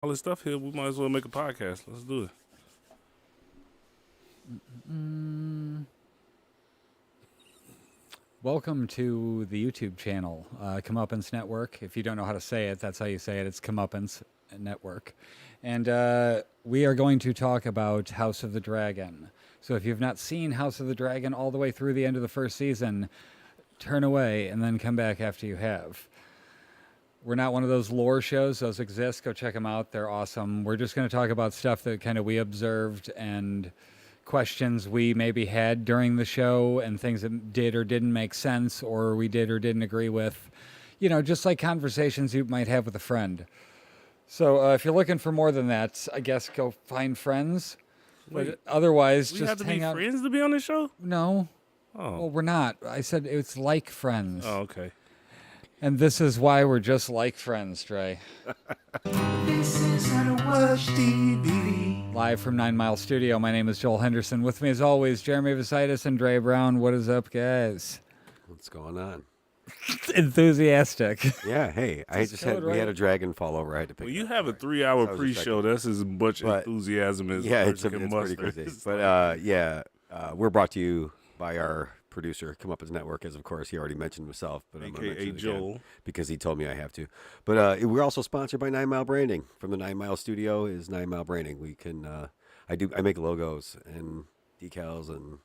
all this stuff here, we might as well make a podcast. Let's do it. Welcome to the YouTube channel, Comeuppance Network. If you don't know how to say it, that's how you say it. It's Comeuppance Network. And we are going to talk about House of the Dragon. So if you've not seen House of the Dragon all the way through the end of the first season, turn away and then come back after you have. We're not one of those lore shows. Those exist. Go check them out. They're awesome. We're just going to talk about stuff that kind of we observed and questions we maybe had during the show and things that did or didn't make sense or we did or didn't agree with. You know, just like conversations you might have with a friend. So if you're looking for more than that, I guess go find friends. Wait, but otherwise, we just have to hang be out. friends to be on this show? No. Oh. Well, we're not. I said it's like friends. Oh, okay. And this is why we're just like friends, Dre. This is how to watch TV. Live from 9 Mile Studio, my name is Joel Henderson. With me as always, Jeremy Visitis and Dre Brown. What is up, guys? What's going on? Enthusiastic. Yeah, hey, I just had we had a dragon fall over. I had to pick. Well, it you up. have a Sorry. 3-hour I was pre-show. That's as much But- enthusiasm as Yeah, a it's person can pretty muster. crazy. But we're brought to you by our producer, Comeuppance Network, as of course he already mentioned himself, but I'm gonna AKA mention it again Joel. because he told me I have to. But we're also sponsored by 9 Mile Branding. From the 9 Mile Studio is 9 Mile Branding. We can I make logos and decals and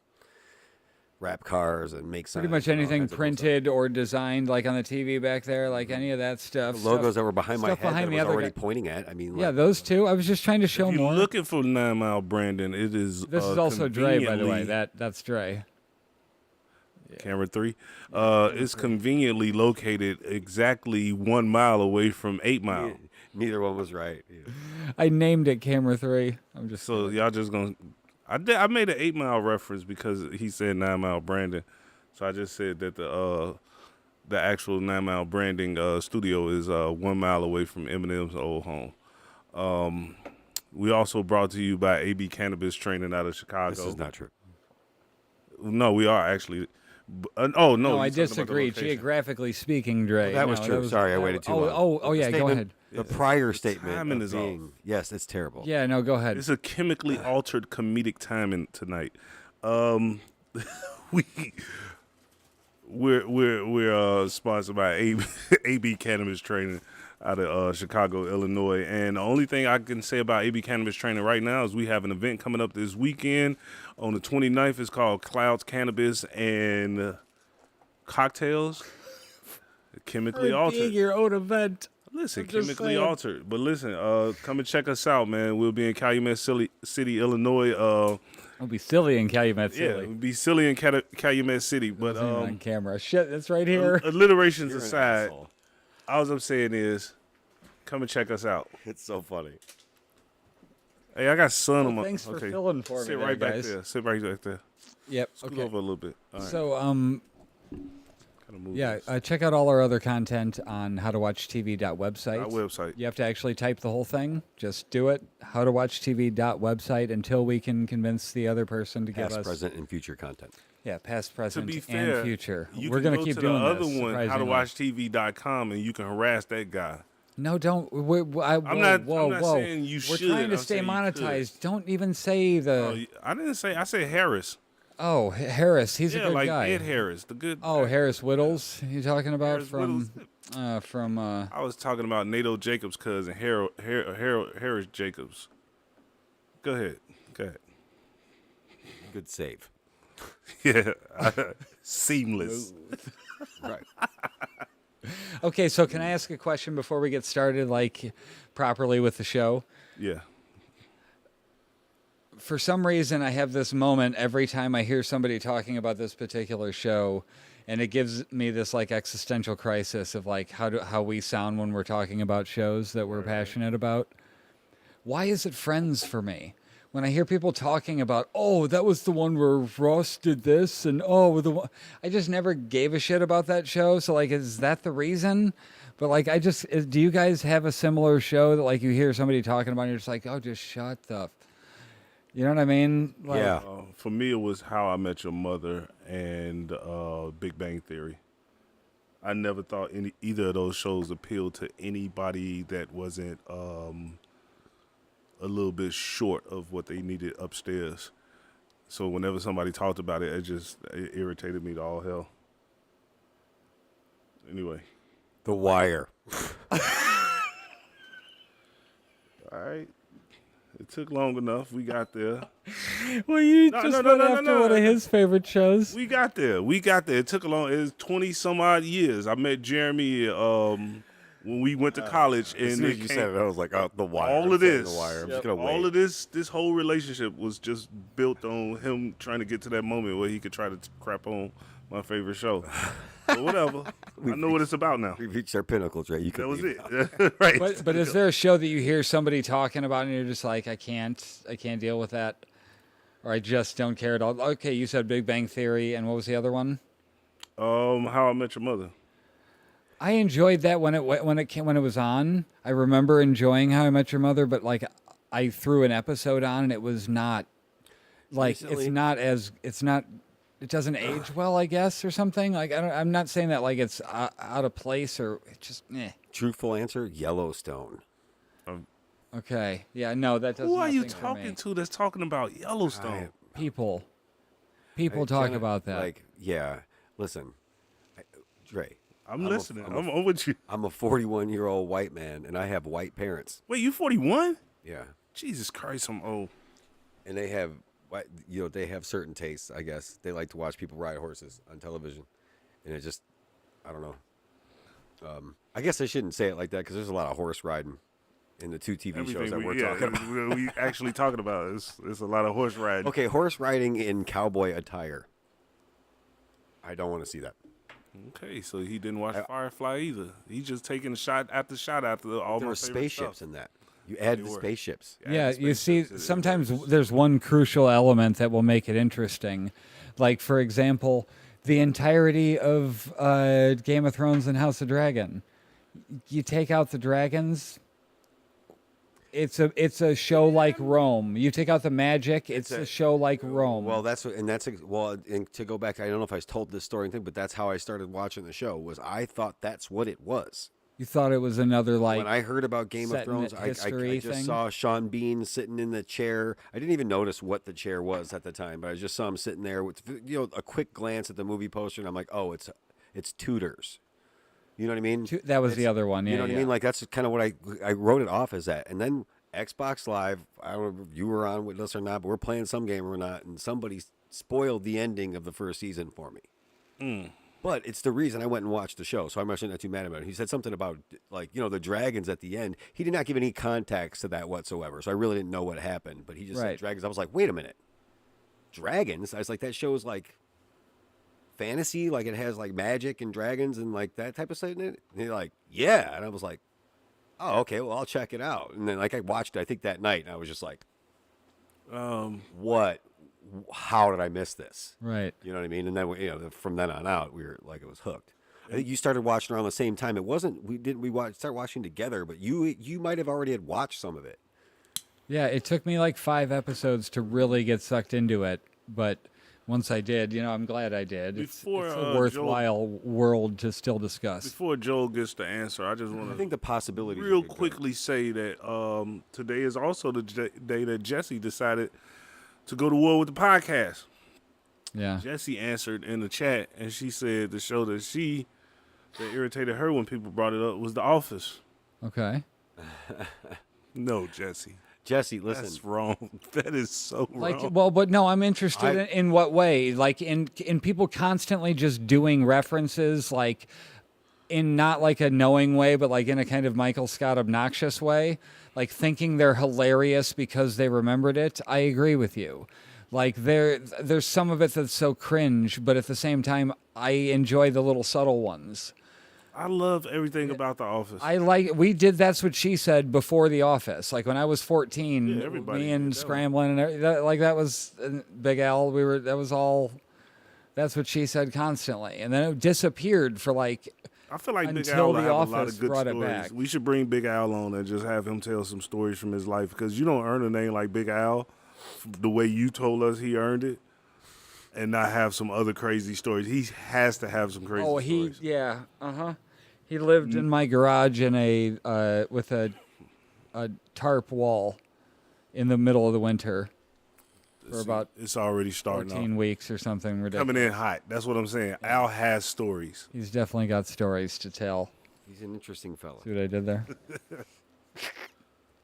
wrap cars and make signs. Pretty much and all anything kinds of cool stuff. printed or designed, like on the TV back there, like any of that stuff. The logos that were behind my stuff head behind that the I was other already guy. pointing at. I mean, Yeah, like, those two. I was just trying to show If you're more. looking for 9 Mile Brandon, it is This is also Dre, by the way. conveniently- That's Dre. Camera 3. It's conveniently located exactly 1 mile away from 8 Mile. Neither one was right. Yeah. I named it Camera 3. I'm just So y'all just gonna. I made an 8 Mile reference because he said 9 Mile Brandon, so I just said that the actual 9 Mile Branding studio is 1 mile away from Eminem's old home. We also brought to you by AB Cannabis Training out of Chicago. This is not true. No, we are actually. Oh no! No, you're I talking about the disagree. location. Geographically speaking, Dre. That was no, true. Sorry, I waited too long. Oh, yeah. Go ahead. The prior statement timing of is being, off. yes, it's terrible. Yeah, no, go ahead. It's a chemically altered comedic timing tonight. We're sponsored by AB Cannabis Training out of Chicago, Illinois, and the only thing I can say about AB Cannabis Training right now is we have an event coming up this weekend on the 29th. It's called Clouds Cannabis and Cocktails. Chemically altered. your own event. Listen, I'm just chemically saying. altered. But listen, come and check us out, man. We'll be in Calumet City, Illinois. I'll be silly in Calumet Yeah, City. we'll be silly in Calumet City. But Wasn't even on camera. Shit, that's right here. alliterations You're an aside, asshole. all I'm saying is, come and check us out. It's so funny. Hey, I got sun on my. Thanks for okay. filling for me Sit there, right back guys. there. Sit right back there. Yep. Scoot Okay. over a little bit. All right. So, Kinda move yeah, this. check out all our other content on howtowatchtv.website. Our website. You have to actually type the whole thing. Just do it. Howtowatchtv.website until we can convince the other person to Past, give us present, and future content. past, present, To be fair, and future. you We're can gonna go keep to doing the other this. one, surprisingly. howtowatchtv.com, and you can harass that guy. No, don't. I'm not saying you We're should. trying to I'm stay saying you could. monetized. Don't even say Oh, the. I didn't say. I said Harris. Harris. He's a Yeah, good like guy. Ed Harris, the good. Oh, Harris Whittles. You talking about Harris from Whittles. I was talking about Nato Jacobs' cousin, Harris Jacobs. Go ahead. Good save. Yeah, seamless. Right. Okay, so can I ask a question before we get started, like properly with the show? Yeah. For some reason, I have this moment every time I hear somebody talking about this particular show, and it gives me this like existential crisis of like how we sound when we're talking about shows that we're passionate about. Why is it Friends for me? When I hear people talking about, oh, that was the one where Ross did this, and I just never gave a shit about that show. So like, is that the reason? But like, do you guys have a similar show that like you hear somebody talking about, and you're just like, oh, just shut the. You know what I mean? Like, Yeah. For me, it was How I Met Your Mother and Big Bang Theory. I never thought either of those shows appealed to anybody that wasn't a little bit short of what they needed upstairs. So whenever somebody talked about it, it irritated me to all hell. Anyway. The Wire. All right. It took long enough. We got there. Well, you No, just no, no, went no, no, after no. one of his favorite shows. We got there. It took a long. It was 20 some odd years. I met Jeremy when we went to college, As and soon as you said it, I was like, "Oh, The Wire." all I'm of saying this, The Wire. I'm just gonna all wait. of this whole relationship was just built on him trying to get to that moment where he could try to crap on my favorite show. But whatever. I know what it's about now. We reached our pinnacle, Trey. You could That was leave it. now. Right. But is there a show that you hear somebody talking about and you're just like, I can't deal with that, or I just don't care at all? Okay, you said Big Bang Theory, and what was the other one? How I Met Your Mother. I enjoyed that when it was on. I remember enjoying How I Met Your Mother, but like I threw an episode on and it was not like Recently- it doesn't age well, I guess, or something. Like I'm not saying that like it's out of place or it just Truthful answer: Yellowstone. Okay, yeah, no, that doesn't. Who are you talking to that's talking about Yellowstone? People I talk kinda, about that. Like, yeah. Listen, Dre. I'm listening. I'm with you. I'm a 41-year-old white man, and I have white parents. Wait, you 41? Yeah, Jesus Christ, I'm old. and they have, they have certain tastes. I guess they like to watch people ride horses on television, and it just, I don't know. I guess I shouldn't say it like that because there's a lot of horse riding in the two TV shows that we're talking about. we actually talking about it's a lot of horse riding. Okay, horse riding in cowboy attire. I don't want to see that. Okay, so he didn't watch Firefly either. He just taking shot after all There my were favorite spaceships stuff. in that. You add They the were. spaceships. Yeah, the you see, spaceships, it sometimes was- there's one crucial element that will make it interesting. Like, for example, the entirety of Game of Thrones and House of Dragon. You take out the dragons, it's a show like Rome. You take out the magic, it's a show like Rome. Well, and to go back, I don't know if I told this story and thing, but that's how I started watching the show. Was I thought that's what it was. You thought it was another like When I heard about Game of set in Thrones, the I history just thing? saw Sean Bean sitting in the chair. I didn't even notice what the chair was at the time, but I just saw him sitting there with a quick glance at the movie poster, and I'm like, oh, it's Tudors. You know what I mean? that was the other one. Yeah, You know what I mean? Like that's kind of what I wrote it off as that. And then Xbox Live, I don't know if you were on with us or not, but we're playing some game or not, and somebody spoiled the ending of the first season for me. But it's the reason I went and watched the show, so I'm actually not too mad about it. He said something about the dragons at the end. He did not give any context to that whatsoever, so I really didn't know what happened. But he just said Right. dragons. I was like, wait a minute, dragons? I was like, that show's like fantasy, like it has like magic and dragons and like that type of stuff in it. And he's like, yeah, and I was like, oh, okay, well, I'll check it out. And then like I watched it, I think that night, and I was just like, what? How did I miss this? right. You know what I mean? And then from then on out, we were like it was hooked. I think you started watching around the same time. It wasn't start watching together, but you might have already had watched some of it. Yeah, it took me like 5 episodes to really get sucked into it, but once I did, I'm glad I did. It's Before, a Joel- worthwhile world to still discuss. Before Joel gets the answer, I just want I to think the possibilities are real good. quickly say that today is also the day that Jesse decided to go to war with the podcast. Yeah. Jesse answered in the chat, and she said the show that irritated her when people brought it up was The Office. Okay. No, Jesse. Jesse, listen. That's wrong. That is so Like, wrong. well, but no, I'm interested in what way? Like in people constantly just doing references, like in not like a knowing way, but like in a kind of Michael Scott obnoxious way, like thinking they're hilarious because they remembered it. I agree with you. Like there's some of it that's so cringe, but at the same time, I enjoy the little subtle ones. I love everything about The Office. We did That's What She Said before The Office. Like when I was 14, Yeah, everybody me and did that Scramblin' and that was Big Al. That was all That's What She Said constantly. And then it disappeared for like, I feel like Big until Al will The have a lot Office of good brought it stories. back. We should bring Big Al on and just have him tell some stories from his life, because you don't earn a name like Big Al the way you told us he earned it, and not have some other crazy stories. He has to have some crazy stories. yeah, He lived in my garage in with a tarp wall. in the middle of the winter for about It's already starting 14 off. weeks or something ridiculous. Coming in hot. That's what I'm saying. Al has stories. He's definitely got stories to tell. He's an interesting fella. See what I did there?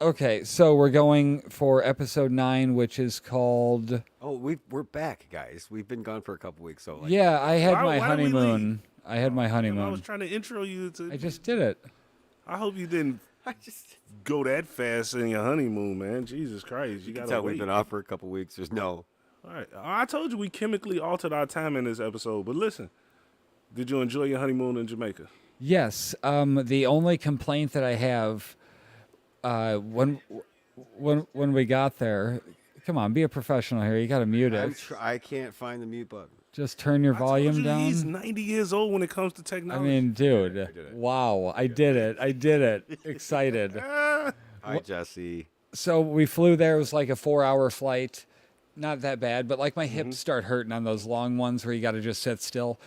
Okay, so we're going for episode 9, which is called... Oh, we're back, guys. We've been gone for a couple weeks, so like, Yeah, I had Why- my why did we honeymoon. I had my I was honeymoon. trying to intro you to. I just did it. I hope you didn't I just go that fast in your honeymoon, man. Jesus Christ, you you can gotta tell wait. we've been off for a couple weeks. There's no. All right, I told you we chemically altered our time in this episode. But listen, did you enjoy your honeymoon in Jamaica? Yes. The only complaint that I have when we got there, come on, be a professional here. You got to mute it. I can't find the mute button. Just turn your I told volume you down. He's 90 years old when it comes to I technology. mean, dude, did it. wow, I did it. Excited. Hi, Jesse. So we flew there. It was like a 4-hour flight. Not that bad, but like my hips start hurting on those long ones where you got to just sit still.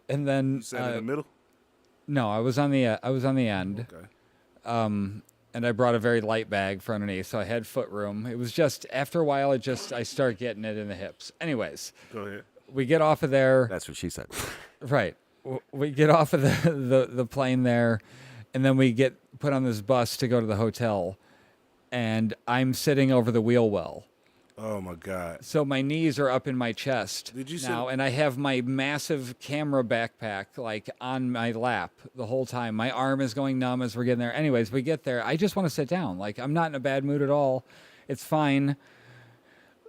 And then Sat in the middle. no, I was on the end. Okay. And I brought a very light bag for underneath, so I had foot room. It was just after a while, I start getting it in the hips. Anyways, Go ahead. we get off of there. That's what she said. Right. We get off of the plane there, and then we get put on this bus to go to the hotel, and I'm sitting over the wheel well. Oh my God. So my knees are up in my chest Did you now, sit- and I have my massive camera backpack like on my lap the whole time. My arm is going numb as we're getting there. Anyways, we get there. I just want to sit down. Like, I'm not in a bad mood at all. It's fine.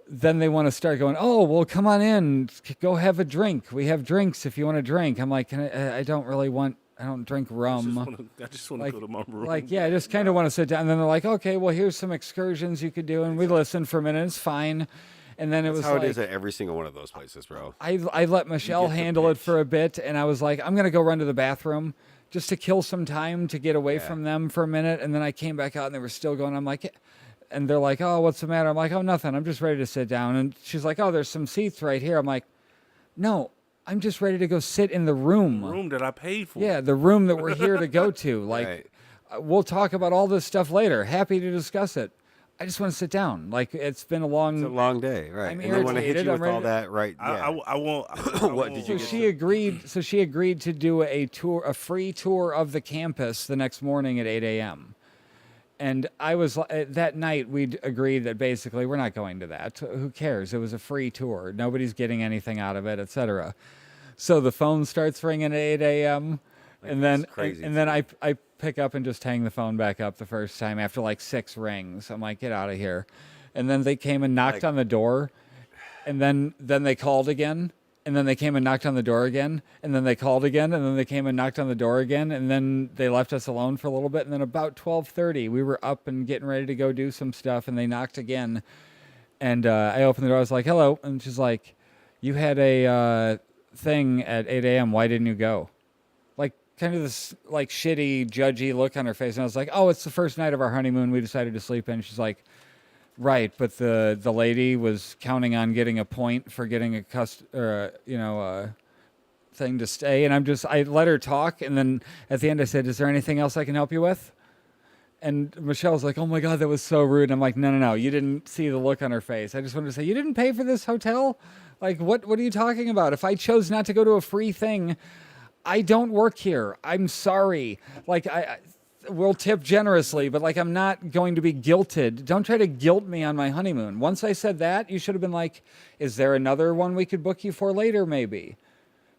Then they want to start going, oh, well, come on in. Go have a drink. We have drinks if you want to drink. I'm like, I don't really want, I don't drink rum. I just want to Like, go to my room. I just kind of want to sit down. And then they're like, okay, well, here's some excursions you could do. And we listened for a minute. It's fine. And then it was That's how like, it is at every single one of those places, bro. I let Michelle get the handle it pitch. for a bit. And I was like, I'm going to go run to the bathroom just to kill some time to get away Yeah. from them for a minute. And then I came back out and they were still going. I'm like, and they're like, oh, what's the matter? I'm like, oh, nothing. I'm just ready to sit down. And she's like, oh, there's some seats right here. I'm like, no, I'm just ready to go sit in the room. room that I paid for. Yeah, the room that we're here to go to. Like, Right. we'll talk about all this stuff later. Happy to discuss it. I just want to sit down. Like, it's been a long. It's a long day, right? I'm and they want to hit irritated. you I'm with all ready to- that, right? Yeah. I won't. What did you So get she agreed. So she agreed to do a tour, a free tour of the campus the next morning at 8 a.m. And I was that night. We'd agreed that basically we're not going to that. Who cares? It was a free tour. Nobody's getting anything out of it, etc. So the phone starts ringing at 8 a.m. and then that's crazy and then I pick up and just hang the phone back up the first time after like 6 rings. I'm like, get out of here. And then they came and knocked Like- on the door, and then they called again. And then they came and knocked on the door again, and then they called again, and then they came and knocked on the door again, and then they left us alone for a little bit. And then about 12:30, we were up and getting ready to go do some stuff, and they knocked again. And I opened the door. I was like, "Hello," and she's like, "You had a thing at 8 a.m. Why didn't you go?" Like kind of this like shitty, judgy look on her face, and I was like, "Oh, it's the first night of our honeymoon. We decided to sleep in." She's like, right, but the lady was counting on getting a point for getting a thing to stay, and I let her talk, and then at the end I said, "Is there anything else I can help you with?" And Michelle's like, "Oh my God, that was so rude." And I'm like, No, you didn't see the look on her face. I just wanted to say, you didn't pay for this hotel? Like, what are you talking about? If I chose not to go to a free thing, I don't work here. I'm sorry. Like, we'll tip generously, but like, I'm not going to be guilted. Don't try to guilt me on my honeymoon. Once I said that, you should have been like, is there another one we could book you for later, maybe?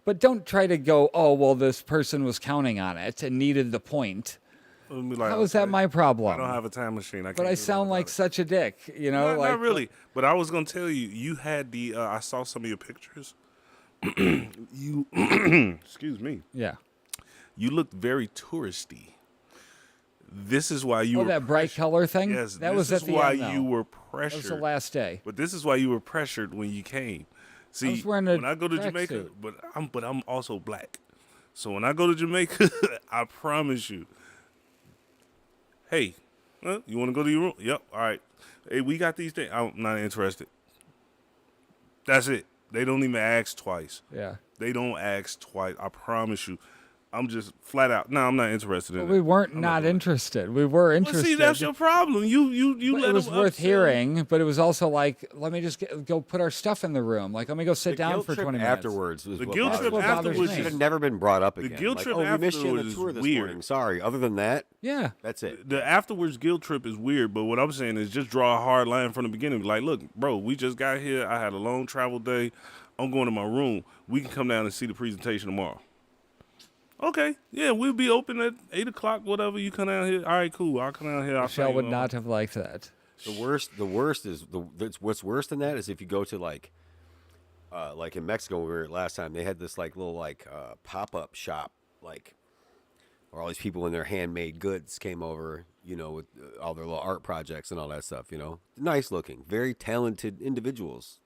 But don't try to go, oh, well, this person was counting on it and needed the point. How is that my problem? I don't have a time machine. But I sound like such a dick, you know? Not really. But I was gonna tell you, you had the. I saw some of your pictures. You, excuse me. Yeah. You looked very touristy. This is why you Oh, were that bright pressured. color thing? Yes, That this was is at the why end, though. you were That pressured. was the last day. But this is why you were pressured when you came. See, was wearing a when I go to Jamaica, tracksuit. but I'm also black. So when I go to Jamaica, I promise you. Hey, you want to go to your room? Yep. All right. Hey, we got these things. I'm not interested. That's it. They don't even ask twice. Yeah. They don't ask twice. I promise you. I'm just flat out. No, I'm not interested in We it. weren't I'm not doing it. interested. We were interested. Well, see, that's your problem. You But let it was them worth upsell. hearing, but it was also like, let me just go put our stuff in the room. Like, let me go sit The down guilt for trip 20 minutes. afterwards was The what guilt bothers trip me. That's what bothers afterwards me. should have never been brought up The again. guilt like, trip oh, we missed you on the afterwards tour is this weird. morning. Sorry. Other than that, Yeah. that's it. The afterwards guilt trip is weird, but what I'm saying is just draw a hard line from the beginning. Like, look, bro, we just got here. I had a long travel day. I'm going to my room. We can come down and see the presentation tomorrow. Okay, yeah, we'll be open at 8 o'clock, whatever. You come down here. All right, cool. I'll come down here. I'll Michelle show would you, not have liked that. The worst is what's worse than that is if you go to like in Mexico where we were last time, they had this like little like pop-up shop, like where all these people in their handmade goods came over, you know, with all their little art projects and all that stuff, you know. Nice looking, very talented individuals.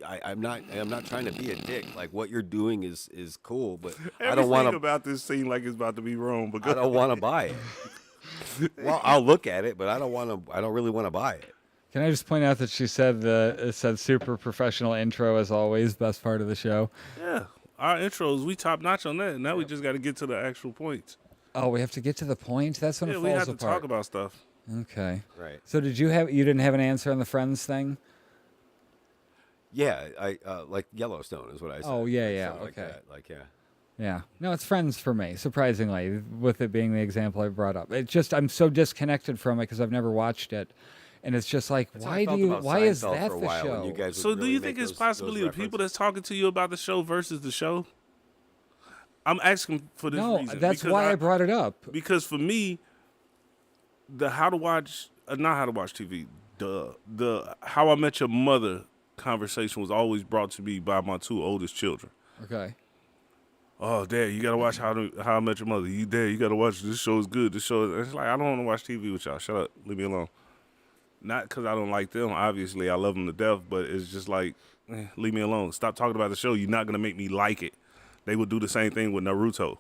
I'm not trying to be a dick. Like what you're doing is cool, but I don't want Everything to. about this seem like it's about to be wrong, but I don't want to buy it. Well, I'll look at it, but I don't want to. I don't really want to buy it. Can I just point out that she said it said super professional intro as always, best part of the show. Yeah, our intros, we top notch on that. Now we just got to get to the actual points. Oh, we have to get to the point. That's when Yeah, it we falls have to apart. talk about stuff. Okay. Right. So you didn't have an answer on the Friends thing? Yeah, I like Yellowstone is what I said. Oh, yeah, Like, yeah, something like okay. that. Like yeah. Yeah. No, it's Friends for me, surprisingly, with it being the example I brought up. It just I'm so disconnected from it because I've never watched it. And it's just like, That's how I felt about why is Seinfeld that for a the while when show? you guys would So do really you make think it's those possibly the people references. that's talking to you about the show versus the show? I'm asking for this No, reason. that's because why I brought it up. Because for me, the how to watch, not how to watch TV, the How I Met Your Mother conversation was always brought to me by my two oldest children. Okay. Oh, Dad, you gotta watch How I Met Your Mother. You gotta watch this show is good. This show, it's like I don't want to watch TV with y'all. Shut up, leave me alone. Not because I don't like them. Obviously, I love them to death, but it's just like, leave me alone. Stop talking about the show. You're not gonna make me like it. They would do the same thing with Naruto.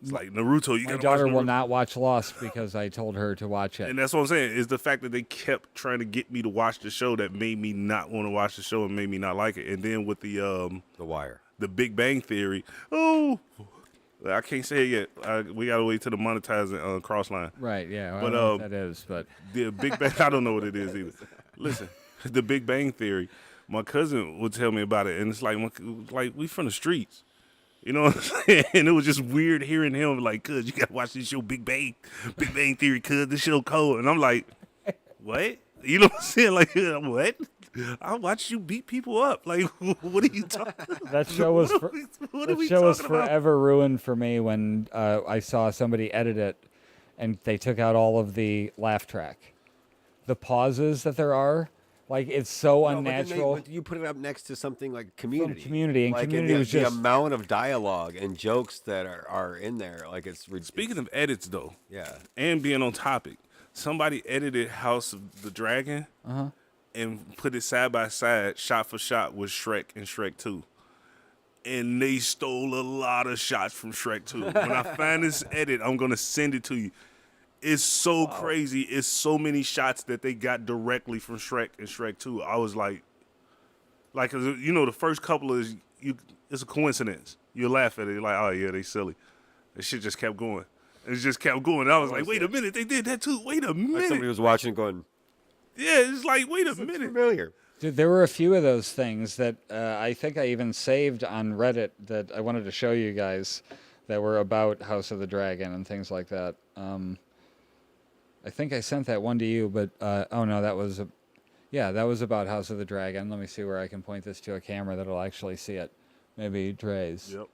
It's like Naruto. You My gotta daughter watch will Naruto. not watch Lost because I told her to watch it. And that's what I'm saying, is the fact that they kept trying to get me to watch the show that made me not want to watch the show and made me not like it. And then with The Wire. the Big Bang Theory, I can't say it yet. We gotta wait till the monetizing cross line. Right, yeah. I But, don't know what that is, but The Big Bang, I don't know what it is either. Listen, the Big Bang Theory, my cousin would tell me about it, and it's like we from the streets. You know what I'm saying? And it was just weird hearing him like, cuz, you gotta watch this show, Big Bang Theory, cuz, this show cold. And I'm like, what? You know what I'm saying? Like, what? I watch you beat people up. Like, what are you talking about? that show was What are we show was talking about? forever ruined for me when I saw somebody edit it and they took out all of the laugh track. The pauses that there are, like it's so No, unnatural. But you put it up next to something like Community. Community, and like, Community was the just- amount of dialogue and jokes that are in there. Like it's Speaking of edits, though, yeah. and being on topic, somebody edited House of the Dragon and put it side by side, shot for shot, with Shrek and Shrek 2. And they stole a lot of shots from Shrek 2. When I find this edit, I'm going to send it to you. It's so crazy. It's so many shots that they got directly from Shrek and Shrek 2. I was like, 'cause, you know, the first couple is, it's a coincidence. You laugh at it. You're like, oh, yeah, they silly. That shit just kept going. It just kept going. I was like, wait a minute, they did that too. Wait a Like minute. somebody was watching, going, Yeah, it's like, wait a "It's minute. familiar." Dude, there were a few of those things that I think I even saved on Reddit that I wanted to show you guys that were about House of the Dragon and things like that. I think I sent that one to you, but oh no, that was about House of the Dragon. Let me see where I can point this to a camera that'll actually see it. Maybe Dre's. Yep.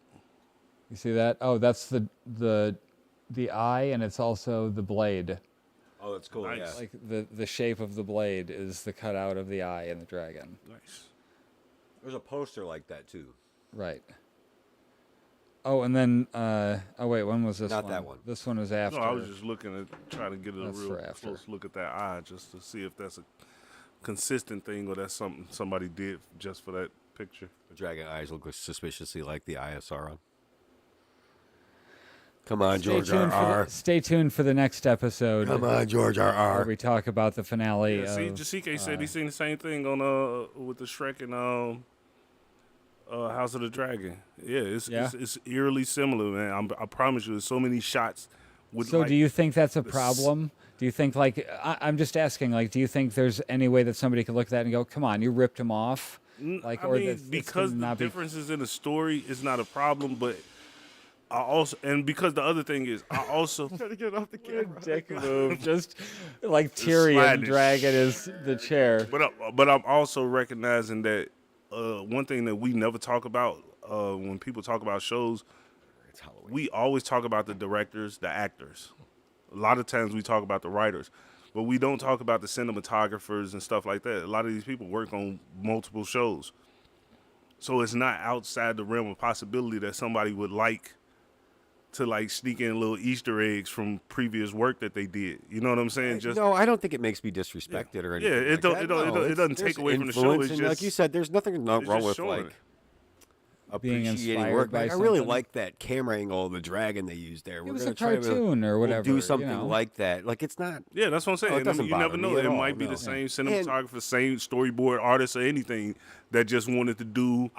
You see that? Oh, that's the eye, and it's also the blade. Oh, that's cool. Nice. Yeah. Like the shape of the blade is the cutout of the eye in the dragon. Nice. There's a poster like that too. Right. Oh, and then oh wait, when was this Not one? that one. This one was after. No, I was just looking at trying to get a That's real for after. close look at that eye just to see if that's a consistent thing or that's something somebody did just for that picture. The dragon eyes look suspiciously like the eye of Sauron. Come on, George R.R. Stay tuned for the next episode. Come on, George Where R.R. we talk about the finale. Yeah, see, of, Jasike said he seen the same thing on with the Shrek and House of the Dragon. Yeah, Yeah? it's eerily similar, man. I promise you, there's so many shots. With So like, do you think that's a the s- problem? Do you think, like, I'm just asking, like, do you think there's any way that somebody could look at that and go, come on, you ripped him off? Like, I or mean, that's because gonna the not be. differences in the story is not a problem, but I also, and because the other thing is, I also Trying to get it off the camera. Dick move, just like sliding Tyrion it. dragging the chair. But I'm also recognizing that one thing that we never talk about when people talk about shows, It's Halloween. we always talk about the directors, the actors. A lot of times we talk about the writers, but we don't talk about the cinematographers and stuff like that. A lot of these people work on multiple shows, so it's not outside the realm of possibility that somebody would like to like sneak in little Easter eggs from previous work that they did. You know what I'm saying? Just No, I don't think it makes me disrespected or anything. it like don't- that. it don't- No, it doesn't there's take away from the show, influence, it's and like just- you said, there's nothing wrong it's just with showing like it. Being appreciating inspired work. by Like, I really something. like that camera angle of the dragon they used there. It We're was gonna a try to cartoon or we'll whatever. do something you know? like that. Like it's not. Yeah, that's what I'm saying. Oh, it And I doesn't mean, you never bother know. me at It all, might be no. the same cinematographer, same storyboard artist, or anything that just wanted to do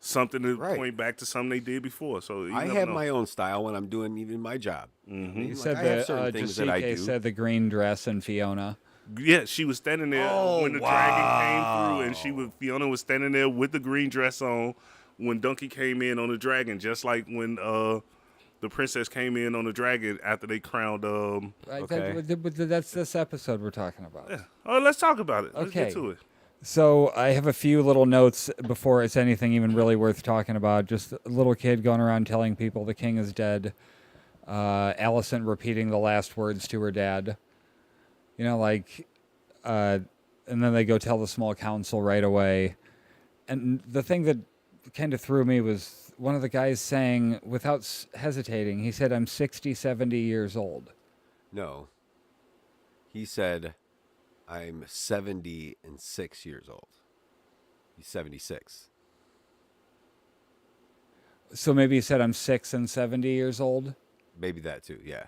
something to Right. point back to something they did before. So you I never have know. my own style when I'm doing even my job. You Like, said I have that certain things that I Jasike do. said the green dress and Fiona. Yeah, she was standing there Oh, when the dragon came through, and Fiona was standing there with the green dress on when Donkey came in on the dragon, just like when the princess came in on the dragon after they crowned. Right, Okay. that's this episode we're talking about. Oh, let's talk about it. Let's Okay. get to it. So I have a few little notes before it's anything even really worth talking about. Just a little kid going around telling people the king is dead. Allison repeating the last words to her dad. You know, like, and then they go tell the small council right away. And the thing that kind of threw me was one of the guys saying, without hesitating, he said, I'm 60, 70 years old. No. He said, I'm 76 years old. He's 76. So maybe he said, I'm 6 and 70 years old? Maybe that too. Yeah.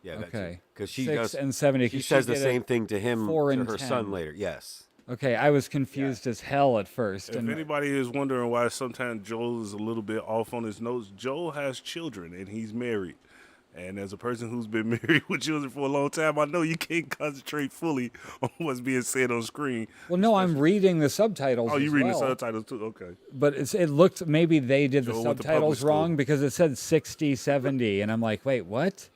Yeah. Okay. Because she 6 does. and 70. She 'cause says the did same it thing to him, 4 to and her 10. son later. Yes. Okay, I was confused as hell at first. If And anybody is wondering why sometimes Joel is a little bit off on his notes, Joel has children and he's married. And as a person who's been married with children for a long time, I know you can't concentrate fully on what's being said on screen. well, no, I'm reading the subtitles. Oh, you as reading well. the subtitles too? Okay. But it looked, maybe they did the Joel went to public subtitles school. wrong because it said 60, 70. And I'm like, wait, what?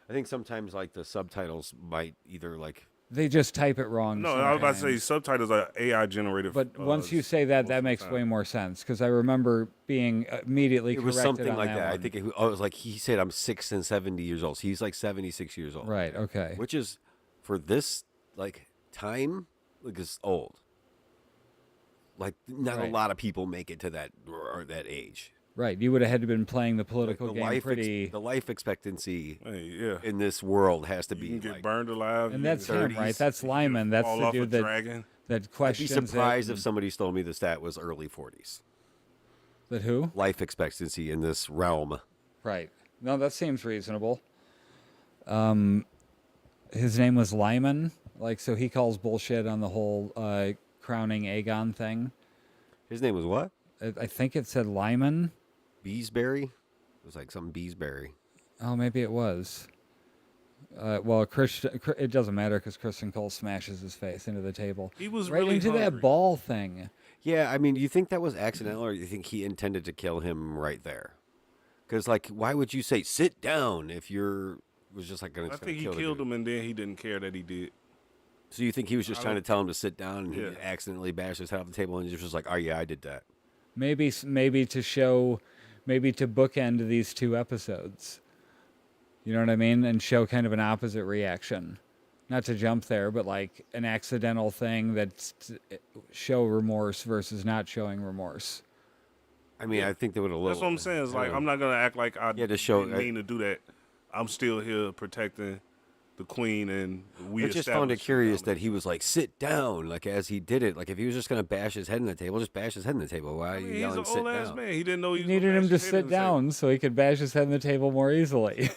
I think sometimes like the subtitles might either like. They just type it wrong. No, I was about to say sometimes. subtitles are AI generated. But once you say that, most that of the makes time. way more sense because I remember being immediately It was corrected something on like that. I one. think it was like he said, I'm 6 and 70 years old. So he's like 76 years old. Right, okay. Which is for this like time, like is old. Like not Right. a lot of people make it to that or that age. Right, you would have had to been playing the Like political game pretty... the life expectancy Hey, yeah. in this world has to You be can get like, burned alive. And you that's can him, right? 30s, That's Lyman. That's fall the off a dude that dragon. that I'd be questions surprised it if somebody told me the stat was early 40s. That who? Life expectancy in this realm. Right. No, that seems reasonable. His name was Lyman. Like, so he calls bullshit on the whole crowning Aegon thing. His name was what? I think it said Lyman. Beesbury? It was like some Beesbury. Oh, maybe it was. Well, it doesn't matter because Kristen Cole smashes his face into the table. He was right really into hungry. that ball thing. Yeah, I mean, do you think that was accidental or do you think he intended to kill him right there? Because, like, why would you say, sit down if you're, was just like going I to think he kill the killed dude? him and then he didn't care that he did. So you think he was just I trying to don't- tell him to sit down and Yeah. he accidentally bashed his head off the table and he was just like, oh, yeah, I did that. Maybe to show, maybe to bookend these two episodes. You know what I mean? And show kind of an opposite reaction. Not to jump there, but like an accidental thing that's show remorse versus not showing remorse. I mean, I think they would have That's what I'm saying. It's like I'm not gonna act like I Yeah, to show- didn't mean to do that. I'm still here protecting the queen, and we. I just found it established curious dominance. that he was like, sit down, like as he did it. Like if he was just going to bash his head in the table, just bash his head in the table. Why are I you mean, he's yelling, an sit old ass down? man. He didn't know he You was gonna needed him bash to his head in sit the table. down so he could bash his head on the table more easily.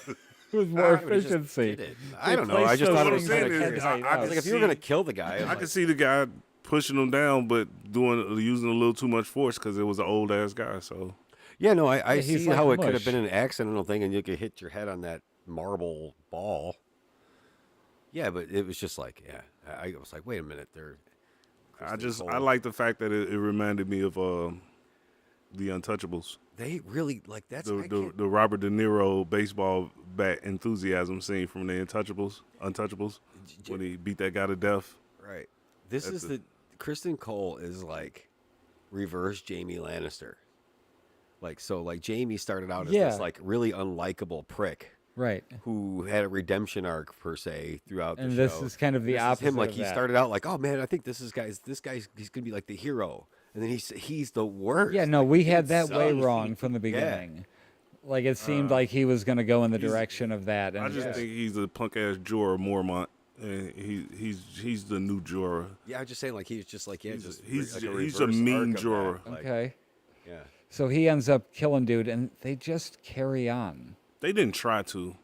With more But he just efficiency. did it. I don't know. I Replace just those thought it What I'm was things kind saying of with is, head curious. height I out. can Like if see- you were going to kill the guy, I can see the guy pushing him down, but using a little too much force because it was an old ass guy. So Yeah, no, I Yeah, he's see like how it could have mush. been an accidental thing, and you could hit your head on that marble ball. Yeah, but it was just like, yeah, I was like, wait a minute, they're. I Kristen I Cole. like the fact that it reminded me of the Untouchables, They really like that's. I the can't- the Robert De Niro baseball bat enthusiasm scene from the Untouchables, when he beat that guy to death. Right. This That's is the Kristen Cole is like reverse Jamie Lannister. Like Jamie started out as Yeah. this like really unlikable prick Right. who had a redemption arc per se throughout the And show. this is kind of the This is opposite him. Like of he that. started out like, oh man, I think this guy's he's gonna be like the hero, and then he's the worst. Yeah, no, Like, we dude had that way sucks. wrong from the beginning. Like it seemed like he was going to go in the direction of that. And I just think he's a punk ass Jorah Mormont, and he's the new Jorah. Yeah, I'm just saying like he's just like just He's like a reverse mean arc of that, Jorah. like, okay. Yeah. So he ends up killing dude, and they just carry on. They didn't try to.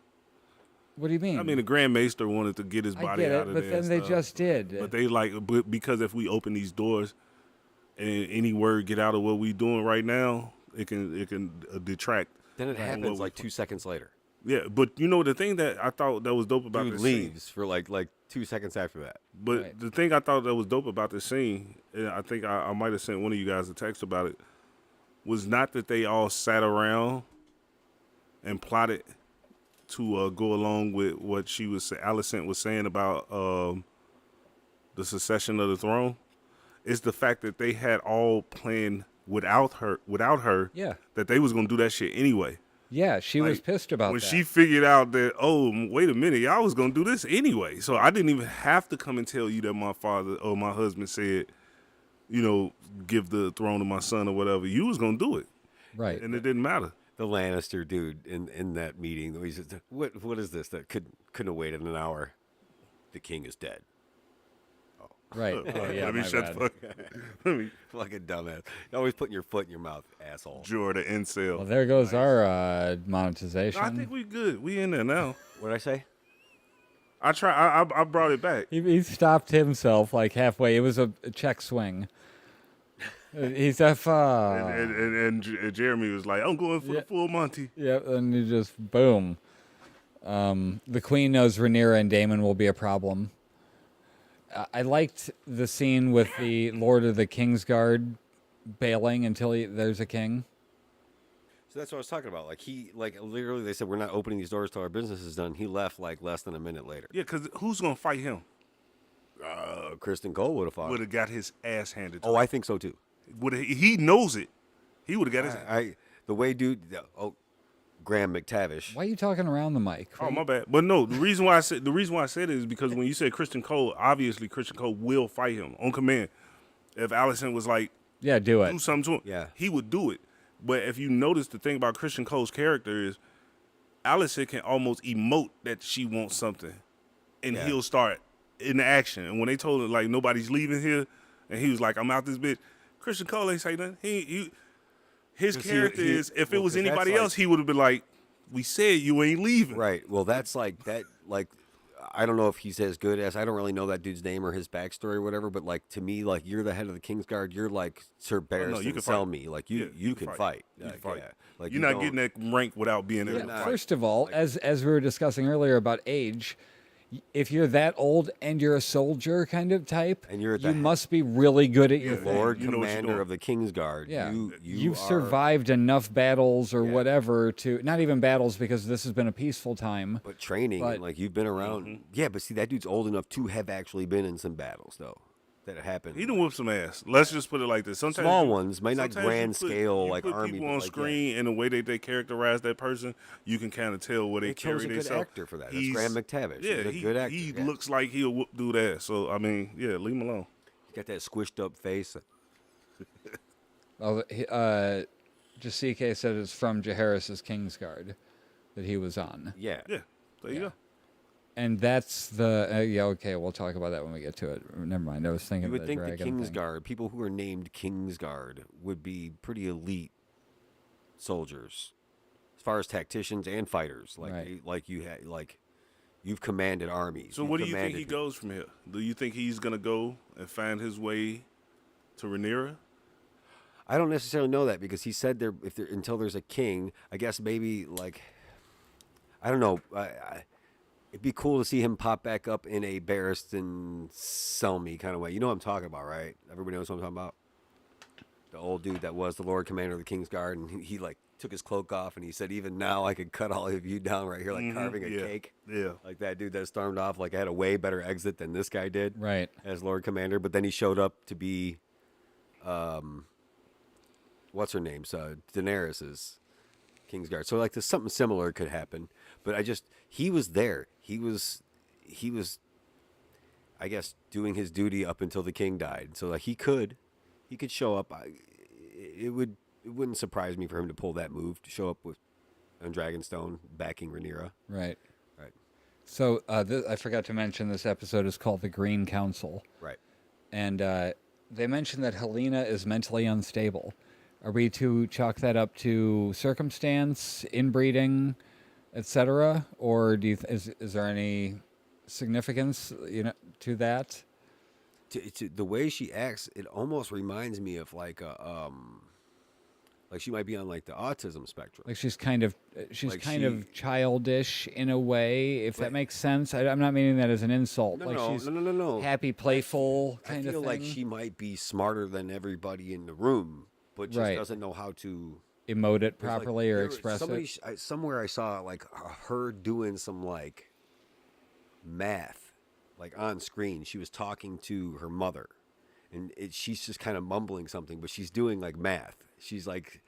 What do you mean? I mean, the Grand Maester wanted to get his I body get out it, of but there. then and they stuff. just did. But they because if we open these doors, and any word get out of what we doing right now, it can detract. Then it from happens what we- like 2 seconds later. Yeah, but you know the thing that I thought that was dope about Dude this leaves scene. for like 2 seconds after that. But Right. the thing I thought that was dope about this scene, and I think I might have sent one of you guys a text about it, was not that they all sat around and plotted to go along with what Alicent was saying about the succession of the throne. It's the fact that they had all planned without her, Yeah. that they was gonna do that shit anyway. Yeah, she was Like, pissed about when that. she figured out that, oh, wait a minute, y'all was gonna do this anyway. So I didn't even have to come and tell you that my father or my husband said, give the throne to my son or whatever. You was gonna do it, Right. and it didn't matter. The Lannister dude in that meeting, he said, "What is this that couldn't have waited an hour? The king is dead." Right. Oh, yeah, Let me my shut bad. the fuck. Let me Fucking dumbass! You're always putting your foot in your mouth, asshole. Jorah the incel. Well, there goes our monetization. I think we good. We in there now. What did I say? I brought it back. He stopped himself like halfway. It was a check swing. He's And Jeremy was like, I'm going for Yeah. the full Monty. Yep, and you just boom. The queen knows Rhaenyra and Daemon will be a problem. I liked the scene with the Lord of the Kingsguard bailing until there's a king. So that's what I was talking about. Like literally, they said we're not opening these doors till our business is done. He left like less than a minute later. Yeah, because who's going to fight him? Kristen Cole would have fought. Would have got his ass handed to Oh, him. I think so too. He knows it. He would have got his The way dude. Graham McTavish. Why are you talking around the mic? Oh, my bad. But no, the reason why I said it is because when you said Christian Cole, obviously Christian Cole will fight him on command. If Allison was like, Yeah, do it. do something to him, Yeah. he would do it. But if you notice, the thing about Christian Cole's character is Allison can almost emote that she wants something, and Yeah. he'll start in action. And when they told him like nobody's leaving here, and he was like, "I'm out this bitch," Christian Cole ain't say nothing. His 'Cause character he- is if it well, was 'cause that's anybody like- else, he would have been like, "We said you ain't leaving." Right. Well, that's like that. Like, I don't know if he's as good as. I don't really know that dude's name or his backstory or whatever. But like to me, like you're the head of the Kingsguard. You're like Sir Barristan you can sell fight. me. Like Yeah, you can fight. You can Like, fight. yeah. Like You're you not don't- getting that rank without being able to not. fight. First of all, as we were discussing earlier about age, if you're that old and you're a soldier kind of type, And you're at you the- must be really good at your thing. Lord You know what you're Commander doing. of the Kingsguard. Yeah, You've have survived enough battles or Yeah. whatever to not even battles because this has been a peaceful time. But training, But- and like you've been around. Yeah, but see, that dude's old enough to have actually been in some battles, though. That happened. He done whoop some ass. Let's just put it like this. Sometimes Small you- ones, might not sometimes you grand put- scale you like put army. people but on like, screen and the way they characterize that person, you can kind of tell where they They carry chose a good themselves. actor for that. That's Graham McTavish. Yeah, He's a good actor. he yeah. looks like he'll whoop dude ass. So I mean, yeah, leave him alone. He's got that squished up face. Oh, Jasike said it's from Jaehaerys' Kingsguard that he was on. Yeah. Yeah, there you go. And that's the yeah, okay, we'll talk about that when we get to it. Never mind. I was thinking You would of think the dragon thing. Kingsguard, people who are named Kingsguard, would be pretty elite soldiers, as far as tacticians and fighters. Like, Right. like You've commanded armies. So You've what do you think commanded he goes from here? Do you think he's gonna go and find his way to Rhaenyra? I don't necessarily know that because he said until there's a king. I guess maybe like I don't know. It'd be cool to see him pop back up in a Barristan Selmy kind of way. You know what I'm talking about, right? Everybody knows what I'm talking about. The old dude that was the Lord Commander of the King's Guard, and he like took his cloak off, and he said, "Even now, I could cut all of you down right here, like carving a cake." Yeah. Like that dude that stormed off, like had a way better exit than this guy did, Right. as Lord Commander. But then he showed up to be, what's her name? So Daenerys's Kingsguard. So like, there's something similar could happen. But he was there. He was, I guess, doing his duty up until the king died. So like, he could show up. It wouldn't surprise me for him to pull that move to show up on Dragonstone backing Rhaenyra. Right. Right. So I forgot to mention this episode is called the Green Council. Right. And they mentioned that Helena is mentally unstable. Are we to chalk that up to circumstance, inbreeding, etc., or is there any significance to that? To the way she acts, it almost reminds me of like she might be on like the autism spectrum. Like she's kind of Like childish in a way, if that makes sense. I'm not meaning that as an insult. She's No. happy, playful kind of I feel thing. like she might be smarter than everybody in the room, but just doesn't know how to emote it properly or express it. Somewhere I saw like her doing some like math, like on screen. She was talking to her mother, and she's just kind of mumbling something, but she's doing like math. She's like,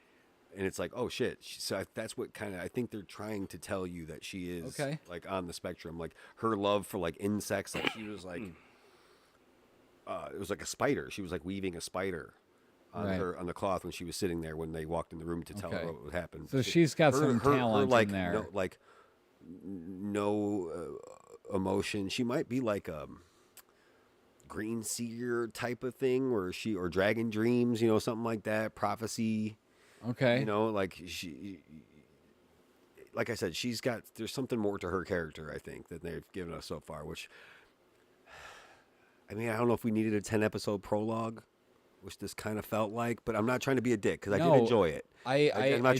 and it's like, oh shit. So that's what kind of I think they're trying to tell you that she is like on the spectrum. Like her love for like insects. Like she was like, it was like a spider. She was like weaving a spider on the cloth when she was sitting there when they walked in the room to tell her what would happen. So she's got some talent like, in there. No emotion. She might be like a green seer type of thing, or dragon dreams, something like that. Prophecy. Okay. Like like I said, there's something more to her character, I think, than they've given us so far, which, I mean, I don't know if we needed a 10-episode prologue, which this kind of felt like, but I'm not trying to be a dick, because I did enjoy it. I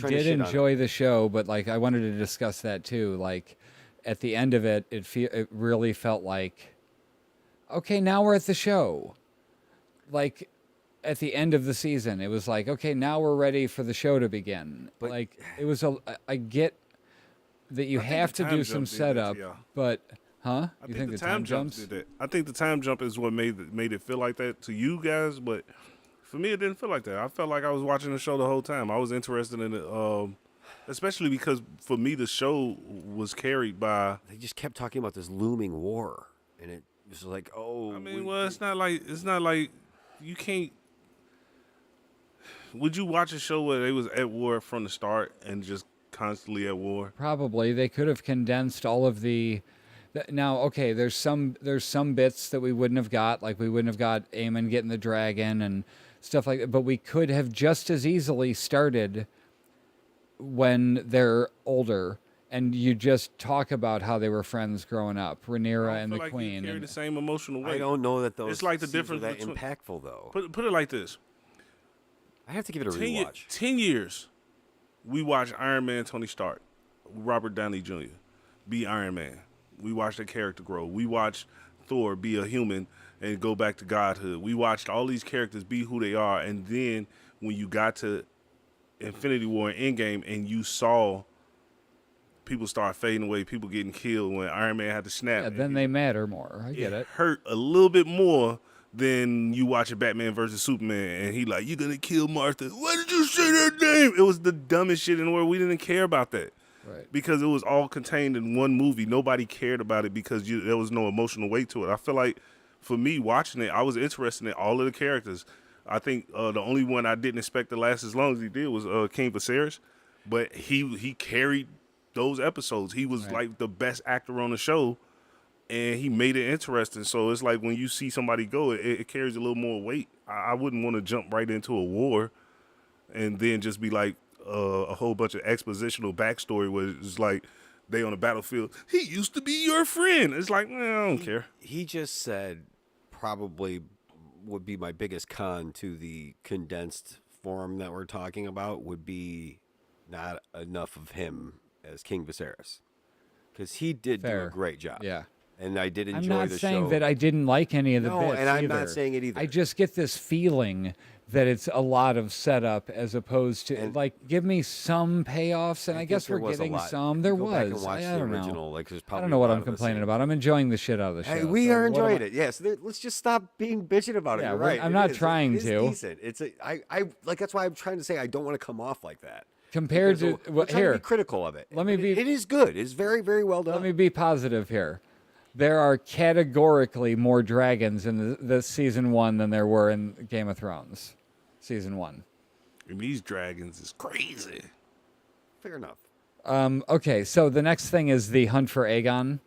did enjoy the show, but like I wanted to discuss that too. Like at the end of it, it really felt like, okay, now we're at the show. Like at the end of the season, it was like, okay, now we're ready for the show to begin. But like it was I get that you have to do some setup, but you think the time jumps did that. I think the time jump is what made it feel like that to you guys, but for me, it didn't feel like that. I felt like I was watching the show the whole time. I was interested in it, especially because for me, the show was carried by. They just kept talking about this looming war, and it was like, oh. I mean, it's not like you can't. Would you watch a show where they was at war from the start and just constantly at war? Probably. They could have condensed all of the. Now, okay, there's some bits that we wouldn't have got, like we wouldn't have got Aemon getting the dragon and stuff like that, but we could have just as easily started when they're older and you just talk about how they were friends growing up, Rhaenyra and the Queen. Carry the same emotional weight. I don't know that those. It's like the difference are that impactful though. Put it like this. I have to give it a rewatch. 10 years, we watched Iron Man, Tony Stark, Robert Downey Jr. be Iron Man. We watched their character grow. We watched Thor be a human and go back to godhood. We watched all these characters be who they are. And then when you got to Infinity War and Endgame and you saw people start fading away, people getting killed when Iron Man had to snap. Yeah, then they matter more. I get it. Hurt a little bit more than you watching Batman versus Superman and he like, you're going to kill Martha. Why did you say that name? It was the dumbest shit in the world. We didn't care about that. Right. Because it was all contained in one movie. Nobody cared about it because there was no emotional weight to it. I feel like for me watching it, I was interested in all of the characters. I think the only one I didn't expect to last as long as he did was King Viserys. But he carried those episodes. He was like the best actor on the show, and he made it interesting. So it's like when you see somebody go, it carries a little more weight. I wouldn't want to jump right into a war and then just be like, a whole bunch of expositional backstory where it's like they on the battlefield. He used to be your friend. It's like, I don't care. He just said probably would be my biggest con to the condensed form that we're talking about would be not enough of him as King Viserys. Because he did do Fair. a great job. Yeah. And I did enjoy I'm not the saying show. that I didn't like any of the No, bits and I'm either. not saying it either. I just get this feeling that it's a lot of setup as opposed to And- like give me some payoffs, and I, think guess there we're was a getting lot. some. There Go was. back and watch I the don't original. know. Like, there's I probably don't know a what lot I'm of the complaining same. about. I'm enjoying the shit out of the show. Hey, we so are what am enjoying I- it. Yes, let's just stop being bitching about it. Yeah, You're we're- right. I'm It not is. trying It is to. decent. It's I like that's why I'm trying to say I don't want to come off like that. Compared Because to we're trying to here, be critical of it. let me But be- It is good. It's very, very well done. let me be positive here. There are categorically more dragons in the season 1 than there were in Game of Thrones season 1. And these dragons is crazy. Fair enough. Okay, so the next thing is the hunt for Aegon.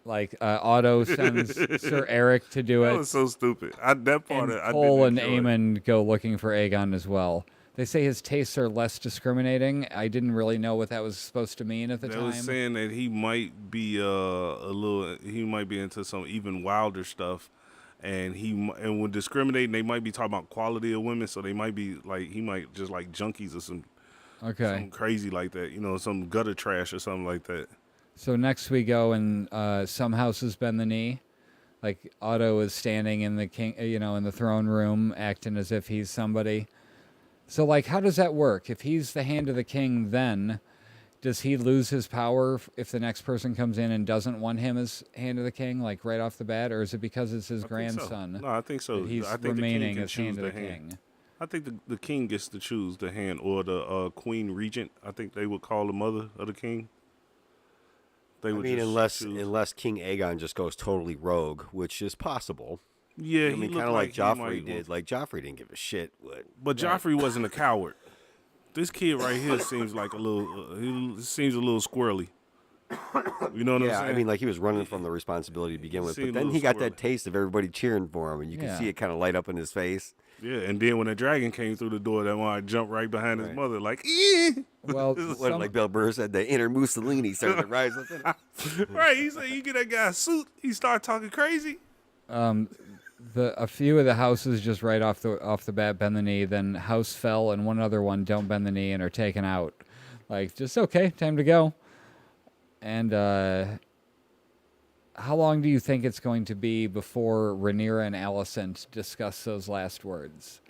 Like Otto sends Sir Eric to do That it, was so stupid. That part and I Cole and didn't enjoy. Aemon go looking for Aegon as well. They say his tastes are less discriminating. I didn't really know what that was supposed to mean at the They time. was saying that he might be he might be into some even wilder stuff, and and when discriminating, they might be talking about quality of women, so they might be like he might just like junkies or some Okay, crazy like that, some gutter trash or something like that. so next we go and some houses bend the knee. Like Otto is standing in the in the throne room, acting as if he's somebody. So, like, how does that work? If he's the hand of the king, then does he lose his power if the next person comes in and doesn't want him as hand of the king, like right off the bat, or is it because it's his I think so. grandson No, I think so. that he's I think remaining the king as can hand choose of the the hand. king? I think the king gets to choose the hand, or the queen regent. I think they would call the mother of the king. They I would mean, just choose. unless King Aegon just goes totally rogue, which is possible. Yeah, I he mean, looked kind of like he Joffrey might did. want- Like Joffrey didn't give a shit. But Joffrey wasn't a coward. This kid right here seems like a little. He seems a little squirrely. You know what I'm Yeah, saying? I mean, like he was running from the responsibility to begin with, Seemed but a then little he got that squirrely. taste of everybody cheering for him, and you can Yeah. see it kind of light up in his face. yeah, and then when the dragon came through the door, that one I jumped right behind his Right. mother, like, Well, What, some- like Bill Burr said, the inner Mussolini started to rise up in him. right? He said, "You get that guy a suit, he start talking crazy." a few of the houses just right off the bat bend the knee. Then House Fell and one other one don't bend the knee and are taken out. Like, just okay, time to go. And how long do you think it's going to be before Rhaenyra and Alicent discuss those last words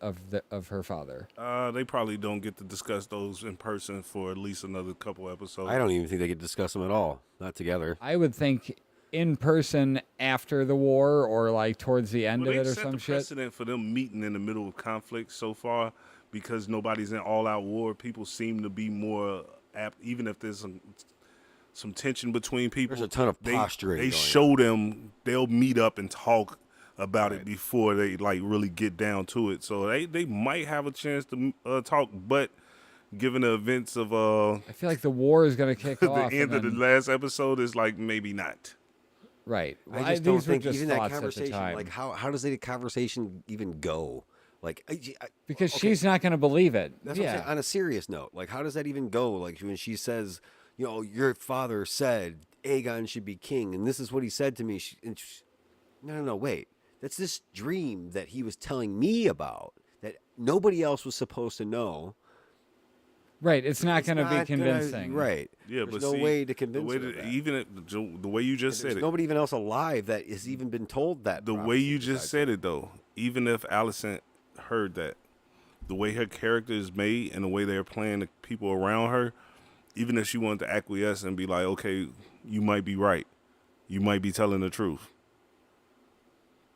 of her father? They probably don't get to discuss those in person for at least another couple episodes. I don't even think they could discuss them at all, not together. I would think in person after the war or like towards the end Well, of it they or set some the shit. precedent for them meeting in the middle of conflict so far because nobody's in all-out war. People seem to be more apt, even if there's some tension between people. There's a ton of posturing They going show them they'll meet up and talk about it before they like really get down to it. So they might have a chance to talk, but given the events of I feel like the war is going to kick the off. end and of the then- last episode, is like maybe not. Right. Well, I just don't these were think just even that thoughts at the conversation, time. like how does the conversation even go? Like, Because okay. she's not going to believe it. That's what I'm yeah. saying. On a serious note, like how does that even go? Like when she says, your father said Aegon should be king, and this is what he said to me. No, wait. That's this dream that he was telling me about that nobody else was supposed to know. Right. It's not going to be not convincing. Right. Yeah, There's but no see, way to convince the way her of that, that. even the way you just There's said it. nobody even else alive that has even been told that. The way prophecy you just besides said it, though, even if Alicent heard that, the way her character is made and the way they're playing the people around her, even if she wanted to acquiesce and be like, okay, you might be right, you might be telling the truth,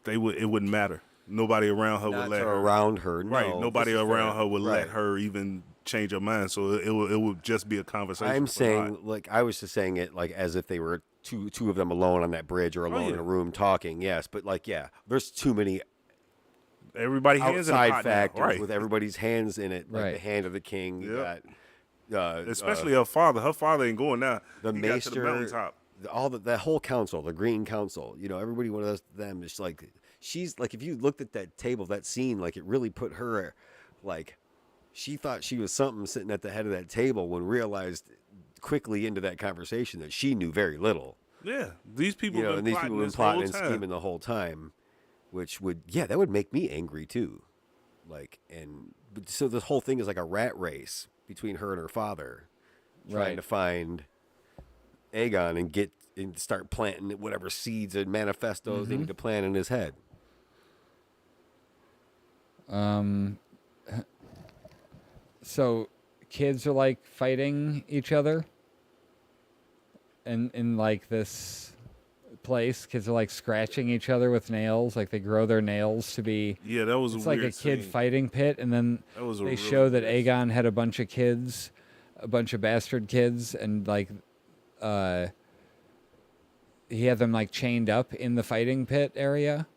it wouldn't matter. Nobody around her Not would let to her. around her. Right. No, Nobody this is around fair. her would let Right. her even change her mind. So it would just be a conversation. I'm for saying, God. like, I was just saying it like as if they were two of them alone on that bridge or alone in yeah. a room talking. Yes, but like, yeah, there's too many everybody hands in the outside pot now, factors right? with everybody's hands in it, like Right. the hand of the king. You Yep. got, Especially her father. Her father ain't going now. the He got to the maester, mountaintop. that whole council, the Green Council. Everybody one of them is like, she's like, if you looked at that table, that scene, like it really put her, like, she thought she was something sitting at the head of that table when realized quickly into that conversation that she knew very little. Yeah, these people You know, been and these plotting people have been this whole plotting and time. scheming the whole time, which would, that would make me angry too. Like, but so this whole thing is like a rat race between her and her father, trying Right. to find Aegon and start planting whatever seeds and manifestos they need to plant in his head. So kids are like fighting each other in like this place. Kids are like scratching each other with nails, like they grow their nails to be. Yeah, that was It's a like weird a kid scene. fighting pit, and then That was a they really show that weird Aegon had a bunch of kids, a bunch of bastard kids, and like he had them like chained up in the fighting pit area,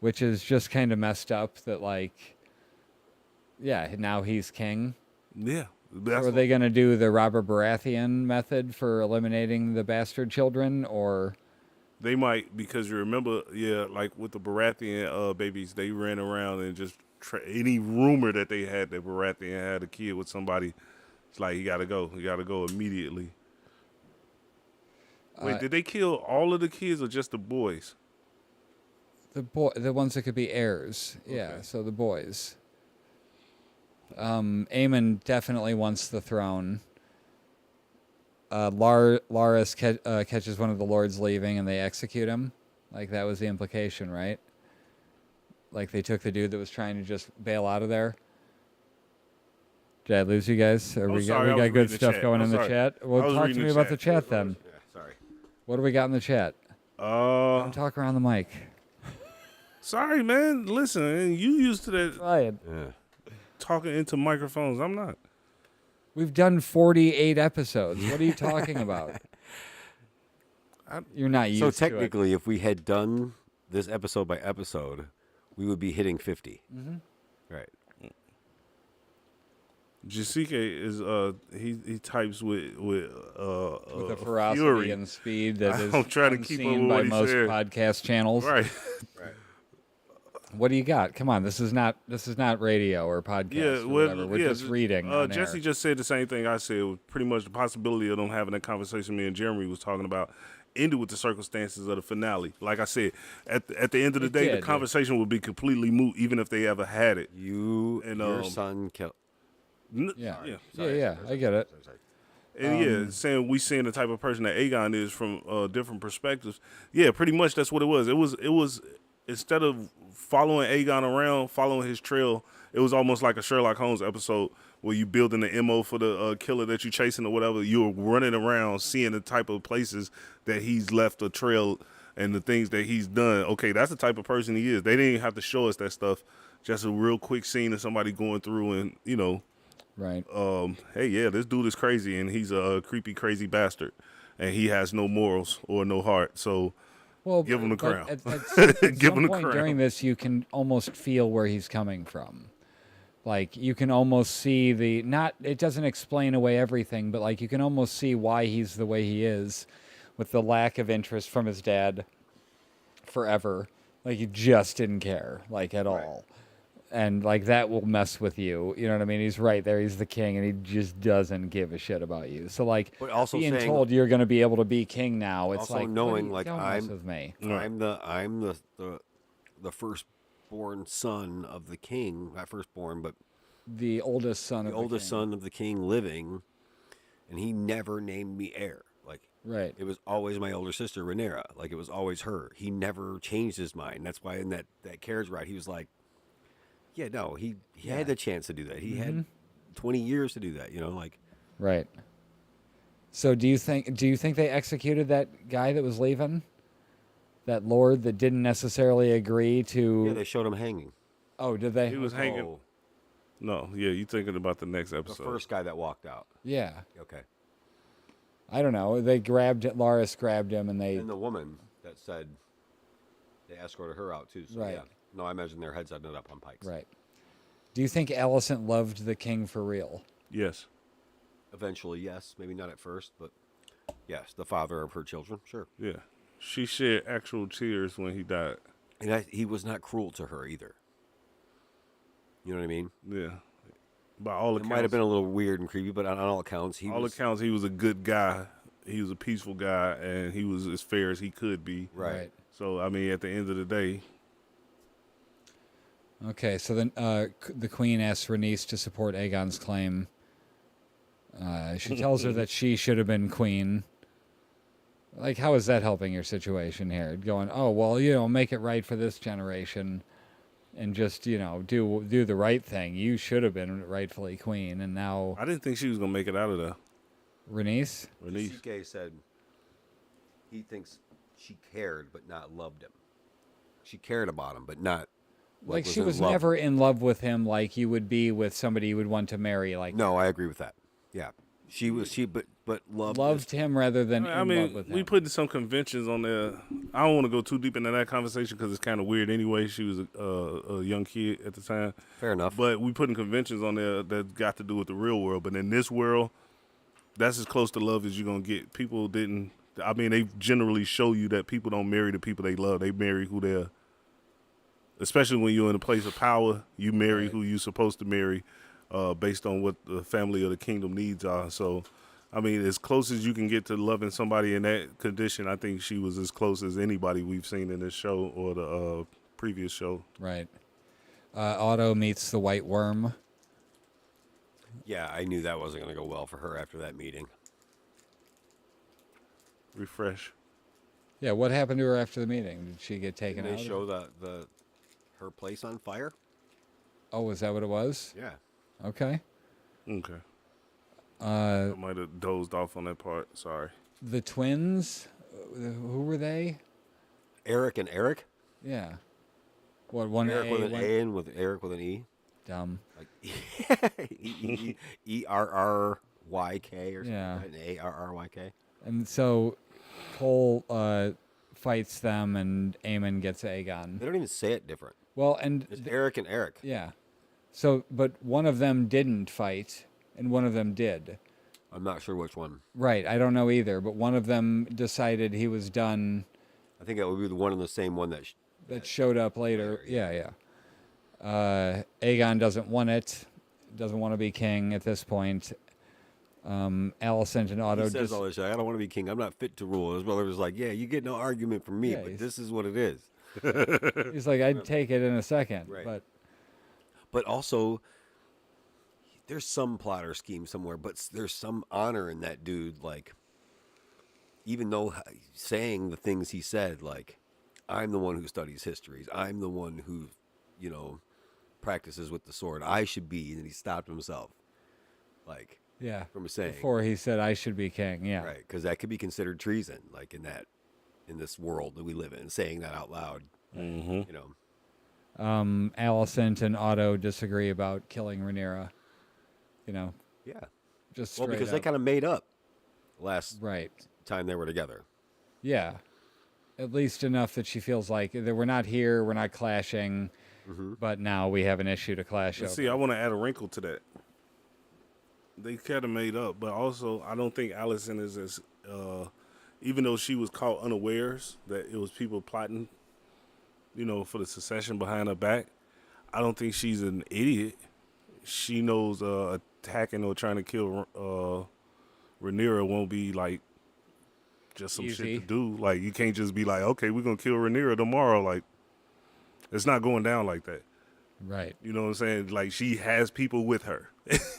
which is just kind of messed up. That like, yeah, now he's king. Yeah, Are they going to do the Robert Baratheon method for eliminating the bastard children, or They might, because you remember, like with the Baratheon babies, they ran around and just any rumor that they had that Baratheon had a kid with somebody, it's like he got to go immediately. Wait, did they kill all of the kids or just the boys? the ones that could be heirs? Yeah, Okay. so the boys. Aemon definitely wants the throne. Laris catches one of the lords leaving, and they execute him. Like that was the implication, right? Like they took the dude that was trying to just bail out of there. Did I lose you guys? Or we sorry, I got was good reading the stuff chat. going I'm in the sorry. chat. I Well, was talk to reading me the about chat. the chat then. Yeah, sorry. What do we got in the chat? Don't talk around the mic. Sorry, man. Listen, you used to that Try it. Yeah. talking into microphones. I'm not. We've done 48 episodes. What are you talking about? You're not used So to it. technically, if we had done this episode by episode, we would be hitting 50. Mm-hmm. Right. Jessica is he types with With a ferocity fury. and speed that is I'm trying to keep up unseen with by what he most said. podcast channels. Right. What do you got? Come on, this is not radio or podcast Yeah, or well, whatever. We're yeah, just reading. On Jesse air. just said the same thing I said. It was pretty much the possibility of them having that conversation me and Jeremy was talking about ended with the circumstances of the finale. Like I said, at the end of the It day, did. the conversation would be completely moot, even if they ever had it. Your son killed. Yeah. Yeah. Yeah, I get it. And saying we seeing the type of person that Aegon is from different perspectives. Yeah, pretty much that's what it was. It was instead of following Aegon around, following his trail, it was almost like a Sherlock Holmes episode where you building the MO for the killer that you're chasing or whatever. You're running around seeing the type of places that he's left a trail and the things that he's done. Okay, that's the type of person he is. They didn't even have to show us that stuff. Just a real quick scene of somebody going through and, Right. hey, yeah, this dude is crazy, and he's a creepy, crazy bastard, and he has no morals or no heart. So, Well, give him the but crown. At Give some him the point crown. during this, you can almost feel where he's coming from. Like you can almost see it doesn't explain away everything, but like you can almost see why he's the way he is, with the lack of interest from his dad forever. Like he just didn't care, like at all. And like that will mess with you. You know what I mean? He's right there. He's the king, and he just doesn't give a shit about you. So like, But also being saying- told you're going to be able to be king now, it's Also like knowing, what like, do you- don't mess with me. I'm the firstborn son of the king. Not firstborn, but The oldest son the of oldest the king. son of the king living, and he never named me heir. Like, Right. it was always my older sister Rhaenyra. Like, it was always her. He never changed his mind. That's why in that carriage ride, he was like, yeah, no, he had the chance to do that. He had 20 years to do that, like. Right. So do you think they executed that guy that was leaving? That lord that didn't necessarily agree to Yeah, they showed him hanging. Oh, did they? He was hanging. Oh, No, yeah, you thinking about the next the episode. first guy that walked out. Yeah. Okay. I don't know. Laris grabbed him and they And the woman that said they escorted her out too. So Right. yeah. No, I imagine their heads ended up on pikes. Right. Do you think Alicent loved the king for real? Yes. Eventually, yes. Maybe not at first, but yes, the father of her children, sure. Yeah. She shed actual tears when he died. And he was not cruel to her either. You know what I mean? Yeah. By all It accounts, might have been a little weird and creepy, but on all accounts, he was he was a good guy. He was a peaceful guy, and he was as fair as he could be. right. So, I mean, at the end of the day, Okay, so then the queen asks Rhaenys to support Aegon's claim. She tells her that she should have been queen. Like, how is that helping your situation here? Going, oh, well, make it right for this generation and just, do the right thing. You should have been rightfully queen, and now I didn't think she was gonna make it out of there. Rhaenys? CK said he thinks she cared but not loved him. She cared about him, but not Like, was she in was love. never in love with him like you would be with somebody you would want to marry. Like, No, I agree with that. Yeah, but loved him rather than I in mean, love with him. we put some conventions on there. I don't want to go too deep into that conversation because it's kind of weird anyway. She was a young kid at the time. Fair enough. But we putting conventions on there that got to do with the real world. But in this world, that's as close to love as you're going to get. People didn't, I mean, they generally show you that people don't marry the people they love. They marry who they're, especially when you're in a place of power, you marry who you're supposed to marry based on what the family or the kingdom needs are. So, I mean, as close as you can get to loving somebody in that condition, I think she was as close as anybody we've seen in this show or the previous show. Right. Otto meets the White Worm. Yeah, I knew that wasn't going to go well for her after that meeting. Refresh. Yeah, what happened to her after the meeting? Did she get taken Didn't out? they show her place on fire? Oh, is that what it was? Yeah. Okay. Okay. I might have dozed off on that part. Sorry. The twins, who were they? Eric and Eric? Yeah. What, one Eric A, with an one... A and with Eric with an E? Dumb. Like ERRYK or something Yeah. like that? ARRYK? And so Cole fights them and Aemon gets Aegon. They don't even say it different. Well, and... It's Eric and Eric. yeah. So, but one of them didn't fight and one of them did. I'm not sure which one. Right, I don't know either, but one of them decided he was done. I think that would be the one and the same one that... That showed up later. Yeah. Aegon doesn't want it. Doesn't want to be king at this point. Alicent and Otto He says all this shit. I don't want to be king. I'm not fit to rule. His brother was like, yeah, you get no argument from me, Yeah, but he's- this is what it is. he's like, I'd take it in a second. Right. But also, there's some plot or scheme somewhere, but there's some honor in that dude. Like, even though saying the things he said, like, I'm the one who studies histories. I'm the one who, practices with the sword. I should be. And he stopped himself. Like, Yeah. from saying. Before he said, I should be king. Yeah. Right. Because that could be considered treason, like in this world that we live in, saying that out loud. Mm-hmm. Alicent and Otto disagree about killing Rhaenyra. Yeah. Just Well, straight because up. they kind of made up last Right. time they were together. Yeah. At least enough that she feels like that we're not here, we're not clashing, but now we have an issue to clash over. See, I want to add a wrinkle to that. They kind of made up, but also I don't think Allison is as, even though she was caught unawares that it was people plotting, for the secession behind her back. I don't think she's an idiot. She knows attacking or trying to kill Rhaenyra won't be like just some Easy. shit to do. Like you can't just be like, okay, we're gonna kill Rhaenyra tomorrow. Like it's not going down like that. Right. You know what I'm saying? Like she has people with her,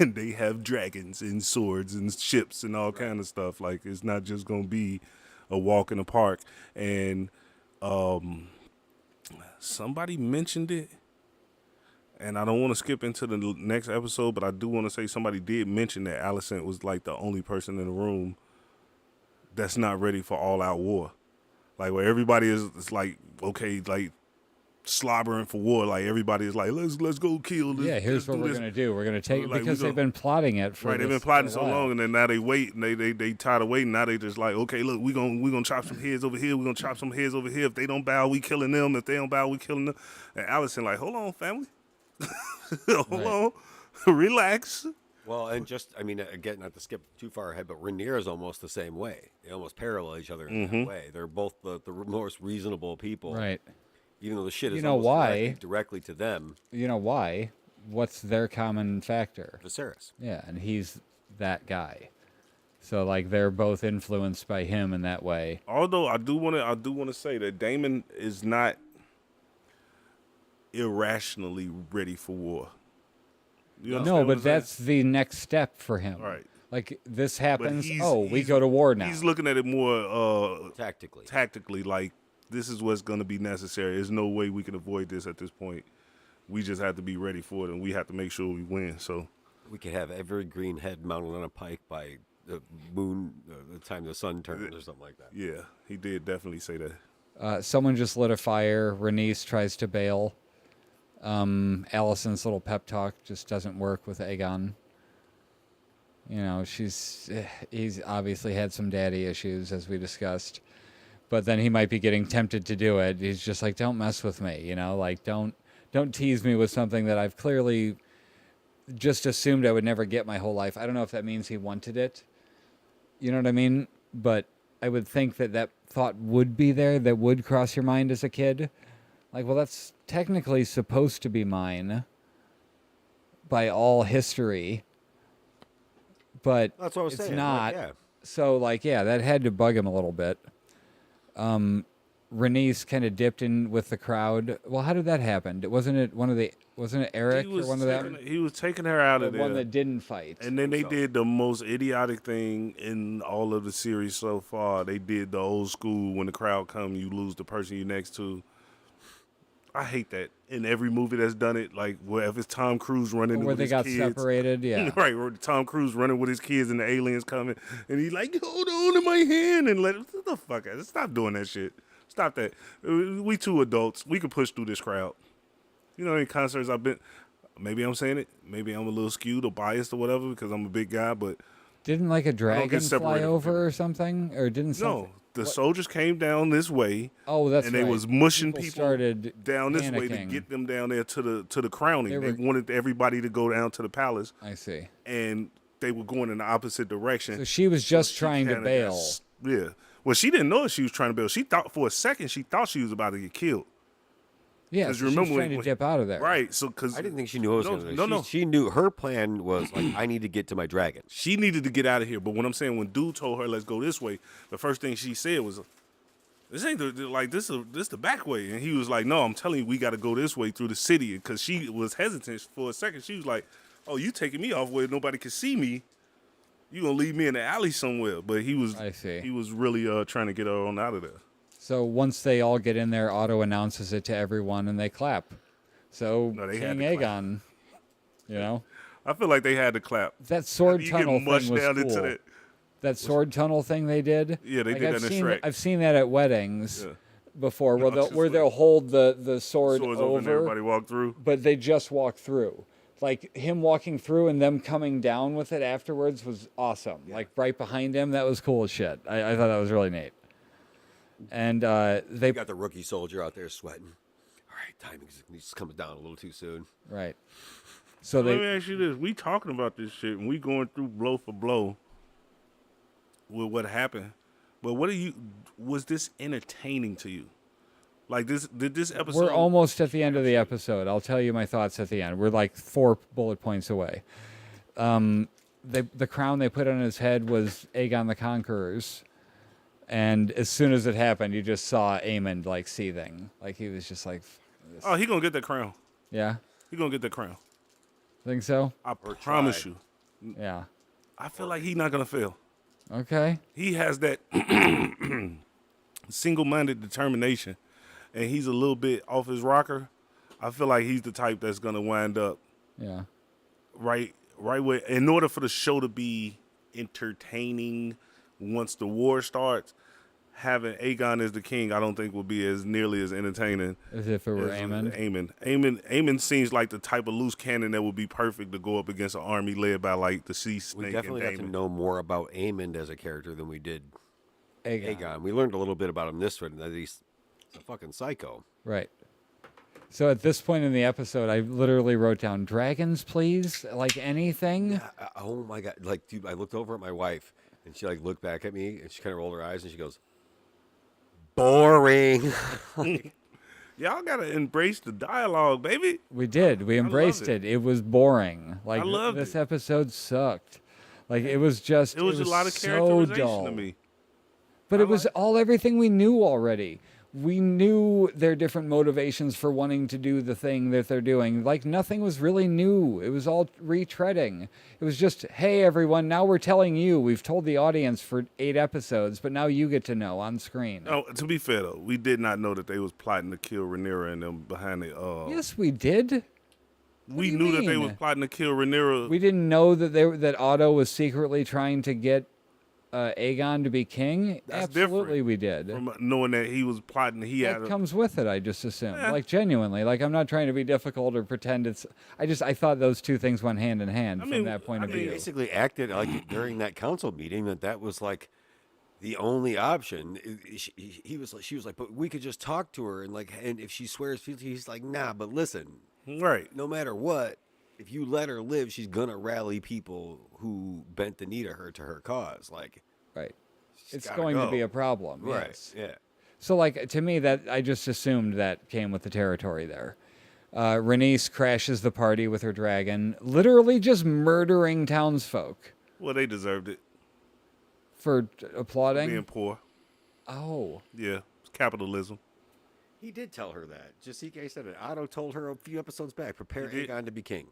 and they have dragons and swords and ships and all kind of stuff. Like it's not just gonna be a walk in the park. And somebody mentioned it, and I don't want to skip into the next episode, but I do want to say somebody did mention that Alicent was like the only person in the room that's not ready for all-out war. Like where everybody is like, okay, like slobbering for war. Like everybody is like, let's go kill. Yeah, here's what we're going to do. We're going to take, Like, because we they've been plotting it for Right, they've been plotting so long, and then now they wait, and they tired of waiting. Now they just like, okay, look, we gonna chop some heads over here. We gonna chop some heads over here. If they don't bow, we killing them. If they don't bow, we killing them. And Allison like, hold on, family, hold on, relax. Well, and just, again, not to skip too far ahead, but Rhaenyra is almost the same way. They almost parallel each other in that way. They're both the most reasonable people. Right. Even though the shit is You know almost why? directly to them. You know why? what's their common factor? Viserys. Yeah, and he's that guy. So like they're both influenced by him in that way. Although I do want to say that Daemon is not irrationally ready for war. You understand No, what but I'm saying? that's the next step for him. Right. Like this But happens. We go to war now. He's looking at it more Tactically. like this is what's going to be necessary. There's no way we can avoid this at this point. We just have to be ready for it, and we have to make sure we win. So We could have every green head mounted on a pike by the moon, the time the sun turns, or something like that. yeah, he did definitely say that. Someone just lit a fire. Rhaenys tries to bail. Allison's little pep talk just doesn't work with Aegon. You know, he's obviously had some daddy issues, as we discussed. But then he might be getting tempted to do it. He's just like, don't mess with me, you know? Like, don't tease me with something that I've clearly just assumed I would never get my whole life. I don't know if that means he wanted it. You know what I mean? But I would think that thought would be there, that would cross your mind as a kid. Like, well, that's technically supposed to be mine by all history. But That's what I was it's saying. not. Yeah. So, like, yeah, that had to bug him a little bit. Rhaenys kind of dipped in with the crowd. Well, how did that happen? Wasn't it Eric or one of them? He was taking her out The of there. one that didn't fight. And then they did the most idiotic thing in all of the series so far. They did the old school, when the crowd come, you lose the person you're next to. I hate that. In every movie that's done it, like if it's Tom Cruise running Where with they his got kids. separated, yeah. Right, where Tom Cruise running with his kids and the aliens coming, and he's like, hold on to my hand and let the fuck out. Stop doing that shit. Stop that. We two adults. We can push through this crowd. You know, in concerts I've been, maybe I'm saying it, maybe I'm a little skewed or biased or whatever because I'm a big guy, but Didn't like a dragon fly separated from over people. or something? Or didn't something? no, the soldiers came down this way. Oh, that's and they right. was mushing people started down this way to panicking. get them down there to the crowning. They wanted everybody to go down to the palace, I see. and they were going in the opposite direction. So she was just she trying to kinda bail. yeah. Well, she didn't know she was trying to bail. She thought for a second she thought she was about to get killed. Yeah, 'Cause so you she was remember trying to when- dip out of there. Right. So because I didn't think she knew what was No, going to no, no. She knew her plan was like, I need to get to my dragon. she needed to get out of here. But what I'm saying, when dude told her let's go this way, the first thing she said was, "This ain't this the back way." And he was like, "No, I'm telling you, we got to go this way through the city." Because she was hesitant for a second. She was like, "Oh, you taking me off where nobody can see me? You gonna leave me in the alley somewhere?" But he was, I see. he was really trying to get her on out of there. So once they all get in there, Otto announces it to everyone and they clap. So No, they King had to clap. Aegon, you know, I feel like they had to clap. that sword You tunnel get mushed thing was down cool. into that. That sword tunnel thing they did. Yeah, they Like, did I've that in seen Shrek. I've seen that at weddings Yeah. before, where just where like- they'll hold the sword Swords open, and over, everybody walked through. but they just walk through. Like him walking through and them coming down with it afterwards was awesome. Like right behind him, that was cool as shit. I thought that was really neat. And You they got the rookie soldier out there sweating. All right, timing's he's coming down a little too soon. right. So Let me they ask you this: we talking about this shit, and we going through blow for blow with what happened. But was this entertaining to you? Like did this episode? we're almost at the end of the episode. I'll tell you my thoughts at the end. We're like 4 bullet points away. The crown they put on his head was Aegon the Conqueror's. And as soon as it happened, you just saw Aemond like seething. Like he was just like, Oh, he gonna get that crown. yeah, He gonna get that crown. think so? I promise try. you. Yeah. I feel like he's not gonna fail. Okay. He has that single-minded determination, and he's a little bit off his rocker. I feel like he's the type that's gonna wind up Yeah. right where, in order for the show to be entertaining once the war starts, having Aegon as the king, I don't think will be as nearly as entertaining As if it were as Aemond. Aemon seems like the type of loose cannon that would be perfect to go up against an army led by like the sea snake We and definitely got to Daemon. know more about Aemond as a character than we did Aegon. Aegon. We learned a little bit about him this one, that he's a fucking psycho. Right. So at this point in the episode, I literally wrote down dragons, please, like anything. Oh my god! Like, dude, I looked over at my wife, and she like looked back at me, and she kind of rolled her eyes, and she goes, "Boring." Y'all gotta embrace the dialogue, baby. We did. We embraced it. it. It was boring. Like loved this it. episode sucked. Like it was just. It was a lot of so characterization dull. to me. But it was all everything we knew already. We knew their different motivations for wanting to do the thing that they're doing. Like nothing was really new. It was all retreading. It was just, hey everyone, now we're telling you. We've told the audience for 8 episodes, but now you get to know on screen. Oh, to be fair though, we did not know that they was plotting to kill Rhaenyra and them behind the. Yes, we did. We do you knew that they mean? was plotting to kill Rhaenyra. We didn't know that Otto was secretly trying to get Aegon to be king. That's Absolutely, different we did. from knowing that he was plotting. He had. That comes with it, I just assume. Yeah. Like genuinely, like I'm not trying to be difficult or pretend it's. I thought those two things went hand in hand from that point of view. Basically acted like during that council meeting that was like the only option. She was like, but we could just talk to her and if she swears fealty, he's like, nah. But listen, Right. no matter what, if you let her live, she's gonna rally people who bent the knee to her cause. Like, Right. It's gotta going to go. be a problem. right? Yes. Yeah. So, like, to me, that I just assumed that came with the territory there. Rhaenys crashes the party with her dragon, literally just murdering townsfolk Well, they deserved it. for applauding. Being poor. Oh, Yeah. It's capitalism. He did tell her that. Jessica said it. Otto told her a few episodes back, prepare He did. Aegon to be king.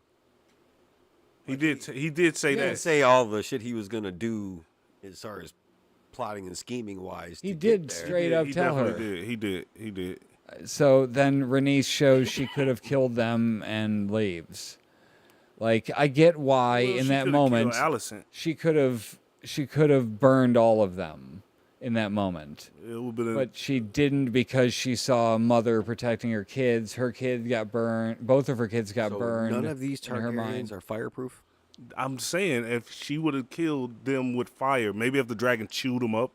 He did say He that. didn't say all the shit he was gonna do as far as plotting and scheming wise. he to did get there. straight up He tell her. definitely did. He did. So then Rhaenys shows she could have killed them and leaves. Like I get why Well, in she that coulda moment killed Alicent. she could have burned all of them in that moment. It would been But she didn't because she saw a mother protecting her kids. Her kid got burned. Both of her kids got So burned. none of these in her mind. Targaryens are fireproof. I'm saying if she would have killed them with fire, maybe if the dragon chewed them up,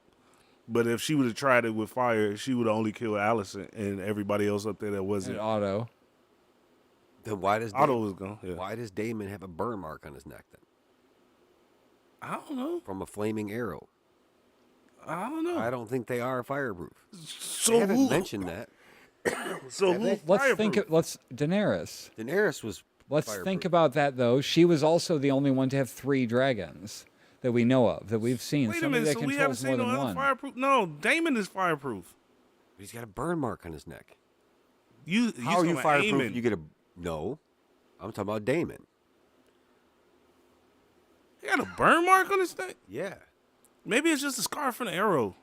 but if she would have tried it with fire, she would have only killed Alicent and everybody else up there that And wasn't. Otto. Then why does Otto was gone. Yeah. why does Daemon have a burn mark on his neck then I don't know. from a flaming arrow? I don't know. I don't think they are fireproof. They so haven't who? mentioned that. So Have who? they? Let's think. fireproof? Let's Daenerys. Daenerys was. Let's fireproof. think about that though. She was also the only one to have 3 dragons that we know of that we've seen. Wait a Somebody minute. that So we haven't controls more seen no than other one. fireproof. No, Damon is fireproof. He's got a burn mark on his neck. You How are you talking about fireproof? Aemon. You get a no. I'm talking about Daemon. He got a burn mark on his neck. Yeah, Maybe it's just a scar from the arrow.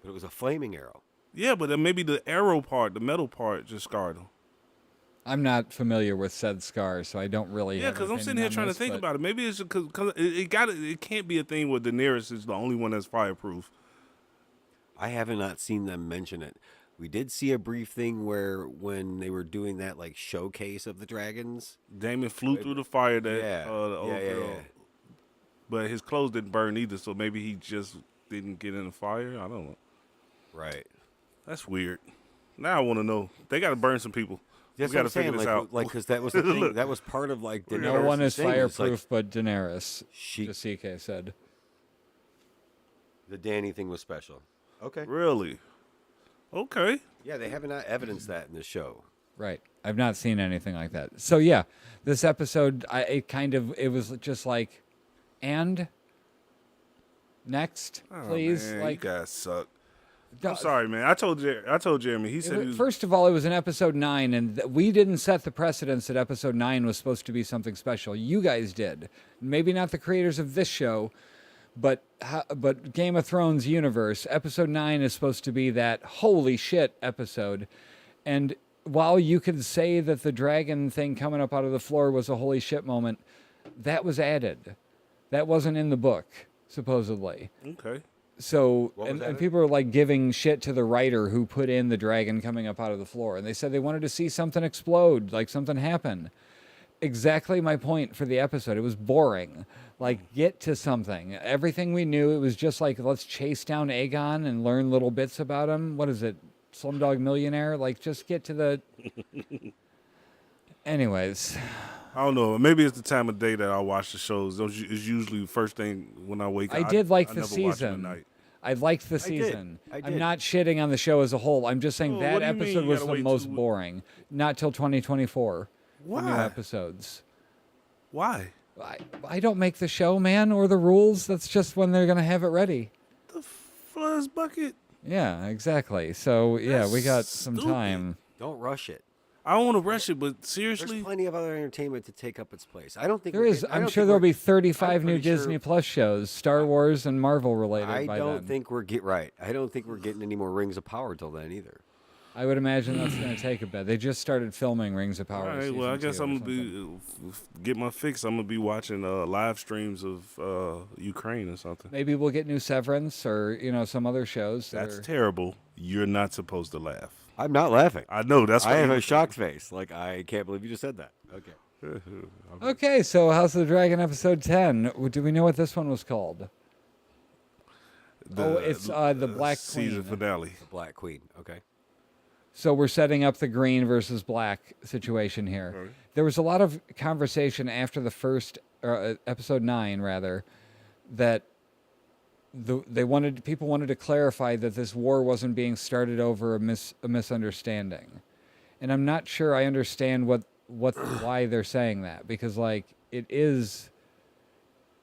but it was a flaming arrow. Yeah, but then maybe the arrow part, the metal part, just scarred him. I'm not familiar with said scars, so I don't really. Yeah, have because an I'm sitting opinion here on trying to this, think but about it. Maybe it's because it can't be a thing where Daenerys is the only one that's fireproof. I have not seen them mention it. We did see a brief thing where when they were doing that like showcase of the dragons. Damon flew through the fire that Yeah, the old yeah, girl, yeah. but his clothes didn't burn either. So maybe he just didn't get in the fire. I don't know. Right. That's weird. Now I want to know. They got to burn some people. That's we got to what I'm saying. figure this Like, out. because that was the thing. Look. That was part of like no Daenerys' one is thing. It's fireproof Like, but Daenerys. she, Jessica said. the Dany thing was special. Okay. Really? Okay. Yeah, they haven't evidenced that in the show. Right. I've not seen anything like that. So yeah, this episode, it was just like, and next, Oh, please. man, Like, you guys suck. no, I'm sorry, man. I told Jeremy. He said he was, first of all, it was in episode 9, and we didn't set the precedence that episode 9 was supposed to be something special. You guys did. Maybe not the creators of this show, but Game of Thrones universe. Episode 9 is supposed to be that holy shit episode. And while you could say that the dragon thing coming up out of the floor was a holy shit moment, that was added. That wasn't in the book, supposedly. okay. So, What was and added? people are like giving shit to the writer who put in the dragon coming up out of the floor. And they said they wanted to see something explode, like something happen. Exactly my point for the episode. It was boring. Like, get to something. Everything we knew, it was just like, let's chase down Aegon and learn little bits about him. What is it? Slumdog Millionaire? Like, just get to the... Anyways, I don't know. Maybe it's the time of day that I watch the shows. Those is usually the first thing when I wake up. I did like I the never watch them at season. night. I liked the I did. season. I I'm did. not shitting on the show as a whole. I'm just saying Oh, that what do you mean episode you was gotta the wait most till- boring. Not till 2024. The new Why? episodes. Why? I don't make the show, man, or the rules. That's just when they're gonna have it ready. The fuzz bucket. Yeah, exactly. So yeah, we got That's some stupid. time. Don't rush it. I don't want to rush it, but There's seriously, plenty of other entertainment to take up its place. I don't think There we're is. getting- I I'm don't sure think there'll we're- be 35 I'm new pretty sure- Disney Plus shows, Star Wars and Marvel related. I by don't then. think we're I don't think we're getting any more Rings of Power till then either. I would imagine that's going to take a bit. They just started filming Rings of Power. all right. Well, I season guess 2 or I'm gonna something. get my fix. I'm gonna be watching live streams of Ukraine or something. Maybe we'll get new Severance or some other shows. That's terrible. You're not supposed to laugh. I'm not laughing. I know. That's I why have you- a shocked face. Like, I can't believe you just said that. Okay. Okay, so House of the Dragon episode 10. Do we know what this one was called? It's the Black season Queen. finale. The Black Queen. Okay. So we're setting up the green versus black situation here. Right. There was a lot of conversation after the first episode 9, rather, that people wanted to clarify that this war wasn't being started over a misunderstanding, and I'm not sure I understand why they're saying that, because it is,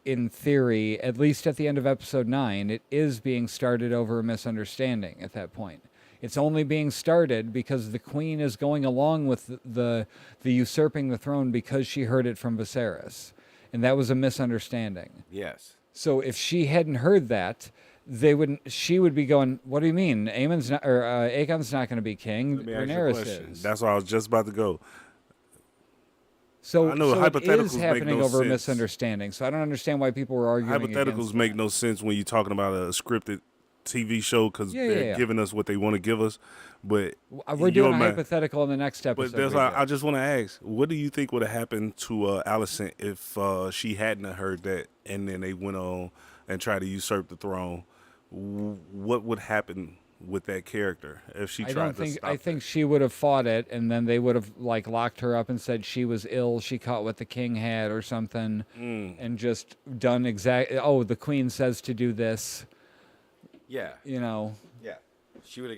in theory, at least at the end of episode 9, it is being started over a misunderstanding at that point. It's only being started because the queen is going along with the usurping the throne because she heard it from Viserys, and that was a misunderstanding. Yes. So if she hadn't heard that, she would be going, "What do you mean? Aegon's not going to be king. Let me ask you a Daenerys question. is." That's why I was just about to go. So, I know so it hypotheticals is make happening no over a sense. misunderstanding. So I don't understand why people were arguing. Hypotheticals against make it. no sense when you're talking about a scripted TV show because they're yeah. giving us what they want to give us. But We're doing a hypothetical in the next episode. But that's we why did. I just want to ask, what do you think would have happened to Alicent if she hadn't have heard that, and then they went on and tried to usurp the throne? What would happen with that character if she tried to stop I think that? she would have fought it, and then they would have locked her up and said she was ill. She caught what the king had or something, and just done exactly. Oh, the queen says to do this. Yeah. Yeah. She would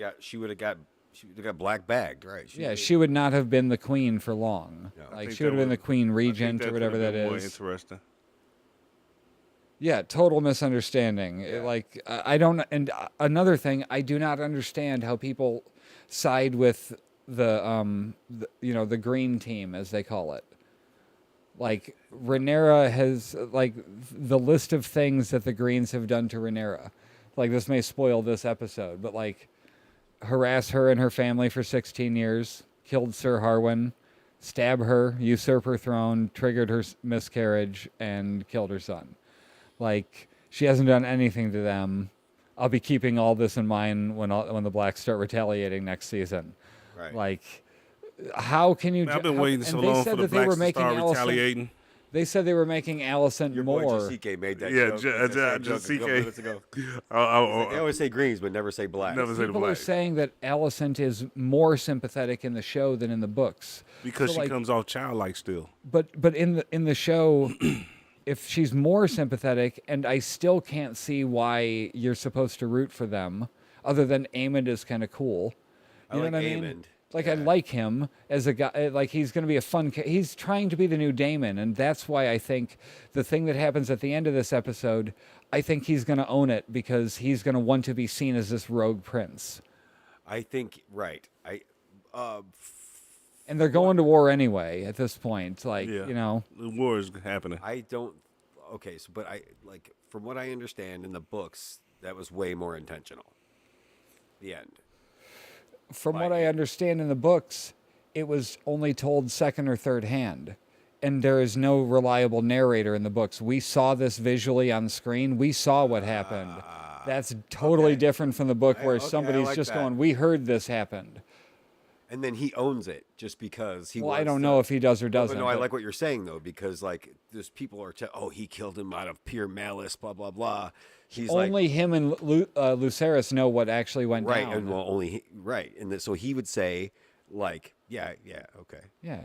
have got black bagged, right? She would not have been the queen for long. No. I think She would have that been the would- queen I think regent or whatever could've that been more is. interesting. Yeah, total misunderstanding. I don't. And another thing, I do not understand how people side with the green team, as they call it. Rhaenyra has the list of things that the Greens have done to Rhaenyra. This may spoil this episode, but harass her and her family for 16 years, killed Sir Harwin, stab her, usurp her throne, triggered her miscarriage, and killed her son. She hasn't done anything to them. I'll be keeping all this in mind when the Blacks start retaliating next season. Right. How can you? I've been waiting so and they long said for the that they were blacks to making start Alicent. retaliating. They said they were making Alicent Your more. boy Jasike made that Yeah, joke. He said that joke Jasike. a couple minutes ago. Oh, They always say greens, but never say black. never say the People are black saying that Alicent is more sympathetic in the show than in the books. because So, she comes off childlike still. But in the show, if she's more sympathetic, and I still can't see why you're supposed to root for them, other than Aemond is kind of cool. You know like what I mean? Aemond. I like him as a guy. He's going to be a fun. He's trying to be the new Daemon, and that's why I think the thing that happens at the end of this episode, I think he's going to own it because he's going to want to be seen as this rogue prince. I think right. And they're going to war anyway at this point. Yeah. The war is happening. I don't. Okay, so but from what I understand in the books, that was way more intentional. The end. From what I understand in the books, it was only told second or third hand. And there is no reliable narrator in the books. We saw this visually on screen. We saw what happened. That's totally different from the book where okay, I somebody's like just that. going, "We heard this happened." And then he owns it just because he. Well, I wants don't to- know if he does or No, doesn't. but no, I but like what you're saying though, because there's people are he killed him out of pure malice, blah blah blah. He's only him and Lucerys know what actually went right, down. and well, right, and so he would say yeah, okay, Yeah.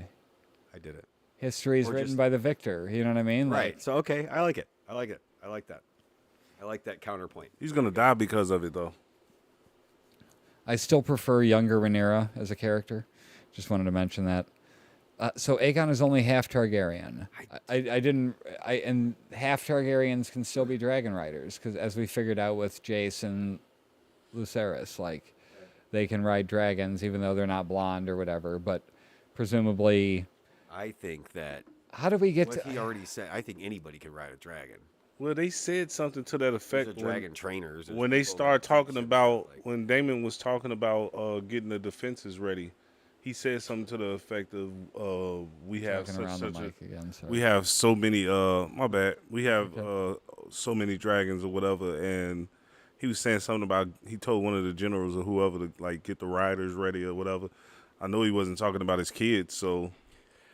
I did it. History is Or written just- by the victor. You know what I mean? Right. So okay, I like it. I like that. I like that counterpoint. He's gonna die because of it, though. I still prefer younger Rhaenyra as a character. Just wanted to mention that. So Aegon is only half Targaryen. And half Targaryens can still be dragon riders because, as we figured out with Jace and Lucerys, like they can ride dragons even though they're not blonde or whatever. But presumably, I think that how do we get what to? he already said. I think anybody can ride a dragon. Well, they said something to that effect There's a dragon trainers. There's when they people started that talking teach about them, like, when Damon was talking about getting the defenses ready. He said something to the effect of we have Talking around the such a mic again. Sorry. we have so many my bad we have Okay. so many dragons or whatever, and he was saying something about he told one of the generals or whoever to like get the riders ready or whatever. I know he wasn't talking about his kids, so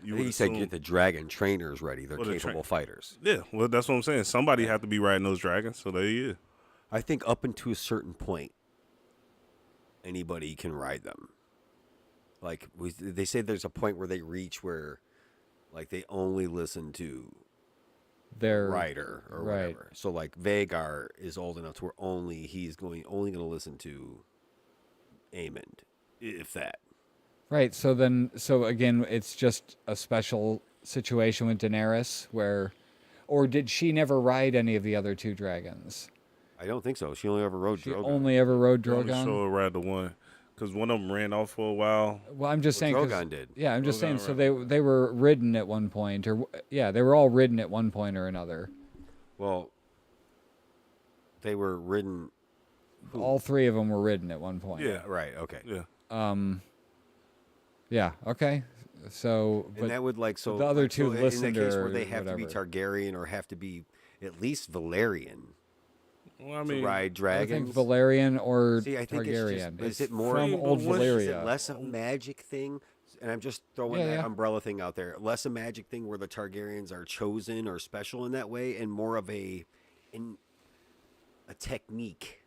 you would he said assume- get the dragon trainers ready. They're Oh, the capable fighters. yeah, well that's what I'm saying. Somebody have to be riding those dragons, so there he is. I think up until a certain point, anybody can ride them. Like they say, there's a point where they reach where, like, they only listen to They're rider or right. whatever. So like Vagar is old enough to where only going to listen to Aemond, if that. Right. So again, it's just a special situation with Daenerys where, or did she never ride any of the other two dragons? I don't think so. She only ever rode She Drogon. only ever rode They only Drogon. show her ride the one because one of them ran off for a while. Well, I'm just saying. Drogon did. Yeah, I'm just saying. Drogon So ran. they were ridden at one point, or yeah, they were all ridden at one point or another. Well, they were ridden. All three of them were ridden at one point. Yeah, Right. Okay. yeah. Yeah. Okay. So, And but that would like so the other like, two so in listened that case or where they have whatever. to be Targaryen or have to be at least Valerian Well, I to mean, ride I think dragons. Valerian or See, I think Targaryen. is it more from but old what- is Valyria? it less a magic thing? And I'm just throwing Yeah, that yeah. umbrella thing out there. Less a magic thing where the Targaryens are chosen or special in that way, and more of a technique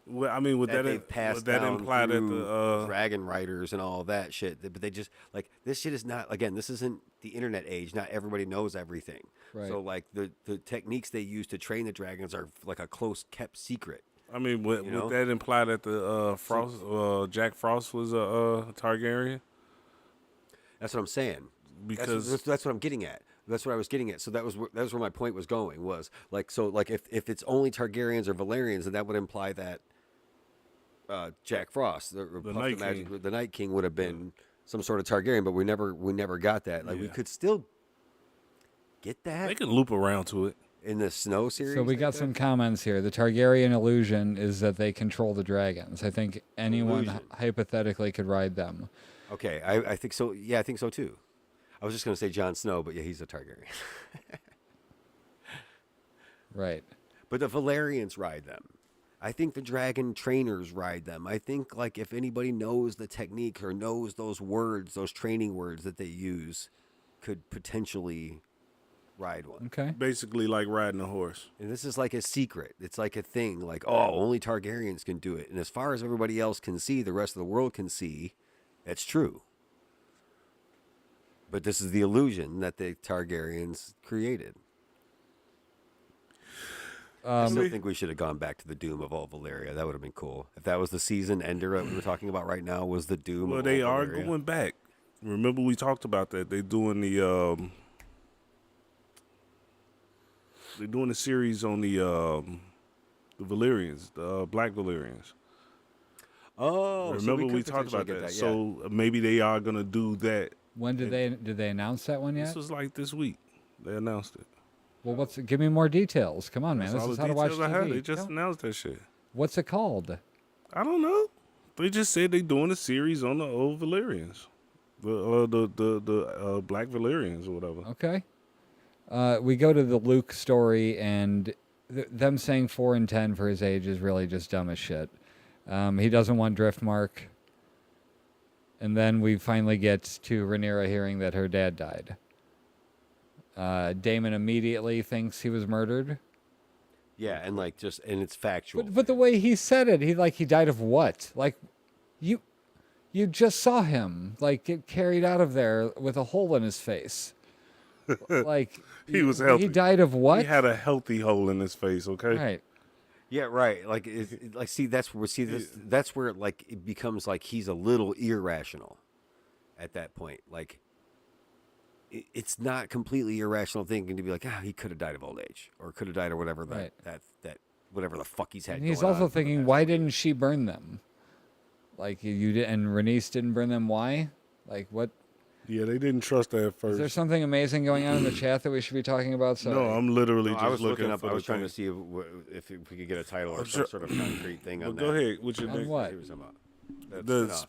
well, I mean, would that that they've passed would that down imply that through the dragon riders and all that shit. But they just like this shit is not. Again, this isn't the internet age. Not everybody knows everything. Right. So like the techniques they use to train the dragons are like a close kept secret. I mean, would, You know? would that imply that the Frost, Jack Frost was a Targaryen? That's what I'm saying. Because That's what I'm getting at. That's what I was getting at. So that was where my point was going. Was like so like if it's only Targaryens or Valerians, then that would imply that Jack Frost, the Night King. the Night King, would have been some sort of Targaryen. But we never got that. Like we Yeah. could still get that they can loop around to it. in the Snow series. So we like got that? some comments here. The Targaryen illusion is that they control the dragons. I think anyone Illusion. hypothetically could ride them. Okay, I think so. Yeah, I think so too. I was just going to say Jon Snow, but yeah, he's a Targaryen. Right. But the Valerians ride them. I think the dragon trainers ride them. I think like if anybody knows the technique or knows those words, those training words that they use, could potentially ride one. Okay. Basically, like riding a horse. And this is like a secret. It's like a thing. Like, oh, only Targaryens can do it. And as far as everybody else can see, the rest of the world can see, that's true. But this is the illusion that the Targaryens created. I still think we should have gone back to the doom of all Valyria. That would have been cool. If that was the season ender that we were talking about right now, was the doom Well, of they all are Valyria. going back. Remember we talked about that. They're doing the series on the Valyrians, the Black Valyrians. Oh, so Remember could we talked potentially about get that. yeah. So maybe they are gonna do that. When did they announce that one yet? This was like this week. They announced it. Well, give me more details. Come on, man. That's This all is the how to watch details I had. TV. They just Come- announced that shit. What's it called? I don't know. They just said they doing a series on the old Valyrians, the Black Valyrians or whatever. Okay. We go to the Luke story, and them saying 4 and 10 for his age is really just dumb as shit. He doesn't want Driftmark. And then we finally get to Rhaenyra hearing that her dad died. Daemon immediately thinks he was murdered. Yeah, and like and it's factual. But the way he said it, he died of what? Like, you just saw him like get carried out of there with a hole in his face. Like He was healthy. He died of what? He had a healthy hole in his face. Okay. Right. Yeah, right. Like, like, see, that's where like it becomes like he's a little irrational at that point. Like, it's not completely irrational thinking to be like, he could have died of old age or could have died or whatever Right. that whatever the fuck he's had. And he's going also on for the thinking, past why 20 didn't years. she burn them? Like you did, and Renice didn't burn them. Why? Like what? Yeah, they didn't trust her at Is there first. something amazing going on in the chat that we should be talking about? Sorry. No, I'm literally No, just I was looking up. for I was the trying to thing. see if we could get a title or I'm some sure- sort of concrete thing Well, on go that. ahead. What's your On name? what? He was talking about The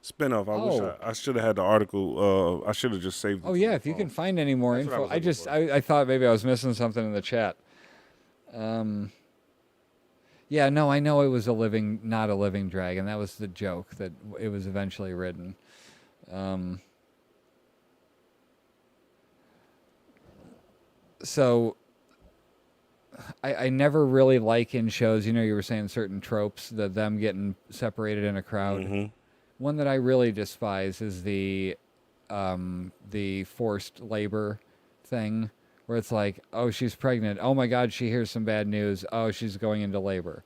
spin-off. spinoff. I wish Oh. I should have had the article. I should have just saved it. Oh to yeah, my if you phone. can find any more That's what I info. was I looking just for. I thought maybe I was missing something in the chat. Yeah, no, I know it was not a living dragon. That was the joke that it was eventually written. So I never really like in shows, you were saying certain tropes, that them getting separated in a crowd. One that I really despise is the forced labor thing, where it's like, oh, she's pregnant. Oh my God, she hears some bad news. Oh, she's going into labor.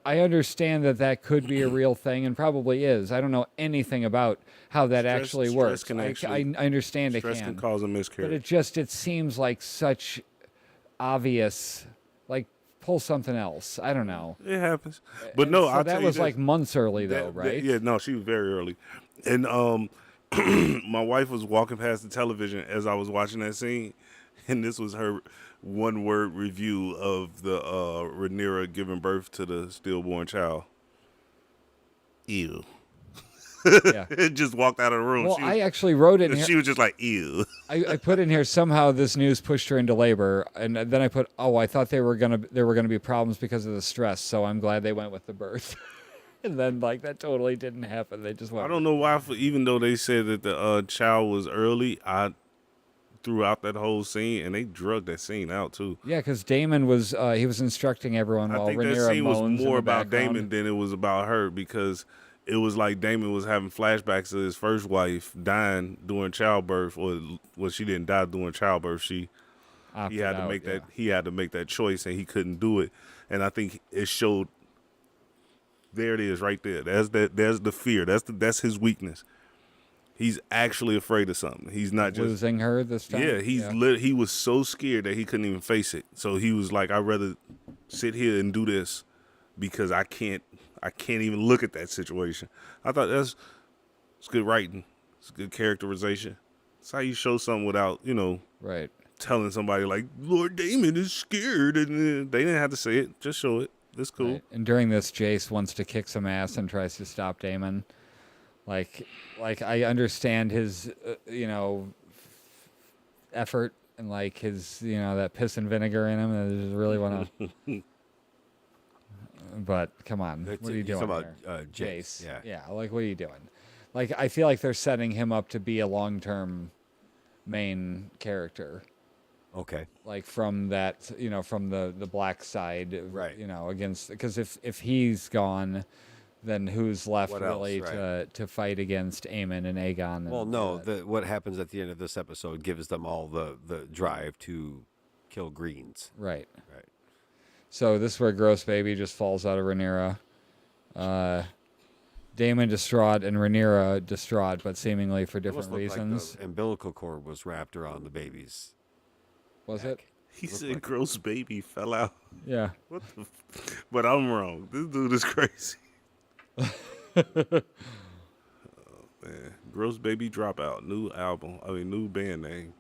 I understand that could be a real thing, and probably is. I don't know anything about how that actually works. I understand it Stress can, can cause a but miscarriage. it seems like such obvious, like pull something else. I don't know. It happens. But no, So I'll that tell you was this. like months early though, right? Yeah, no, she was very early. And my wife was walking past the television as I was watching that scene, and this was her one-word review of the Rhaenyra giving birth to the stillborn child. Ew. Yeah. Just walked out of the room. Well, She was, I actually wrote it in here. she was just like, ew. I put in here somehow this news pushed her into labor, and then I put, I thought there were gonna be problems because of the stress, so I'm glad they went with the birth. And then like that totally didn't happen. They just went. I don't know why, even though they said that the child was early, I threw out that whole scene, and they drugged that scene out too. Yeah, because Damon was he was instructing everyone I while think that Rhaenyra scene was moans in more the about background. Damon than it was about her, because it was like Damon was having flashbacks of his first wife dying during childbirth, or well, she didn't die during childbirth. He Opted had to out, make yeah. he had to make that choice, and he couldn't do it. And I think it showed. There it is, right there. There's the fear. That's his weakness. He's actually afraid of something. He's not just losing her this time. Yeah, he was so scared that he couldn't even face it. So he was like, I'd rather sit here and do this because I can't even look at that situation. I thought it's good writing. It's good characterization. It's how you show something without, Right. telling somebody like, Lord Damon is scared, and they didn't have to say it. Just show it. It's cool. Right. And during this, Jace wants to kick some ass and tries to stop Damon. Like I understand his, effort and like his, that piss and vinegar in him. I just really want to. But come on, what are you doing? Talking there? about Jace. Yeah. Yeah. Like, what are you doing? Like, I feel like they're setting him up to be a long-term main character. Okay. Like from that, from the black side, Right. Against, because if he's gone, then who's left What else, really right. to fight against Aemon and Aegon? Well, no. What happens at the end of this episode gives them all the drive to kill Greens. Right. Right. So this is where Gross Baby just falls out of Rhaenyra. Daemon distraught and Rhaenyra distraught, but seemingly for different reasons. Like the umbilical cord was wrapped around the baby's. Was it? He said gross baby fell out. Yeah. What the but I'm wrong. This dude is crazy. Man. Gross Baby Dropout. New band name.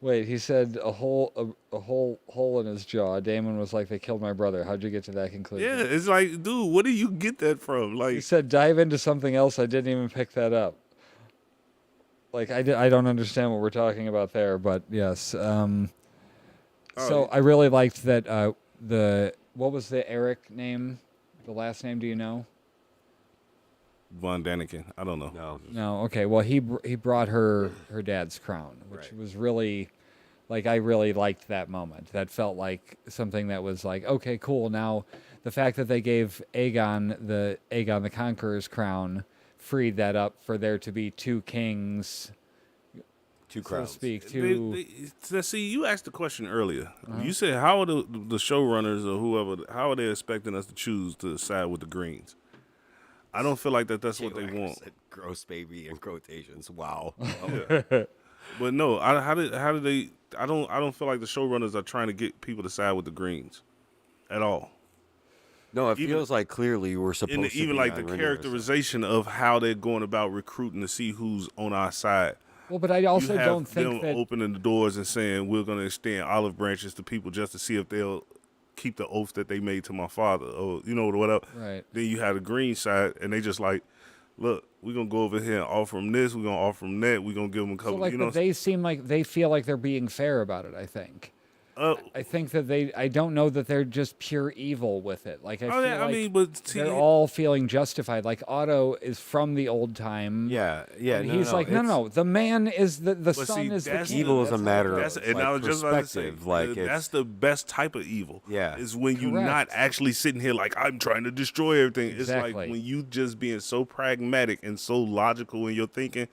Wait, he said a hole in his jaw. Damon was like, they killed my brother. How'd you get to that conclusion? Yeah, it's like, dude, where do you get that from? He Like, said, dive into something else. I didn't even pick that up. Like, I don't understand what we're talking about there, but yes. So I really liked that what was the Eric name? The last name, do you know? Von Daniken. I don't know. No. No, okay. Well, he brought her dad's crown, which Right. was really, like, I really liked that moment. That felt like something that was like, okay, cool. Now, the fact that they gave Aegon the Conqueror's crown freed that up for there to be two kings Two so to crowns. speak. Two. See, you asked the question earlier. You said, how are the showrunners or whoever, how are they expecting us to choose to side with the Greens? I don't feel like that's what they want. Said gross baby in quotations. Wow. But no, how did they? I don't feel like the showrunners are trying to get people to side with the Greens at all. No, it Even- feels like clearly we're supposed to Even be like on the Rhaenyra's side. characterization of how they're going about recruiting to see who's on our side. Well, but I also you have don't think them that. opening the doors and saying we're going to extend olive branches to people just to see if they'll keep the oath that they made to my father, or whatever. Right. Then you have the Green side, and they just like, look, we're gonna go over here and offer them this, we're gonna offer them that, we're gonna give them a So couple. like, but they seem like they feel like they're being fair about it. I think. I think that I don't know that they're just pure evil with it. Like I feel yeah, like I mean, but see, they're all feeling justified. Like Otto is from the old time. Yeah. And he's like, no, the man is the son see, is the that's king. evil is That's a how it matter goes. of and I was just about to say, perspective. Like that's the best type of evil. Yeah. is when you're Correct. not actually sitting here like I'm trying to destroy everything. It's Exactly. like when you just being so pragmatic and so logical in your thinking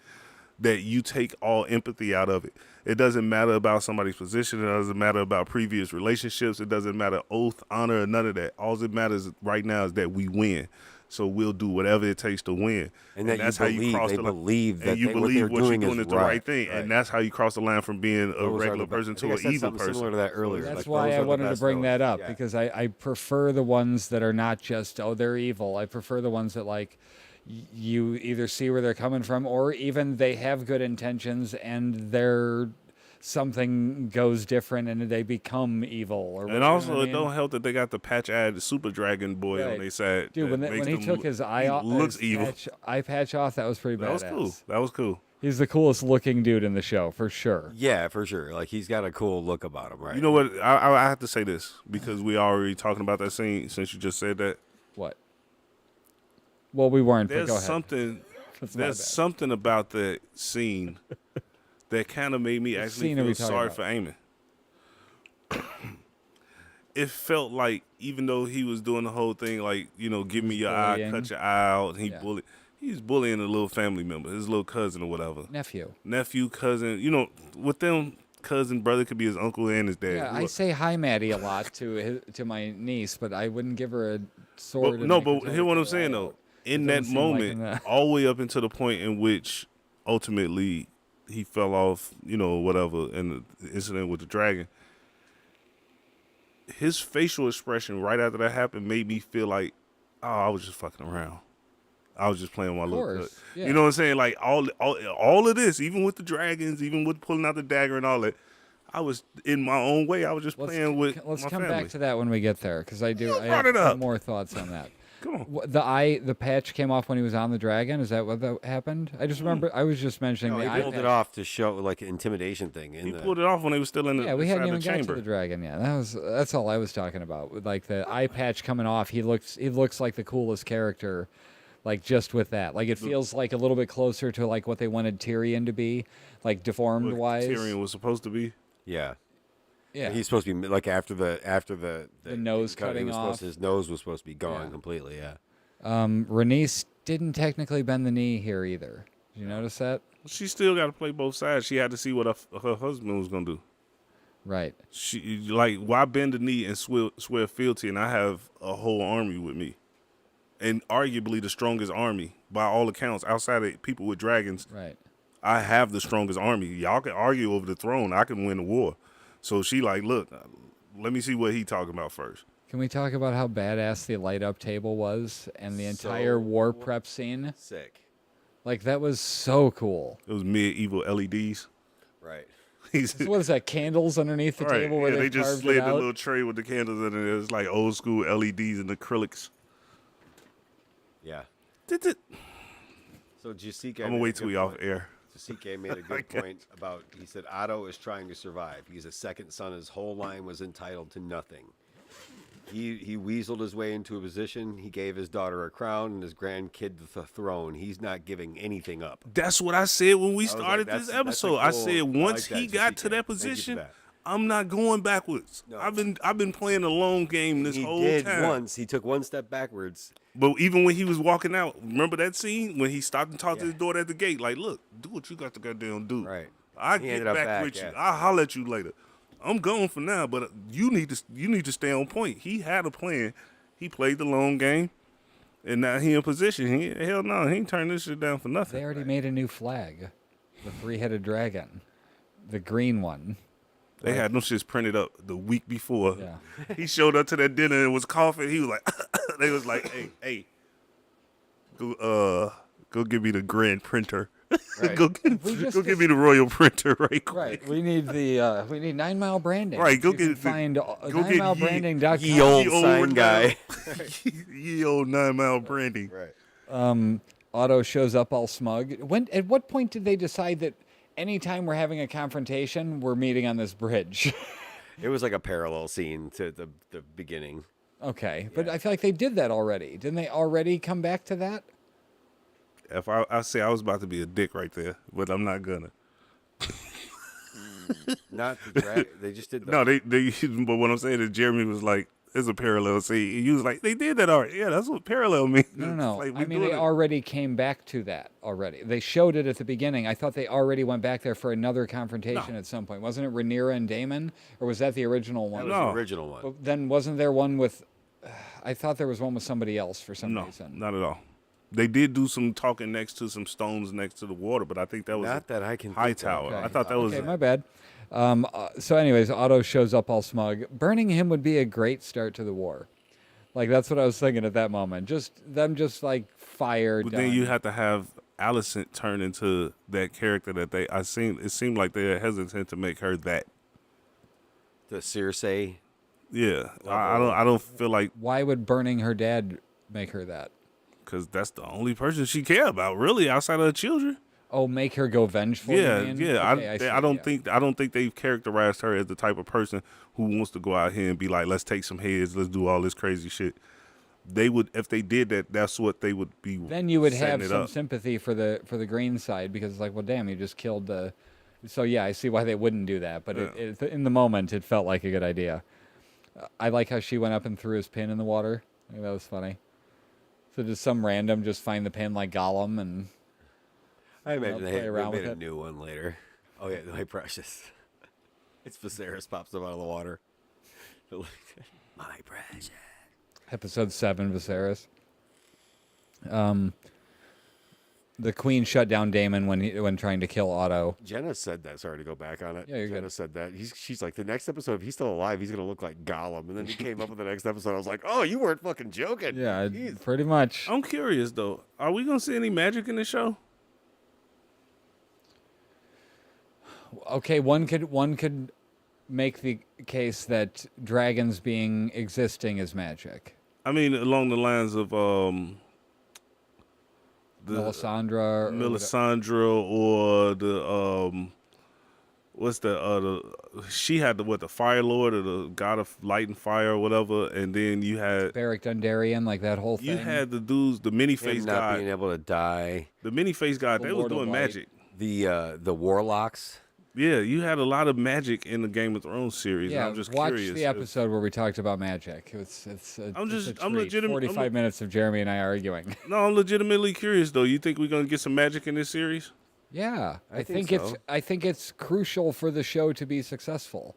that you take all empathy out of it. It doesn't matter about somebody's position. It doesn't matter about previous relationships. It doesn't matter oath, honor, or none of that. All that matters right now is that we win. So we'll do whatever it takes to win. And that that's you how you believe, cross they the line. believe that and you what believe they're what you're doing doing is is the right thing. right. And that's how you cross the line from being a Those are regular the person I to think I an said evil something person. similar to that earlier. That's Like, why those I are the wanted to best bring that villains. up Yeah. because I prefer the ones that are not just they're evil. I prefer the ones that like you either see where they're coming from or even they have good intentions and they're something goes different and they become evil or And whatever, also, you know what it I mean? don't help that they got the patch-eyed Super Dragon boy Right. on their side. Dude, that when makes he them took look- his eye he off, looks his evil. eye patch off, that was pretty That was badass. cool. That was cool. He's the coolest looking dude in the show for sure. Yeah, for sure. Like he's got a cool look about him, right? You know what? I have to say this because we already talking about that scene since you just said that. What? Well, we weren't, but There's go ahead. something. That's my There's bad. something about that scene that kind of made me What actually scene are we feel talking sorry about? for Eamon. It felt like even though he was doing the whole thing, like give me your eye, bullying. cut your eye out. Yeah. He's bullying a little family member, his little cousin or whatever, Nephew. cousin. With them, cousin brother could be his uncle and his dad. Yeah, I Look, say hi, Maddie, a lot to my niece, but I wouldn't give her a sword. But, and no, make her but tell hear her what to I'm cut saying her though. out. In It that doesn't seem like moment, in the- all the way up until the point in which ultimately he fell off, whatever, and the incident with the dragon. His facial expression right after that happened made me feel like, oh, I was just fucking around. I was just playing my little course, cut. yeah. You know what I'm saying? Like all of this, even with the dragons, even with pulling out the dagger and all that, I was in my own way. I was just playing with Let's my come family. back to that when we get there, because I brought have it up. more thoughts on that. Come on. The patch came off when he was on the dragon. Is that what that happened? I just remember I was just mentioning No, the he eye pulled patch. it off to show like an intimidation thing. He pulled it off when they were still in the Yeah, we hadn't inside even the got to chamber. the dragon yet. That's all I was talking about. With like the eye patch coming off, he looks like the coolest character. Like just with that, like it feels like a little bit closer to like what they wanted Tyrion to be, like deformed What wise. Tyrion was supposed to be. Yeah. Yeah, He's supposed to be like after the nose cut, he cutting was off. supposed to- his nose was supposed to be gone Yeah. completely. Yeah. Rhaenys didn't technically bend the knee here either. Did you notice that? She still got to play both sides. She had to see what her husband was gonna do. Right. She like why bend the knee and swear fealty, and I have a whole army with me, and arguably the strongest army by all accounts outside of people with dragons. Right. I have the strongest army. Y'all can argue over the throne. I can win the war. So she like, look, let me see what he talking about first. Can we talk about how badass the light up table was and the entire war prep scene? Sick. Like that was so cool. It was medieval LEDs. Right. He's So what is that? Candles underneath the right. table where Yeah, they they just carved slid it the out? little tray with the candles in it. It's like old school LEDs and acrylics. Yeah. Did it? So Jasika. I'm gonna wait till we off air. Jasika made a good point about. He said Otto is trying to survive. He's a second son. His whole line was entitled to nothing. He weaseled his way into a position. He gave his daughter a crown and his grandkid the throne. He's not giving anything up. That's what I said when we was like, started that's- this that's a episode. I cool- said I once like he that, got Jasika. to that Thank you for position, that. I'm not going backwards. No. I've been playing a long game this He whole did time. once. He took one step backwards. But even when he was walking out, remember that scene when he stopped and talked to Yeah. his daughter at the gate? Like, look, do what you got to goddamn do. Right. I He get ended up back back, with you. yeah. I'll holler at you later. I'm going for now, but you need to stay on point. He had a plan. He played the long game, and now he in position. Hell no, he ain't turning this shit down for nothing. They already made a new flag, the three-headed dragon, the green one. They had them shits printed up the week before. Yeah. He showed up to that dinner and was coughing. He was like, they was like, hey, go give me the grand printer. Right. go just give me the royal printer right quick. Right. We need 9 Mile branding. Right, go You can get the- find go get 9milebranding.com. Ye old Ye sign old guy. Ye old 9 Mile branding. Right. Otto shows up all smug. At what point did they decide that anytime we're having a confrontation, we're meeting on this bridge? It was like a parallel scene to the beginning. Okay, but I feel like they did that already. Didn't they already come back to that? If I say I was about to be a dick right there, but I'm not gonna. Not the drag. They just did the. No, they. But what I'm saying is, Jeremy was like, "It's a parallel scene." And you was like, "They did that already." Yeah, that's what parallel means. No. Like, we I mean, doing they it. already came back to that already. They showed it at the beginning. I thought they already went back there for another confrontation at some point. Wasn't it Rhaenyra and Daemon, or was that the original one? That was No. the original one. But then wasn't there one with? I thought there was one with somebody else for some No, reason. not at all. They did do some talking next to some stones next to the water, but I think that was Not that I can high think of. tower. Okay. I thought that was Okay, my bad. So, anyways, Otto shows up all smug. Burning him would be a great start to the war. Like that's what I was thinking at that moment. Just like fire. But done. then you have to have Alicent turn into that character that it seemed like they're hesitant to make her that. The Cersei. Yeah, I don't feel like, Why would burning her dad make her that? because that's the only person she care about really outside of her children. Oh, make her go vengeful. you Yeah, mean? yeah. Okay, see, I don't yeah. think they've characterized her as the type of person who wants to go out here and be like, let's take some heads, let's do all this crazy shit. They would, if they did that, that's what they would be. Then you would setting have it some up. sympathy for the green side because it's like, well, damn, you just killed the. So yeah, I see why they wouldn't do that. But in the moment, it felt like a good idea. I like how she went up and threw his pin in the water. I think that was funny. So just some random just find the pin like Gollum and. I imagine play they around made with a it. new one later. Oh yeah, my precious. It's Viserys pops up out of the water. My precious. Episode 7, Viserys. The queen shut down Daemon when trying to kill Otto. Jenna said that. Sorry to go back on it. Yeah, you're Jenna good. said that. She's like, the next episode, if he's still alive, he's gonna look like Gollum. And then he came up with the next episode. I was like, oh, you weren't fucking joking. Yeah, Jeez. pretty much. I'm curious though. Are we gonna see any magic in the show? Okay, one could make the case that dragons existing is magic. I mean, along the lines of Melisandre. or Melisandre or the what's the other? She had the Fire Lord or the God of Light and Fire or whatever, and then you had Beric Dondarrion, like that whole thing. you had the dudes, the many Him face not being god, able to die. the many face god. The They was Lord of doing Light. magic. The warlocks. Yeah, you had a lot of magic in the Game of Thrones series. Yeah, and I'm just watch curious. the episode where we talked about magic. I'm I'm legitimate- 45 minutes of Jeremy and I arguing. No, I'm legitimately curious though. You think we're gonna get some magic in this series? Yeah, I think think so. it's crucial for the show to be successful.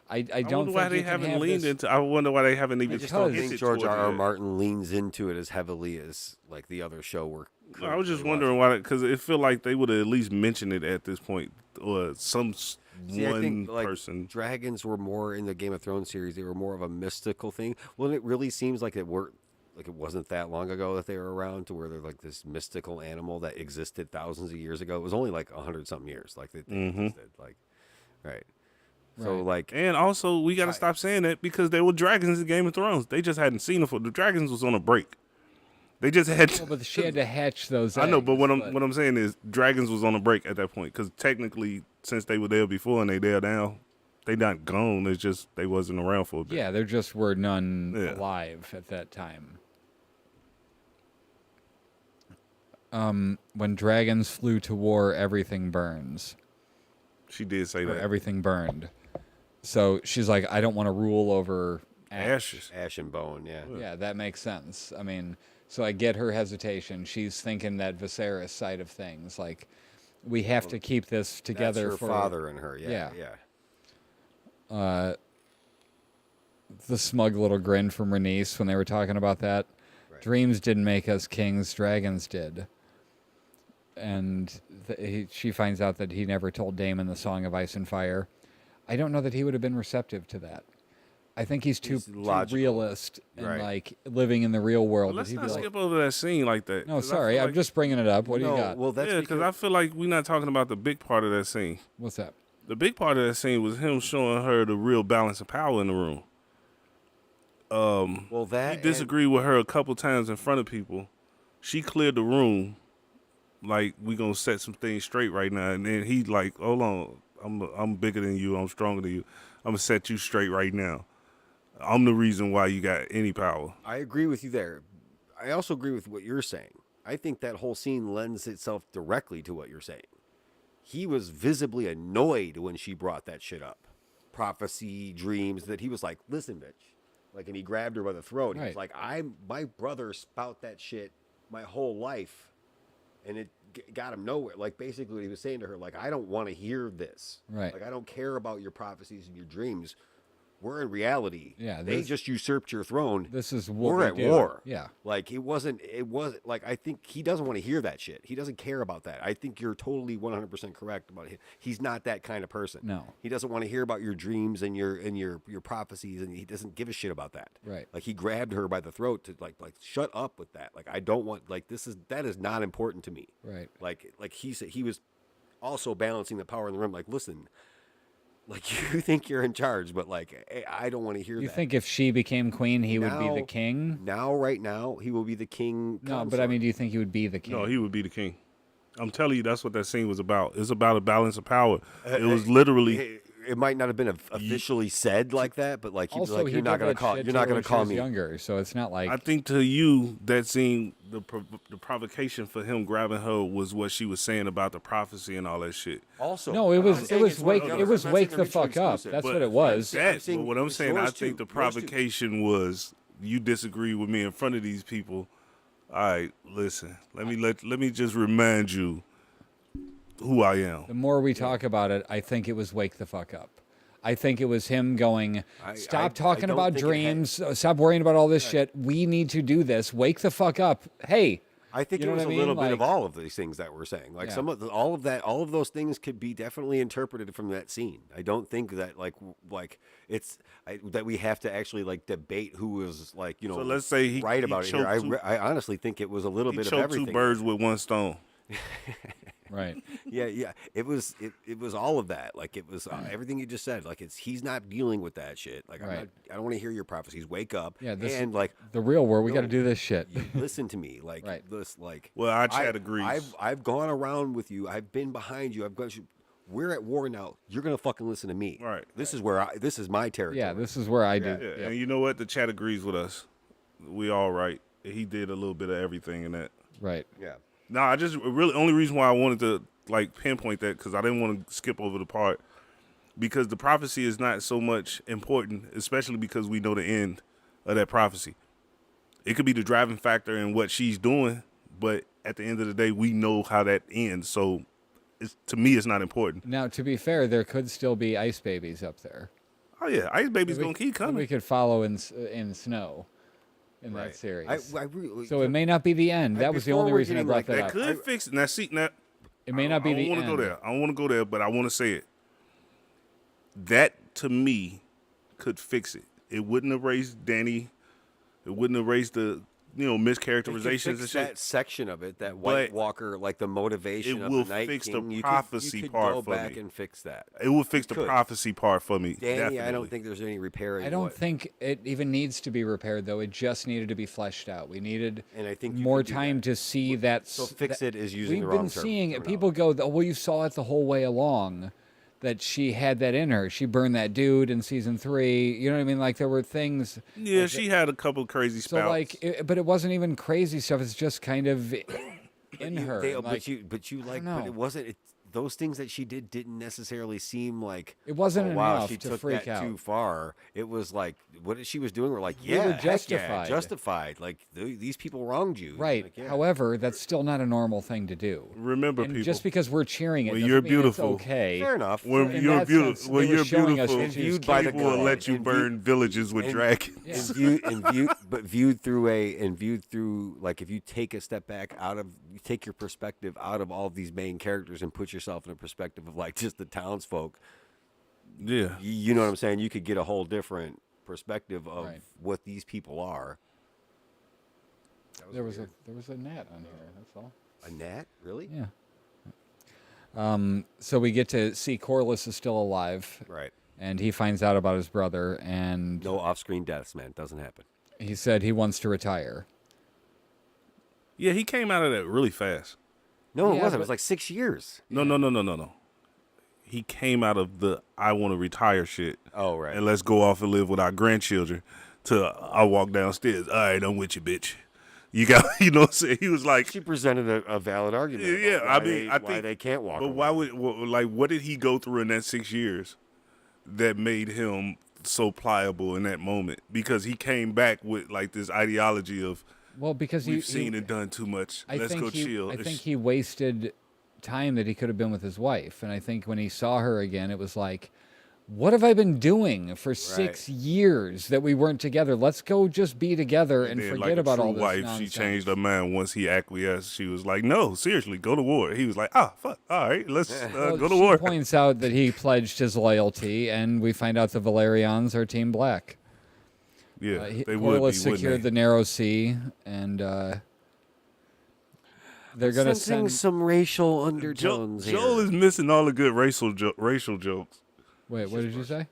I I don't wonder why think they you can haven't have leaned this- into. I wonder why they haven't even. I just don't Because- think George toward R.R. it. Martin leans into it as heavily as like the other show we're. No, I was just currently wondering why, because it feel like they would have at least mentioned it at this point, or See, I one think, like, person. Dragons were more in the Game of Thrones series. They were more of a mystical thing. Well, it really seems like it wasn't that long ago that they were around to where they're like this mystical animal that existed thousands of years ago. It was only like 100-something years, like they existed. Like, right. So Right. like, And also, we got to stop saying that because there were dragons in Game of Thrones. They just hadn't seen it for the dragons was on a break. They just had. Well, but she had to hatch those. I know, but eggs, what I'm saying is dragons was on a break at that point because technically, since they were there before and they there now, they not gone. It's just they wasn't around for a bit. Yeah, there just were none Yeah. alive at that time. When dragons flew to war, everything burns. She did say Or that. everything burned. So she's like, I don't want to rule over Ashes. ash and bone, yeah. Yeah, that makes sense. I mean, so I get her hesitation. She's thinking that Viserys side of things, like we have to keep this together That's her for father and her. Yeah, Yeah. yeah. the smug little grin from Renice when they were talking about that. Right. Dreams didn't make us kings, dragons did. And she finds out that he never told Daemon the Song of Ice and Fire. I don't know that he would have been receptive to that. I think he's too logical. realist and Right. like living in the real world. Let's that he'd not be like, skip over that scene like that. no, 'cause I sorry, feel I'm like- just bringing it up. What do No, you got? well, that's yeah, because I feel like we're not talking about the big part of that scene. What's that? The big part of that scene was him showing her the real balance of power in the room. well, that He disagreed with her a couple times in front of people. She cleared the room, like we gonna set some things straight right now. And then he like, hold on, I'm bigger than you. I'm stronger than you. I'm gonna set you straight right now. I'm the reason why you got any power. I agree with you there. I also agree with what you're saying. I think that whole scene lends itself directly to what you're saying. He was visibly annoyed when she brought that shit up. Prophecy, dreams, that he was like, listen, bitch. Like, and he grabbed her by the throat. He was Right. like, my brother spout that shit my whole life. And it got him nowhere. Like, basically what he was saying to her, like, I don't want to hear this. Right. Like, I don't care about your prophecies and your dreams. We're in reality. Yeah, They this- just usurped your throne. This is what We're we at do. war. Yeah. Like it wasn't like, I think he doesn't want to hear that shit. He doesn't care about that. I think you're totally 100% correct about it. He's not that kind of person. No. He doesn't want to hear about your dreams and your prophecies, and he doesn't give a shit about that. Right. Like he grabbed her by the throat to like shut up with that. Like I don't want, like, that is not important to me. Right. Like he said, he was also balancing the power in the room. Like, listen, like you think you're in charge, but like I don't want to hear You that. think if she became queen, he would be the Now- king? Right now, he will be the king. No, but I consort. mean, do you think he would be the king? No, he would be the king. I'm telling you, that's what that scene was about. It's about a balance of power. It Uh, was literally. It might not have been officially said like that, but like he'd be Also, like, he you're not did gonna that call, shit you're to not her gonna when she call was me. younger, so it's not like I think to you, that scene, the provocation for him grabbing her was what she was saying about the prophecy and all that shit. Also, no. It I'm was saying it's one wake or the it other. was I'm not wake saying the they're mutually fuck up. exclusive, That's But what it was. I'm That, saying but what I'm it's saying, I yours think too. the Yours too. provocation was you disagree with me in front of these people. All right, listen. Let me just remind you who I am. The more we talk about it, I think it was wake the fuck up. I think it was him going, I stop talking don't about think it had- dreams, stop worrying about all this shit. We need to do this. Wake the fuck up. Hey. I think You know it was what I a little mean? bit of Like- all of these things that we're saying. Like Yeah. some of all of those things could be definitely interpreted from that scene. I don't think that like that we have to actually like debate who was like, you know, So let's say he right about it here. choked I honestly think it was a little He bit of choked everything. two birds with one stone. Right. Yeah. It was all of that. Like it was everything you just said. Like he's not dealing with that shit. Like Right. I don't want to hear your prophecies. Wake up. Yeah, and like The real world, we got to No. do this shit. you listen to me. Like Right. this. Like Well, our chat agrees. I've gone around with you. I've been behind you. We're at war now. You're gonna fucking listen to me. Right. This is my territory. Yeah, this is where I do. Yeah, Yep. and you know what? The chat agrees with us. We all right. He did a little bit of everything in that. Right. Yeah. No, I just really only reason why I wanted to like pinpoint that because I didn't want to skip over the part because the prophecy is not so much important, especially because we know the end of that prophecy. It could be the driving factor in what she's doing, but at the end of the day, we know how that ends. So, to me, it's not important. Now, to be fair, there could still be ice babies up there. Oh yeah, Ice Baby's We- gonna keep that coming. We could follow in snow in Right. that series. I really, So it may not be the end. That was the before only we're reason I getting brought like that That up. could fix it. Now, see, now It may not be I the don't want end. to go there. I don't want to go there, but I want to say it. That to me could fix it. It wouldn't erase Danny. It wouldn't erase the mischaracterizations and fix shit. that section of it, that White But Walker, like the motivation it of will the Night fix the King. prophecy you could part go for back me. and fix that. It would fix the could. prophecy part for me. Danny, definitely. I don't think there's any repair. I don't think it even needs to be repaired, though. It just needed to be fleshed out. We needed And I think you more could do time that. to see that. So fix it is using We've the been wrong term seeing for now. people go, "Oh, well, you saw it the whole way along, that she had that in her. She burned that dude in season 3. You know what I mean? Like there were things. Yeah, she had a couple crazy So spouts. like, but it wasn't even crazy stuff. It's just kind of in her. They, Like, but you like, know. but it wasn't. those things that she didn't necessarily seem like It wasn't wow, enough she to took freak that out. too far. It was like what she was doing. We're like, They were yeah, heck yeah, justified. justified. Like these people wronged you. Right. Like, yeah. However, that's still not a normal thing to do. Remember, And people. just because we're cheering it, When doesn't you're mean beautiful. it's okay. Fair enough. When in you're that beautiful, sense, when they were you're showing us beautiful, that she was viewed by the people will God. let you And burn villages with and- dragons. viewed through like if you take a step back you take your perspective out of all of these main characters and put yourself in a perspective of like just the townsfolk. Yeah. You know what I'm saying? You could get a whole different perspective of Right. what these people are. There was a gnat on here. That's all. A gnat, really? Yeah. So we get to see Corliss is still alive, Right. and he finds out about his brother, and No off-screen deaths, man. Doesn't happen. he said he wants to retire. Yeah, he came out of that really fast. No, it Yeah, wasn't. It but- was like 6 years. No. He came out of the I want to retire shit. Oh, right. And let's go off and live with our grandchildren. To I walk downstairs. All right, I'm with you, bitch. You got, you know what I'm saying? He was like, She presented a valid argument. yeah, about I why mean, they, I why think, they can't walk. but away. why what did he go through in that 6 years that made him so pliable in that moment? Because he came back with like this ideology of Well, because we've seen and done too much. Let's go chill. I think he wasted time that he could have been with his wife, and I think when he saw her again, it was like, what have I been doing for 6 years that we weren't together? Let's go just be together and then, forget like a about all true this wife, nonsense. she changed her mind once he acquiesced. She was like, "No, seriously, go to war." He was like, "Ah, fuck, all right, let's Well, go to she war." points out that he pledged his loyalty, and we find out the Valerians are Team Black. Yeah, they would be, Corliss wouldn't secured they? the Narrow Sea, and they're going to Sensing send. some racial Joel, undertones here. Joel is missing all the good racial jokes. Wait, what did you say?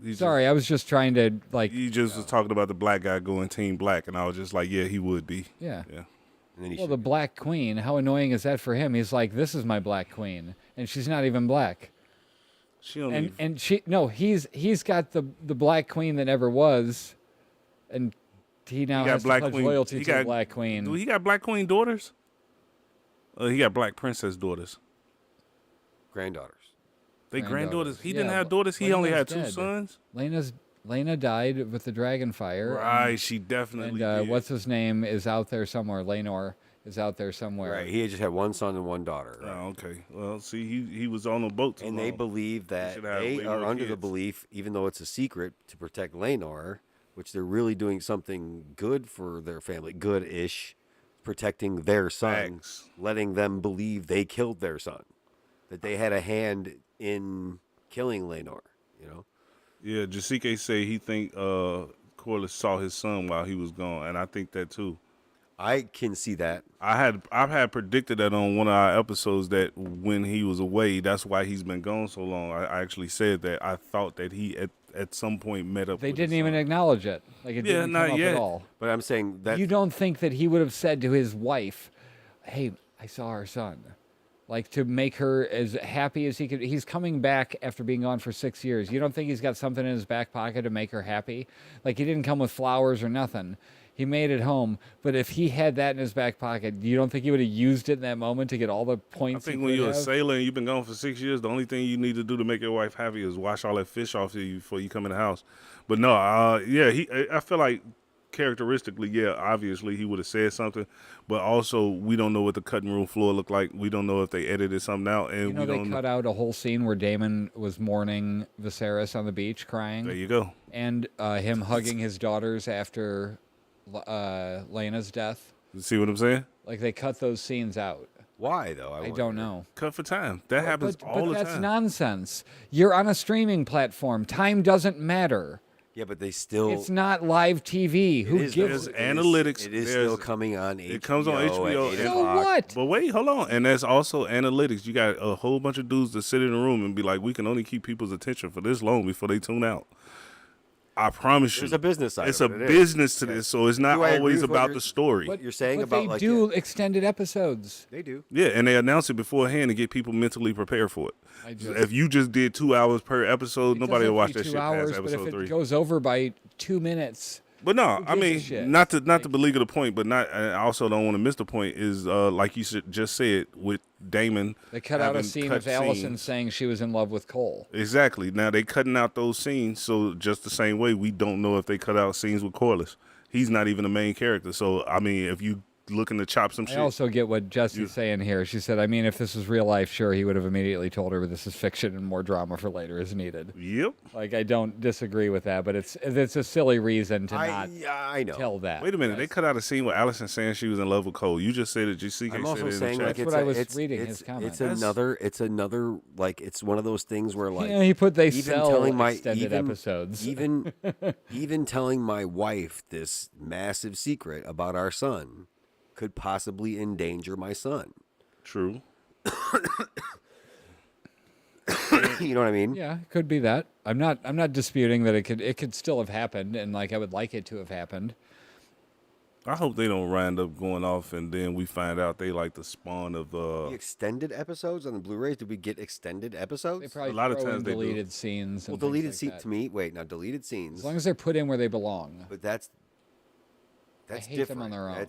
He's Sorry, I was just trying to like. he just was talking about the black guy going Team Black, and I was just like, "Yeah, he would be." Yeah. Yeah, And then he Well, the Black Queen. How annoying is that for him? He's like, "This is my Black Queen," and she's not even black. she don't. And even, and she no, he's got the Black Queen that never was, and he now he got has Black to pledge Queen. loyalty He to got the Black Queen. Do he got Black Queen daughters? He got Black Princess daughters. granddaughters. They granddaughters. He Yeah, didn't have but daughters. He only had Lena's two dead. sons. Lena died with the dragon fire. Right, she definitely. And did. what's his name is out there somewhere. Lenor is out there somewhere. Right. He had just had one son and one daughter. Right? Oh, okay. Well, see, he was on the boat too And long. they believe that should have they way are more under the kids. belief, even though it's a secret, to protect Lenor, which they're really doing something good for their family, good-ish, protecting their son, Facts. letting them believe they killed their son, that they had a hand in killing Lenor. You know, Yeah, Jasike say he think Corliss saw his son while he was gone, and I think that too. I can see that. I've had predicted that on one of our episodes that when he was away, that's why he's been gone so long. I actually said that I thought that he at some point met up. They with didn't his even son. acknowledge it. Like it Yeah, didn't not come up yet. at all. But I'm saying that You don't think that he would have said to his wife, "Hey, I saw our son," like to make her as happy as he could. He's coming back after being gone for 6 years. You don't think he's got something in his back pocket to make her happy? Like he didn't come with flowers or nothing. He made it home. But if he had that in his back pocket, you don't think he would have used it in that moment to get all the I points? think he when could you're a have? sailor and you've been gone for 6 years, the only thing you need to do to make your wife happy is wash all that fish off of you before you come in the house. But no, I feel like characteristically, yeah, obviously he would have said something, but also we don't know what the cutting room floor looked like. We don't know if they edited something out, and You know, we they don't cut out a whole scene where Damon was mourning Viserys on the beach, crying. There you go. And him hugging his daughters after Lena's death. You see what I'm saying? Like they cut those scenes out. why though. I don't know. Cut for time. That happens all the that's time. nonsense. You're on a streaming platform. Time doesn't matter. Yeah, but they still. It's not live TV. Who gives There's it? analytics. It is There's- still coming on HBO. It comes on HBO. at 8 and- So o'clock. what? But wait, hold on. And there's also analytics. You got a whole bunch of dudes that sit in a room and be like, we can only keep people's attention for this long before they tune out. I promise you. There's a business side It's of a it, it is. business to this, so it's not Do I agree always with what about you're- the story. What you're saying But about they like do extended episodes. they do. Yeah, and they announce it beforehand to get people mentally prepared for it. I just- If you just did 2 hours per episode, It nobody doesn't will watch be that 2 shit hours, past but episode if it 3. goes over by 2 minutes, But no, Who I gives a mean, shit? not to belabor the point, but not. I also don't want to miss the point. Is like you just said with Damon. They cut out a having scene cut of Allison scenes. saying she was in love with Cole. Exactly. Now they cutting out those scenes, so just the same way we don't know if they cut out scenes with Corliss. He's not even the main character. So I mean, if you looking to chop some I shit, also get what Jesse's saying here. She said, I mean, if this was real life, sure, he would have immediately told her, but this is fiction and more drama for later is needed. yep. Like, I don't disagree with that, but it's a silly reason to not I know. tell that. Wait a minute, they cut out a scene with Allison saying she was in love with Cole. You just said it. GC I'm said also it in saying the like chat. That's it's what I a- was it's, reading it's, his comment. It's another like it's one of those things where like Yeah, he put they even sell telling my extended even, episodes. even telling my wife this massive secret about our son could possibly endanger my son. True. You know what I mean? Yeah, it could be that. I'm not disputing that it could still have happened, and like I would like it to have happened. I hope they don't wind up going off and then we find out they like the spawn of The extended episodes on the Blu-rays. Did we get extended They episodes? probably A lot of throw in times they do. deleted scenes. Well, And things deleted like scene that. to me. Wait, now deleted scenes. As long as they're put in where they belong. But that's I hate different. them on their own.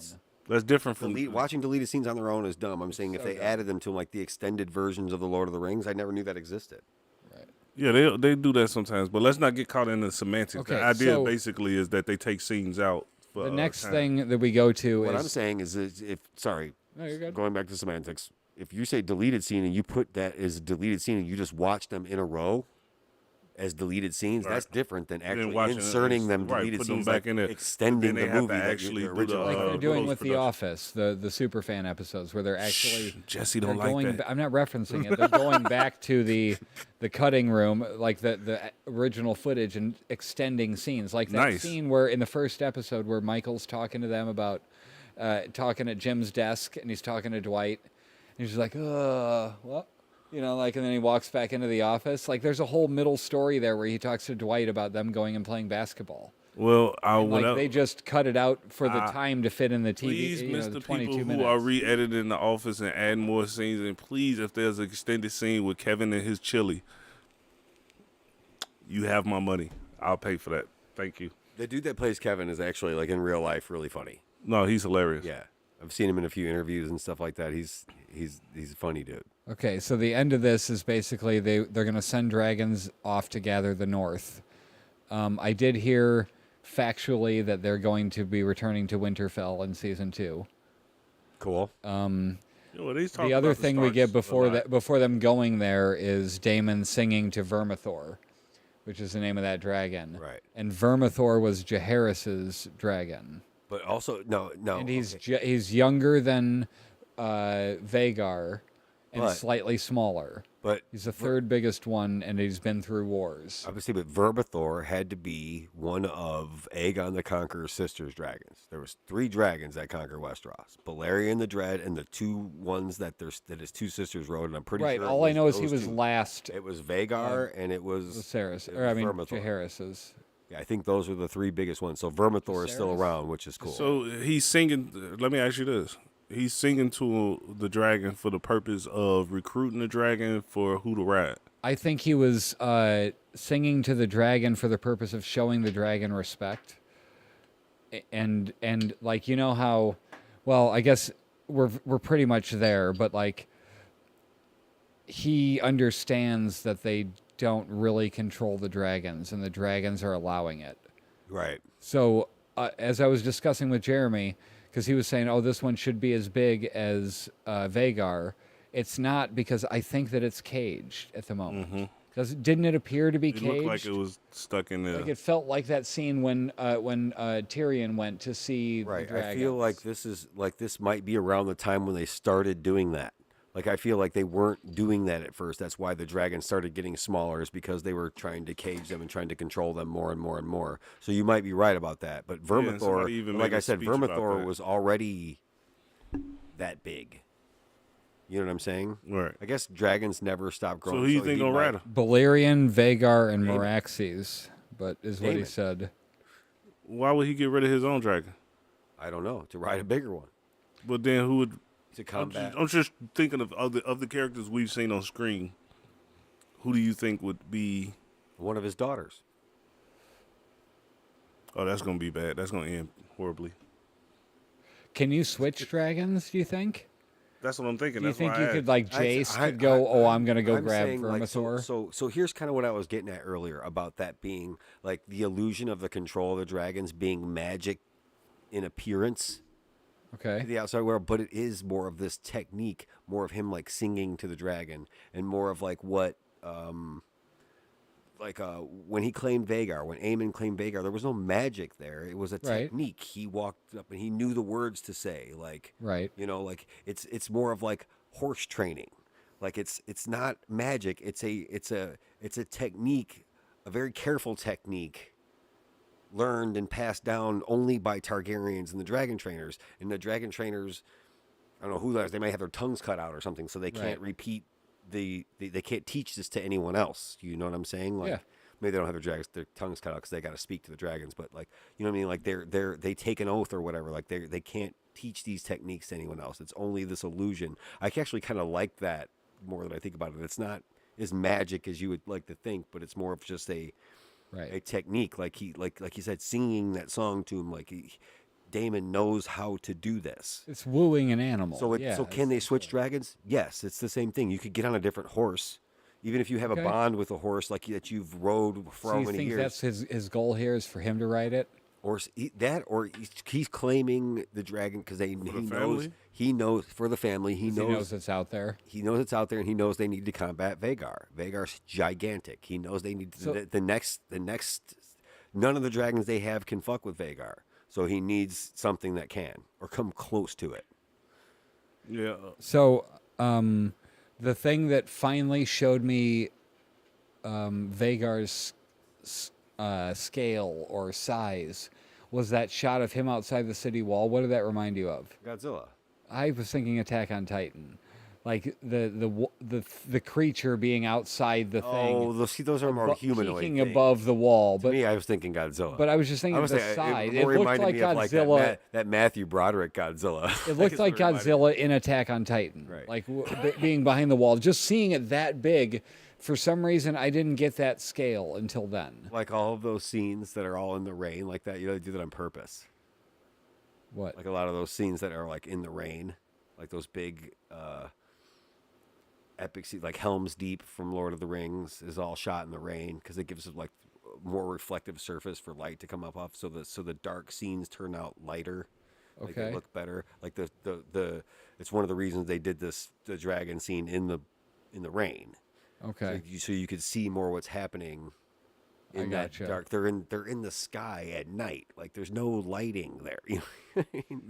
that's different from Watching deleted scenes on their own is dumb. I'm saying if So they dumb. added them to like the extended versions of the Lord of the Rings, I never knew that existed. Yeah, they do that sometimes, but let's not get caught in the semantics. Okay, The idea so- basically is that they take scenes out. For, The next time. thing that we go to What is I'm saying is if sorry, No, you're good. going back to semantics, if you say deleted scene and you put that as a deleted scene and you just watch them in a row as deleted scenes, that's different than actually watching it inserting as- them right, deleted put them scenes, back like in there. extending Then they the have to movie that actually the do the, original. like they're uh, doing with The post-production. Office, the superfan episodes where they're actually Jesse they're don't like going. that. I'm not referencing it. They're going back to the cutting room, like the original footage, and extending scenes, like that Nice. scene where in the first episode where Michael's talking to them about talking at Jim's desk, and he's talking to Dwight, and he's like, what? You know, like, and then he walks back into the office. Like, there's a whole middle story there where he talks to Dwight about them going and playing basketball. Well, I And, went like, up. they just cut it out for the time to fit in the TV. Please, you know, miss the the 22 people minutes. who are re-editing The Office and adding more scenes. And please, if there's an extended scene with Kevin and his chili, you have my money. I'll pay for that. Thank you. The dude that plays Kevin is actually like in real life really funny. No, he's hilarious. Yeah, I've seen him in a few interviews and stuff like that. He's a funny dude. Okay, so the end of this is basically they're going to send dragons off to gather the North. I did hear factually that they're going to be returning to Winterfell in season 2. Cool. The other thing we get before them going there is Daemon singing to Vermithor, which is the name of that dragon. Right. And Vermithor was Jaehaerys's dragon, But also no. and he's okay. he's younger than Vagar, and But- slightly smaller. But He's the third biggest one, and he's been through wars. obviously, but Vermithor had to be one of Aegon the Conqueror's sister's dragons. There was 3 dragons that conquered Westeros: Balerion the Dread, and the 2 ones that his 2 sisters rode. And I'm pretty Right. sure. All I know is he those was 2. last. It was Vagar and it was Viserys, it or I was mean Vermithor. Jaehaerys's. Yeah, I think those are the 3 biggest ones. So Vermithor is still Viserys? around, which is cool. So he's singing. Let me ask you this: he's singing to the dragon for the purpose of recruiting the dragon for who to ride. I think he was singing to the dragon for the purpose of showing the dragon respect. And like, you know how, well, I guess we're pretty much there, but like he understands that they don't really control the dragons, and the dragons are allowing it. right. So as I was discussing with Jeremy, because he was saying, oh, this one should be as big as Vagar. It's not, because I think that it's caged at the moment. Didn't it appear to be It caged? looked like it was stuck in there. Like it felt like that scene when Tyrion went to see Right. the dragons. I feel like this might be around the time when they started doing that. Like I feel like they weren't doing that at first. That's why the dragons started getting smaller, is because they were trying to cage them and trying to control them more and more and more. So you might be right about that. But and Vermithor, somebody even like made a I said, speech about Vermithor that. was already that big. You know what I'm saying? Right. I guess dragons never stop growing. So who you he think gonna might- ride him? Balerion, Vagar, and Daemon. Meraxes, but is what he Daemon. said. Why would he get rid of his own dragon? I don't know, to ride a bigger one But then who would? to I'm combat. just thinking of the characters we've seen on screen. Who do you think would be? One of his daughters. Oh, that's gonna be bad. That's gonna end horribly. Can you switch dragons? Do you think? That's what I'm thinking. Do you That's think why you I could asked. like Jace could go? I'm gonna go I'm grab saying, like, Vermithor. so here's kind of what I was getting at earlier about that being like the illusion of the control of the dragons being magic in appearance to Okay. the outside world, but it is more of this technique, more of him like singing to the dragon, and more of like what when he claimed Vagar, when Aemon claimed Vagar, there was no magic there. It was a Right. technique. He walked up and he knew the words to say. Like, Right. like it's more of like horse training. Like it's not magic. It's a technique, a very careful technique, learned and passed down only by Targaryens and the dragon trainers. And the dragon trainers, I don't know who those. They may have their tongues cut out or something, so they can't Right. repeat they can't teach this to anyone else. You know what I'm saying? Like, Yeah. maybe they don't have their tongues cut out because they got to speak to the dragons. But like, you know what I mean? Like they take an oath or whatever. Like they can't teach these techniques to anyone else. It's only this illusion. I actually kind of like that more than I think about it. It's not as magic as you would like to think, but it's more of just a Right. technique. Like he said, singing that song to him. Like Damon knows how to do this. It's wooing an animal. So yeah, so can they switch dragons? Yes, it's the same thing. You could get on a different horse, even if you have Okay. a bond with a horse like that you've rode for So how you many think years. that's his goal here is for him to ride it? Or or he's claiming the dragon because he knows family? for the family. He He knows knows it's out there. he knows it's out there, and he knows they need to combat Vagar. Vagar's gigantic. He knows they need So- the next. None of the dragons they have can fuck with Vagar, so he needs something that can or come close to it. Yeah. So, the thing that finally showed me Vagar's scale or size was that shot of him outside the city wall. What did that remind you of? Godzilla. I was thinking Attack on Titan, like the creature being outside the thing. Oh, those are more humanoid. peeking things. above the wall. To But me, I was thinking Godzilla. but I was just thinking I of was the saying, size. It It more looked reminded like me of like Godzilla. that Matthew Broderick Godzilla. It looked like Godzilla in Attack on Titan, Right. like being behind the wall. Just seeing it that big, for some reason, I didn't get that scale until then. Like all of those scenes that are all in the rain, like that. You know, they do that on purpose. What? Like a lot of those scenes that are like in the rain, like those big epic scenes, like Helm's Deep from Lord of the Rings is all shot in the rain because it gives it like more reflective surface for light to come up off. So the dark scenes turn out lighter. Like Okay. they look better. Like the it's one of the reasons they did the dragon scene in the rain. Okay. So you could see more what's happening in that gotcha. dark. They're in the sky at night. Like there's no lighting there.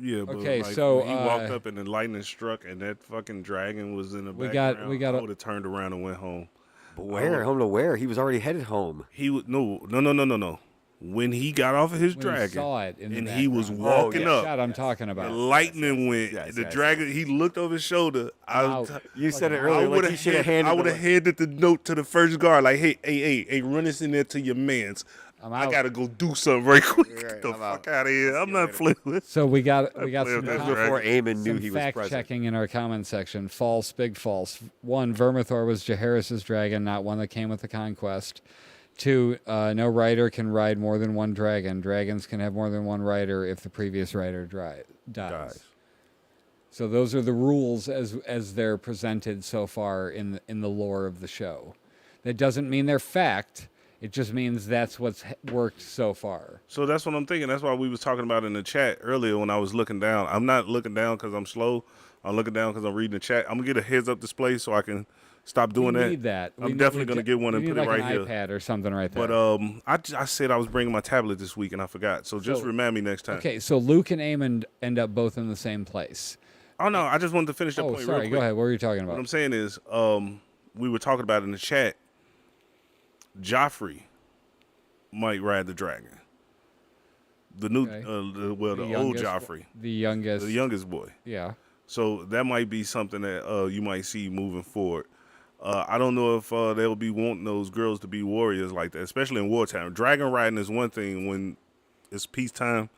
Yeah, but Okay, like, so, when he walked up and the lightning struck and that fucking dragon was in the We got- background, we got I a- would have turned around and went home. But where? Home to where? He was already headed home. He would no. When he got off of his When he dragon saw it in the and he was background. walking yeah. up, Shot I'm talking the about. lightning went. yes, the yes, dragon. He looked over his shoulder. Wow. You said it I earlier. would Like you should have handed. I would have handed the note to the first guard. Like, hey, run this in there to your man's. I'm I out. gotta go do something right quick. Right, Get the I'm fuck out. out of here. I'm not playing. So we got play some, with that com- dragon. before Aemon knew some he was fact present. checking in our comment section. False, big false. 1, Vermithor was Jaehaerys' dragon, not one that came with the conquest. 2, no rider can ride more than one dragon. Dragons can have more than one rider if the previous rider dies. So those are the rules as they're presented so far in the lore of the show. That doesn't mean they're fact. It just means that's what's worked so far. So that's what I'm thinking. That's why we was talking about in the chat earlier when I was looking down. I'm not looking down because I'm slow. I'm looking down because I'm reading the chat. I'm gonna get a heads up display so I can stop doing we that. need that. I'm definitely gonna get one and we put need it like right an here. iPad or something right there. But I said I was bringing my tablet this week and I forgot. So just So- remind me next time. Okay, so Luke and Aemon end up both in the same place. Oh no, I just wanted to finish that Oh, point real sorry. quick. Go ahead. What were you talking What about? I'm saying is, we were talking about in the chat. Joffrey might ride the dragon. The new, Okay. the old youngest- Joffrey, The youngest. the youngest boy. Yeah. So that might be something that you might see moving forward. I don't know if they'll be wanting those girls to be warriors like that, especially in wartime. Dragon riding is one thing when it's peacetime,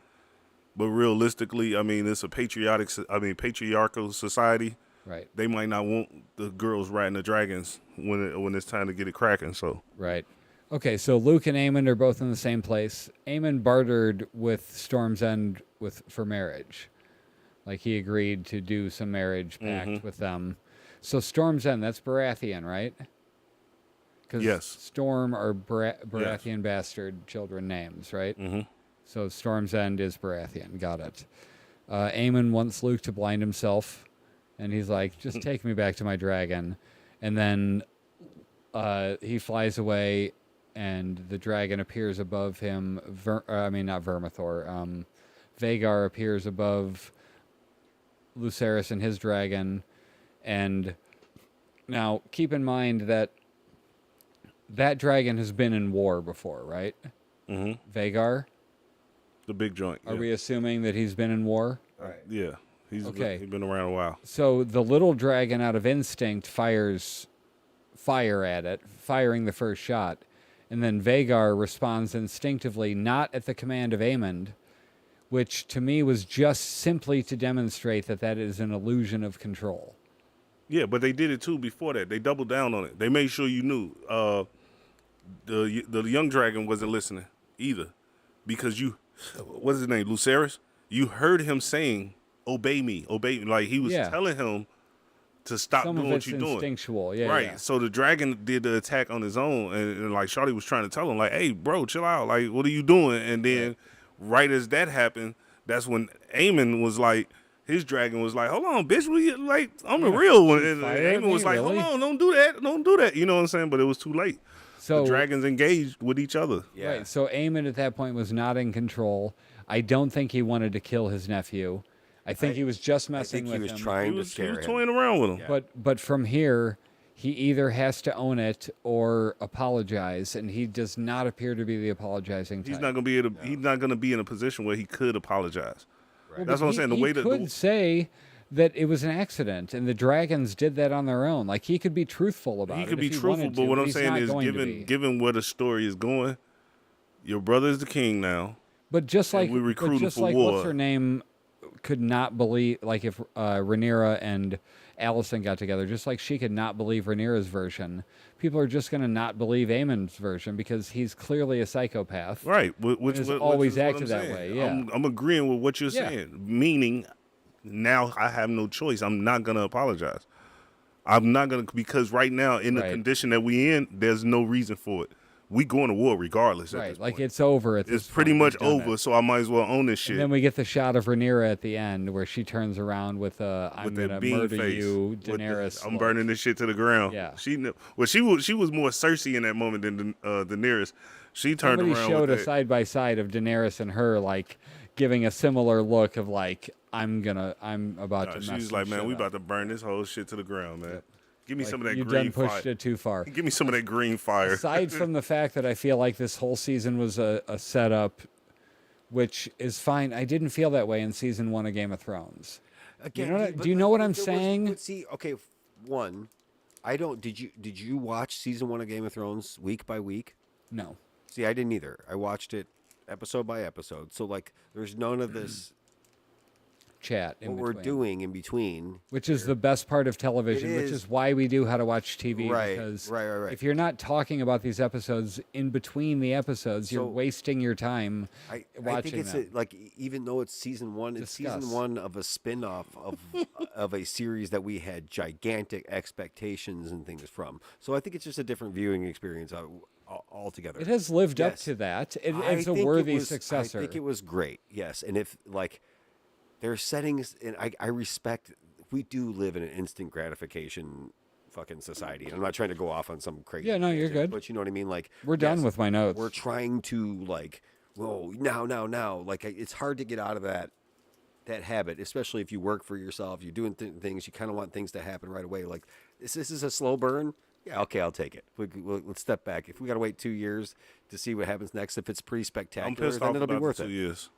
but realistically, I mean, it's a patriarchal society. Right. They might not want the girls riding the dragons when it's time to get it cracking. So Right. Okay, so Luke and Aemon are both in the same place. Aemon bartered with Storm's End for marriage. Like he agreed to do some marriage pact with them. So Storm's End, that's Baratheon, right? Because Yes. Storm are Baratheon bastard children names, right? Mm-hmm. So Storm's End is Baratheon. Got it. Aemon wants Luke to blind himself, and he's like, just take me back to my dragon. And then he flies away, and the dragon appears above him. Not Vermithor. Vagar appears above Lucerys and his dragon. And now, keep in mind that dragon has been in war before, right? Mm-hmm. Vagar? The big joint. Are we assuming that he's been in war? Yeah. He's Okay. been around a while. So the little dragon, out of instinct, fires fire at it, firing the first shot. And then Vagar responds instinctively, not at the command of Aemond, which to me was just simply to demonstrate that that is an illusion of control. Yeah, but they did it too before that. They doubled down on it. They made sure you knew. The young dragon wasn't listening either, because what's his name, Lucerys? You heard him saying, "Obey me, obey me." Like he was telling him to stop doing what you're doing. Instinctual, yeah. Right. Yeah. So the dragon did the attack on his own, and like Shawty was trying to tell him, like, "Hey, bro, chill out. Like, what are you doing?" And then, right as that happened, that's when Aemon was like. His dragon was like, hold on, bitch, I'm the real one. And Aemon was like, hold on, don't do that. You know what I'm saying? But it was too late. So the dragons engaged with each other. Yeah. Right. So Aemon at that point was not in control. I don't think he wanted to kill his nephew. I think he was just messing with him. He was trying to scare him. He was toying around with him. Yeah. But from here, he either has to own it or apologize, and he does not appear to be the apologizing type. He's not going to be in a position where he could apologize. Well, that's what I'm saying. He could say that it was an accident, and the dragons did that on their own. Like, he could be truthful about it. He could be truthful, but what I'm saying is, given where the story is going, your brother is the king now. But just like we're recruiting for war. What's her name could not believe, like if Rhaenyra and Alicent got together, just like she could not believe Rhaenyra's version, people are just going to not believe Aemon's version because he's clearly a psychopath. Right. Which always acted that way. Yeah. I'm agreeing with what you're saying, meaning now I have no choice. I'm not going to apologize. I'm not going to, because right now in the condition that we in, there's no reason for it. We going to war regardless. Right, like it's over at this point. It's pretty much over, so I might as well own this shit. And then we get the shot of Rhaenyra at the end where she turns around with I'm going to murder face. You, Daenerys. I'm burning this shit to the ground. Yeah. She was more Cersei in that moment than Daenerys. She turned around. Somebody showed a side by side of Daenerys and her, like giving a similar look of like I'm about to. She's like, man, we about to burn this whole shit to the ground, man. Give me some of that green fire. You done pushed it too far. Give me some of that green fire. Aside from the fact that I feel like this whole season was a setup, which is fine. I didn't feel that way in season 1 of Game of Thrones. Again, do you know what I'm saying? Did you watch season 1 of Game of Thrones week by week? No. See, I didn't either. I watched it episode by episode. So like, there's none of this chat in we're doing in between, which is the best part of television, which is why we do How to Watch TV. Because if you're not talking about these episodes in between the episodes, you're wasting your time watching I think it's them. like, even though it's season 1, it's season 1 of a spin-off of a series that we had gigantic expectations and things from. So I think it's just a different viewing experience altogether. It has lived up to that. It's a worthy successor. I think it was great. Yes, and if like. There are settings, and I respect, we do live in an instant gratification fucking society. I'm not trying to go off on some crazy. Yeah, no, you're good. But you know what I mean? Like, we're done with my notes. We're trying to, like, whoa, now. Like, it's hard to get out of that habit, especially if you work for yourself, you're doing things, you kind of want things to happen right away. Like, this is a slow burn. Yeah, okay, I'll take it. Let's step back. If we got to wait 2 years to see what happens next, if it's pretty spectacular, then it'll be worth it. 2 years.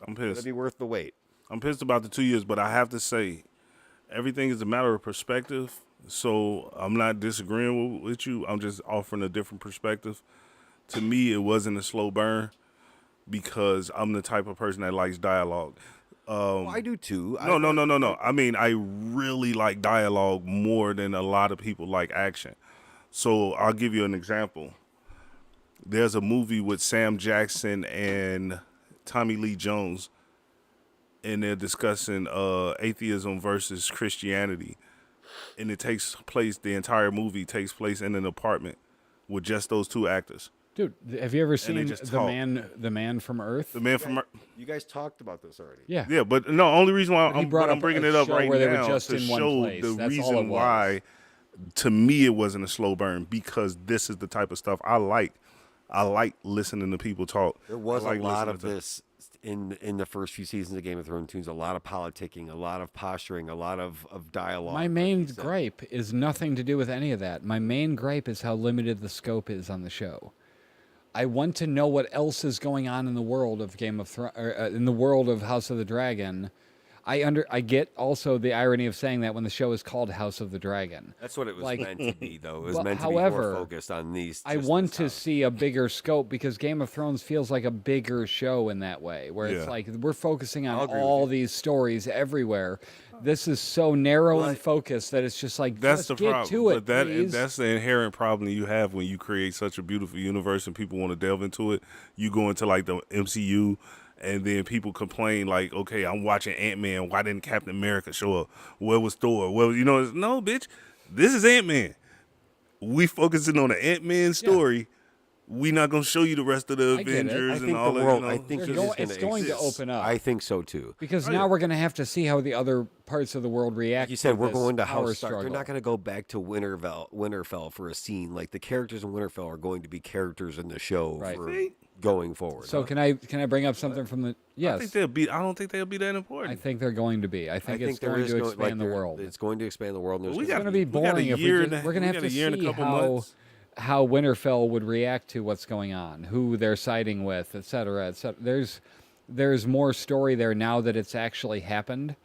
I'm pissed. It'll be worth the wait. I'm pissed about the 2 years, but I have to say, everything is a matter of perspective. So I'm not disagreeing with you. I'm just offering a different perspective. To me, it wasn't a slow burn because I'm the type of person that likes dialogue. I do too. No. I mean, I really like dialogue more than a lot of people like action. So I'll give you an example. there's a movie with Sam Jackson and Tommy Lee Jones, and they're discussing atheism versus Christianity, and it takes place. The entire movie takes place in an apartment with just those two actors. Dude, have you ever seen just the talk. man from Earth? The man from You guys talked about this already. Yeah. yeah, but no. Only reason why He brought I'm up bringing a it up show right where they were now just to in one show place. the That's all it reason was. why. To me, it wasn't a slow burn because this is the type of stuff I like. I like listening to people talk. There was I like a lot listening of to- this in the first few seasons of Game of Thrones. A lot of politicking, a lot of posturing, a lot of dialogue. My like main you said. gripe is nothing to do with any of that. My main gripe is how limited the scope is on the show. I want to know what else is going on in the world of Game of Thrones, in the world of House of the Dragon. I get also the irony of saying that when the show is called House of the Dragon. That's what it was Like- meant to be, though. It was Well, meant to however, be more focused on these. I just want this to house. see a bigger scope because Game of Thrones feels like a bigger show in that way, where it's Yeah. like we're focusing I'll on agree with all you. these stories everywhere. This is so narrow and focused that it's just like That's just the get problem. to it, But that please. that's the inherent problem you have when you create such a beautiful universe and people want to delve into it. You go into like the MCU, and then people complain like, "Okay, I'm watching Ant-Man. Why didn't Captain America show up? Where was Thor? Well, no, bitch. This is Ant-Man. We focusing on the Ant-Man story. We not gonna show you the rest of the I get it. Avengers I and think all the that. world. You know? I think They're it is it's going to exist. open up. I think so too. Because Oh, now yeah. we're going to have to see how the other parts of the world react. Like you said, to we're this going to power House Stark. They're struggle. not going to go back to Winterfell for a scene. Like the characters in Winterfell are going to be characters in the show Right. for going forward. So can I bring up something from the? I Yes, think they'll be. I don't think they'll be that I important. think they're going to be. I think it's there going is to go- expand the there- world. It's going to expand the world. And We there's It's got- going to be we got a boring if year we and just, a- we're going to we have got to a year and a see couple how months. Winterfell would react to what's going on, who they're siding with, et cetera, et cetera. There's more story there now that it's actually happened.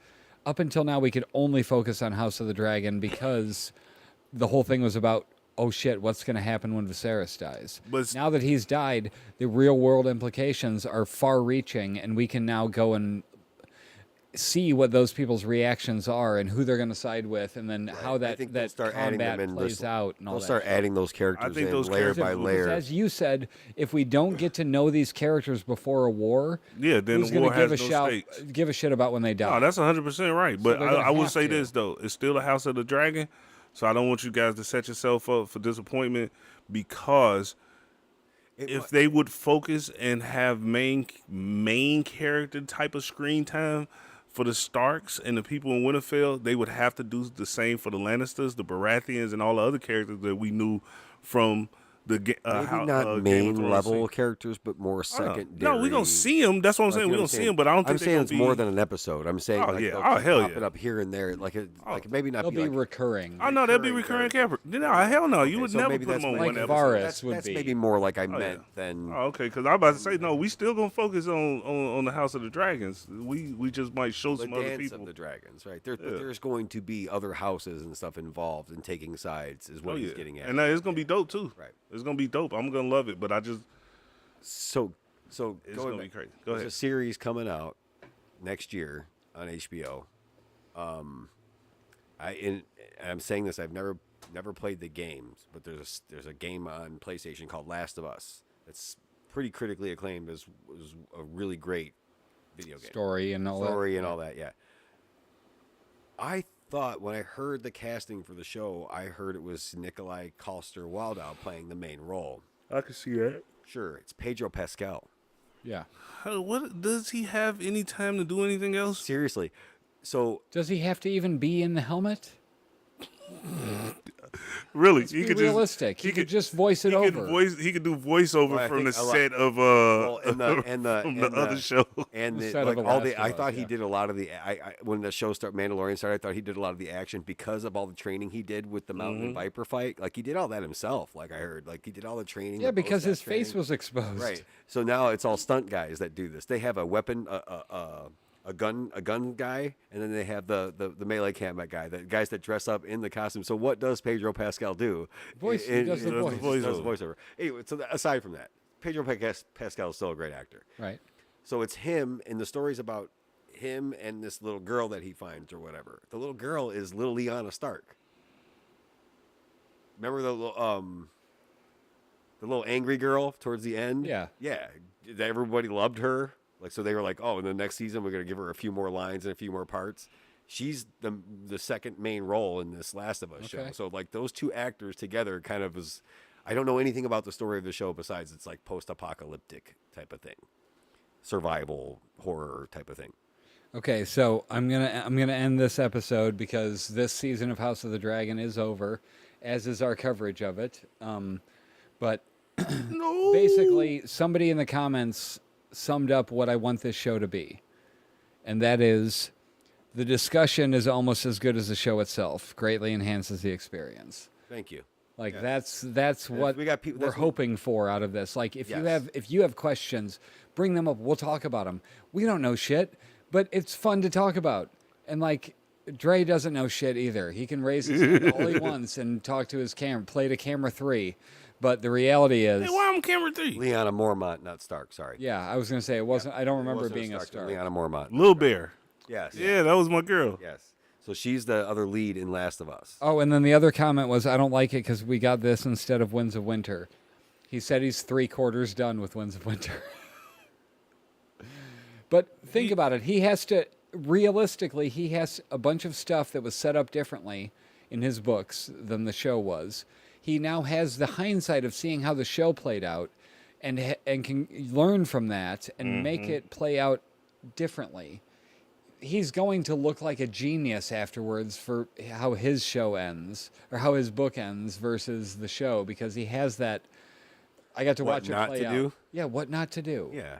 Up until now, we could only focus on House of the Dragon because the whole thing was about, oh shit, what's going to happen when Viserys dies? But- now that he's died, the real world implications are far reaching, and we can now go and see what those people's reactions are and who they're going to side with, and then how I that think they'll that start adding combat them in plays this- out and all They'll that. start shit. adding those characters think in those layer by characters- layer. As you said, if we don't get to know these characters before a war, Yeah, then who's the going war to give has a no shout, stakes. give a shit about when they die? No, that's 100% right. But they're gonna I will have say to. this though: it's still a House of the Dragon, so I don't want you guys to set yourself up for disappointment because if they would focus and have main character type of screen time for the Starks and the people in Winterfell, they would have to do the same for the Lannisters, the Baratheons, and all the other characters that we knew from the Maybe Game not of main Thrones level scene. characters, but more secondary. No, we're gonna see them. That's what I'm Like, saying. you We're know gonna what see I'm them, but I don't I'm think saying they're it's gonna be, more than an episode. I'm saying Oh, like yeah. they'll Oh, keep hell popping yeah. up here and there, like maybe not They'll be like, recurring. Oh no, that'd be recurring characters. character. No, hell no. You Okay, would so never maybe put them that's on like one Like episode. Varys That's would be. maybe more like I yeah. meant than. Oh, okay, because I'm about to say no. We still gonna focus on the House of the Dragons. We just might show The some other dance people. of the dragons, right? But there's going to be other houses and stuff involved in taking sides, is what Oh he's yeah, getting at. and it's gonna be dope too. Right. It's gonna be dope. I'm gonna love it, but I just So it's going gonna be back, crazy. Go there's ahead. a series coming out next year on HBO. I'm saying this. I've never played the games, but there's a game on PlayStation called Last of Us. It's pretty critically acclaimed as was a really great video game story and all story that. and all that. Yeah. I thought when I heard the casting for the show, I heard it was Nikolai Coster-Waldau playing the main role. I can see that. Sure, it's Pedro Pascal. Yeah. What does he have any time to do anything else? Seriously. So Does he have to even be in the helmet? Really, Be realistic. He could just voice it over. He could do voiceover Well, I from the think a lot- set of and the from the other show. and the, Instead like of all Last the of I Us, thought he yeah. did a lot of the when the show Mandalorian started, I thought he did a lot of the action because of all the training he did with the Mountain Mm-hmm. and Viper fight. Like he did all that himself. Like I heard, like he did all the training. Yeah, the because post-that his face training. was exposed. right. So now it's all stunt guys that do this. They have a weapon, a gun guy, and then they have the melee combat guy, the guys that dress up in the costume. So what does Pedro Pascal do? Voice- he does the does the voice. voice. He does the voiceover. Anyway, so aside from that, Pedro Pascal is still a great actor. Right. So it's him, and the story's about him and this little girl that he finds or whatever. The little girl is little Lyanna Stark. Remember the little The little angry girl towards the end. Yeah. Yeah. Everybody loved her. Like, so they were like, oh, in the next season, we're going to give her a few more lines and a few more parts. She's the second main role in this Last of Us show. So, like, those two actors together kind of was, I don't know anything about the story of the show besides it's like post-apocalyptic type of thing. Survival, horror type of thing. Okay, so I'm gonna end this episode because this season of House of the Dragon is over, as is our coverage of it. But basically, somebody in the comments summed up what I want this show to be, and that is the discussion is almost as good as the show itself. Greatly enhances the experience. Thank you. Like Yes. that's what we got people, we're hoping for out of this. Like if you have questions, bring them up. We'll talk about them. We don't know shit, but it's fun to talk about. And like Dre doesn't know shit either. He can raise his hand all he wants and talk to his camera, play to camera 3. But the reality is, Hey, why I'm camera 3? Lyanna Mormont, not Stark. Sorry. yeah, I was gonna say it wasn't. I don't remember Wasn't being a star. Lyanna Mormont. Lil Bear. Yes. Yeah, that was my girl. Yes. So she's the other lead in Last of Us. Oh, and then the other comment was, I don't like it because we got this instead of Winds of Winter. He said he's 3/4 done with Winds of Winter. But think about it. He has to, realistically, he has a bunch of stuff that was set up differently in his books than the show was. He now has the hindsight of seeing how the show played out and can learn from that and make it play out differently. He's going to look like a genius afterwards for how his show ends or how his book ends versus the show because he has that. I got to watch it play out. Do? Yeah, what not to do. Yeah.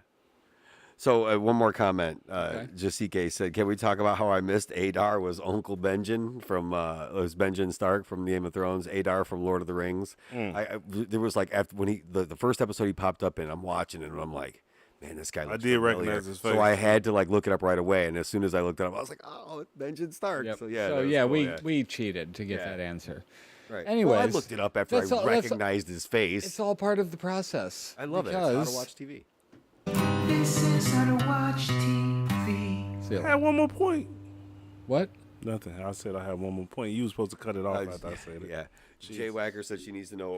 So one more comment. Okay. Jessica said, "Can we talk about how I missed Adar was Uncle Benjen from it was Benjen Stark from Game of Thrones, Adar from Lord of the Rings." There was like after when the first episode he popped up in, I'm watching it and I'm like, man, this guy looks did familiar. recognize his face. So I had to like look it up right away. And as soon as I looked it up, I was like, oh, it's Benjen Stark. Yep. So yeah, So that was yeah, cool, we cheated to get Yeah. that answer. right. Anyways, Well, I looked it up after I that's all- recognized his face. It's all part of the process. I love it. It's how to watch TV. This is how to watch TV. See, I had one more point. what? Nothing. I said I had one more point. You were supposed to cut it off after I said it. Yeah. Jay Wacker said she needs to know